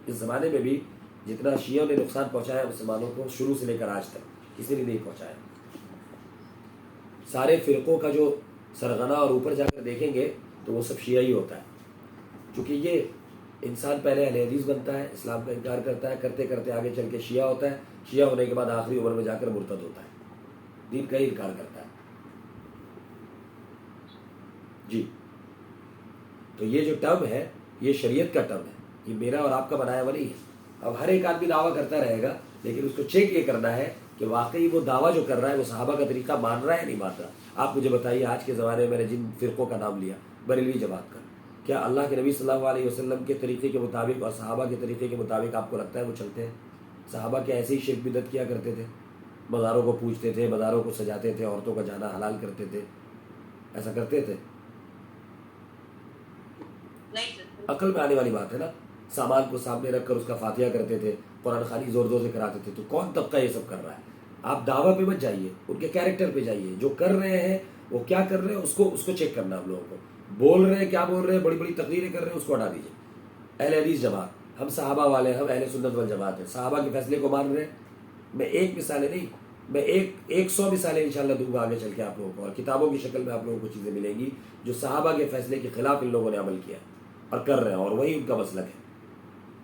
اس زمانے میں بھی جتنا شیعوں نے نقصان پہنچایا مسلمانوں کو شروع سے لے کر آج تک کسی نے نہیں پہنچایا. سارے فرقوں کا جو سرغنہ اور اوپر جا کر دیکھیں گے تو وہ سب شیعہ ہی ہوتا ہے. چونکہ یہ انسان پہلے اہل حدیث بنتا ہے، اسلام کا انکار کرتا ہے، کرتے کرتے آگے چل کے شیعہ ہوتا ہے، شیعہ ہونے کے بعد آخری عمر میں جا کر مرتد ہوتا ہے، دین کا ہی انکار کرتا ہے. جی تو یہ جو ٹرم ہے یہ شریعت کا ٹرم ہے، یہ میرا اور آپ کا بنایا ہوا نہیں ہے. اب ہر ایک آدمی دعویٰ کرتا رہے گا، لیکن اس کو چیک یہ کرنا ہے کہ واقعی وہ دعویٰ جو کر رہا ہے وہ صحابہ کا طریقہ مان رہا ہے یا نہیں مان رہا. آپ مجھے بتائیے آج کے زمانے میں میں نے جن فرقوں کا نام لیا، بریلوی جماعت کا، کیا اللہ کے نبی صلی اللہ علیہ وسلم کے طریقے کے مطابق اور صحابہ کے طریقے کے مطابق آپ کو لگتا ہے وہ چلتے ہیں؟ صحابہ کے ایسے ہی شرک بدعت کیا کرتے تھے، مزاروں کو پوجتے تھے، مزاروں کو سجاتے تھے، عورتوں کا جانا حلال کرتے تھے، ایسا کرتے تھے؟ عقل میں آنے والی بات ہے نا. سامان کو سامنے رکھ کر اس کا فاتحہ کرتے تھے، قرآن خوانی زور زور سے کراتے تھے. تو کون طبقہ یہ سب کر رہا ہے؟ آپ دعویٰ پہ مت جائیے، ان کے کیریکٹر پہ جائیے. جو کر رہے ہیں وہ کیا کر رہے ہیں اس کو چیک کرنا. ہم لوگوں کو بول رہے ہیں کیا بول رہے ہیں، بڑی بڑی تقریریں کر رہے ہیں، اس کو ہٹا دیجیے. اہل حدیث جماعت، ہم صحابہ والے، ہم اہل سنت والجماعت ہیں، صحابہ کے فیصلے کو مان رہے ہیں. میں ایک مثالیں نہیں، میں 100 مثالیں انشاءاللہ دوں گا آگے چل کے آپ لوگوں کو، اور کتابوں کی شکل میں آپ لوگوں کو چیزیں ملیں گی جو صحابہ کے فیصلے کے خلاف ان لوگوں نے عمل کیا اور کر رہے ہیں، اور وہی ان کا مسلک ہے.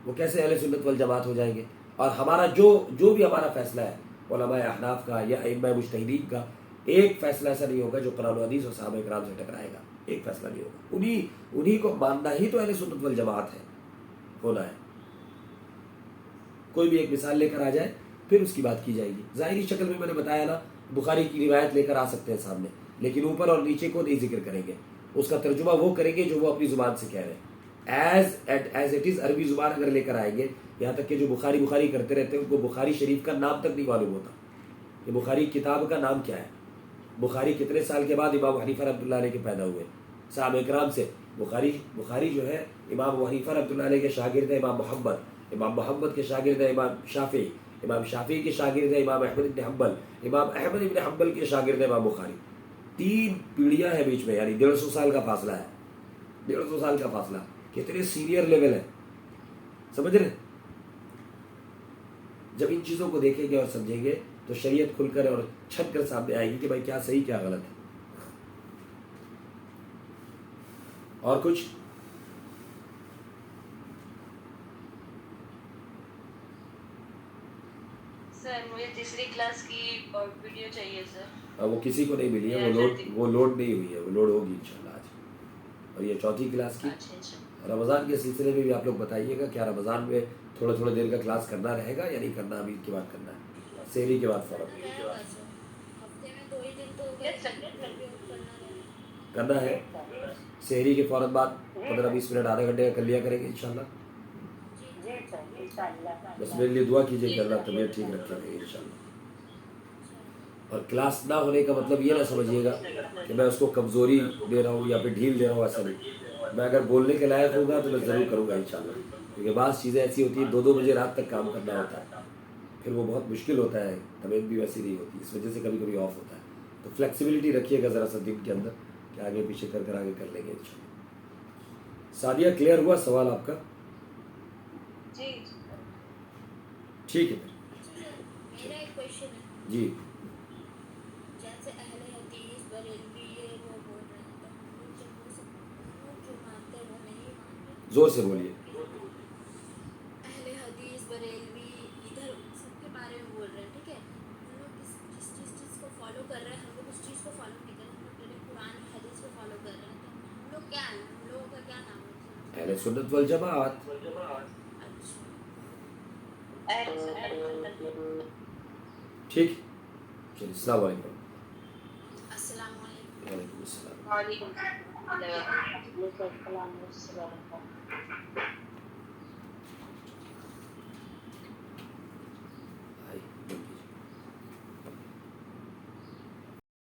وہ کیسے اہل سنت والجماعت ہو جائیں گے؟ اور ہمارا جو بھی ہمارا فیصلہ ہے علماء احناف کا یا ائمہ مجتہدین کا، ایک فیصلہ ایسا نہیں ہوگا جو قرآن و حدیث اور صحابہ کرام سے ٹکرائے گا. ایک فیصلہ نہیں ہوگا. انہی کو ماننا ہی تو اہل سنت والجماعت ہے، ہونا ہے. کوئی بھی ایک مثال لے کر آ جائے پھر اس کی بات کی جائے گی. ظاہری شکل میں میں نے بتایا نا، بخاری کی روایت لے کر آ سکتے ہیں سامنے، لیکن اوپر اور نیچے کو نہیں ذکر کریں گے. اس کا ترجمہ وہ کریں گے جو وہ اپنی زبان سے کہہ رہے ہیں. ایز اٹ از عربی زبان اگر لے کر آئیں گے، یہاں تک کہ جو بخاری کرتے رہتے ہیں ان کو بخاری شریف کا نام تک نہیں معلوم ہوتا کہ بخاری کتاب کا نام کیا ہے. بخاری کتنے سال کے بعد امام حنیفہ رحمۃ اللہ علیہ کے پیدا ہوئے صحابہ کرام سے. بخاری جو ہے امام حنیفہ رحمۃ اللہ علیہ کے شاگرد ہے امام محمد کے شاگرد ہے امام شافعی کے شاگرد ہے امام احمد ابن حنبل کے شاگرد ہے امام بخاری. 3 پیڑھیاں ہیں بیچ میں، یعنی 150 سال کا فاصلہ ہے. 150 سال کا فاصلہ کتنے سینئر لیول ہے، سمجھ رہے؟ جب ان چیزوں کو دیکھیں گے اور سمجھیں گے تو شریعت کھل کر اور چھت کر سامنے آئے گی کہ بھائی کیا صحیح کیا غلط ہے. اور کچھ سر مجھے تیسری کلاس کی ویڈیو چاہیے سر. وہ کسی کو نہیں ملی ہے، وہ لوڈ نہیں ہوئی ہے، وہ لوڈ ہوگی انشاءاللہ آج. اور یہ 4تھی کلاس کی. رمضان کے سلسلے میں بھی آپ لوگ بتائیے گا کیا رمضان میں تھوڑا دیر کا کلاس کرنا رہے گا یا نہیں کرنا. ابھی کی بات کرنا ہے سحری کے بعد فوراً ہفتے میں 2 ہی دن تو کرنا ہے. سحری کے فوراً بعد 15-20 منٹ آدھے گھنٹے کا کر لیا کریں گے انشاءاللہ. بس میرے لیے دعا کیجیے کہ اللہ طبیعت ٹھیک رکھے گا انشاءاللہ. اور کلاس نہ ہونے کا مطلب یہ نہ سمجھیے گا کہ میں اس کو کمزوری دے رہا ہوں یا پھر ڈھیل دے رہا ہوں، ایسا نہیں. میں اگر بولنے کے لائق ہوگا تو میں ضرور کروں گا انشاءاللہ. کیونکہ بعض چیزیں ایسی ہوتی ہیں 2 بجے رات تک کام کرنا ہوتا ہے، پھر وہ بہت مشکل ہوتا ہے، طبیعت بھی ویسی نہیں ہوتی، اس وجہ سے کبھی آف ہوتا ہے. تو فلیکسیبلٹی رکھیے گا ذرا سا دن کے اندر کہ آگے پیچھے کر آگے کر لیں گے انشاءاللہ۔ سعدیہ کلیئر ہوا سوال آپ کا؟ جی ٹھیک ہے پھر میرا ایک کویشچن ہے، جی جیسے اہل حدیث بریلوی یہ وہ بول رہے ہیں، تو ہم لوگ جب وہ سب ہم لوگ جو مانتے ہیں وہ نہیں مانتے، زور سے بولیے۔ اہل حدیث بریلوی ادھر سب کے بارے میں بول رہے ہیں، ٹھیک ہے، ہم لوگ جس چیز کو فالو کر رہے ہیں ہم لوگ اس چیز کو فالو نہیں کر رہے، ہم لوگ ڈائریکٹ قرآن حدیث کو فالو کر رہے ہیں، تو ہم لوگ کیا ہیں، ہم لوگوں کا کیا نام ہے؟ اہل سنت والجماعت۔ اچھا، اہل سنت۔ ٹھیک، چلیے السلام علیکم۔ السلام علیکم۔ وعلیکم السلام۔ وعلیکم السلام۔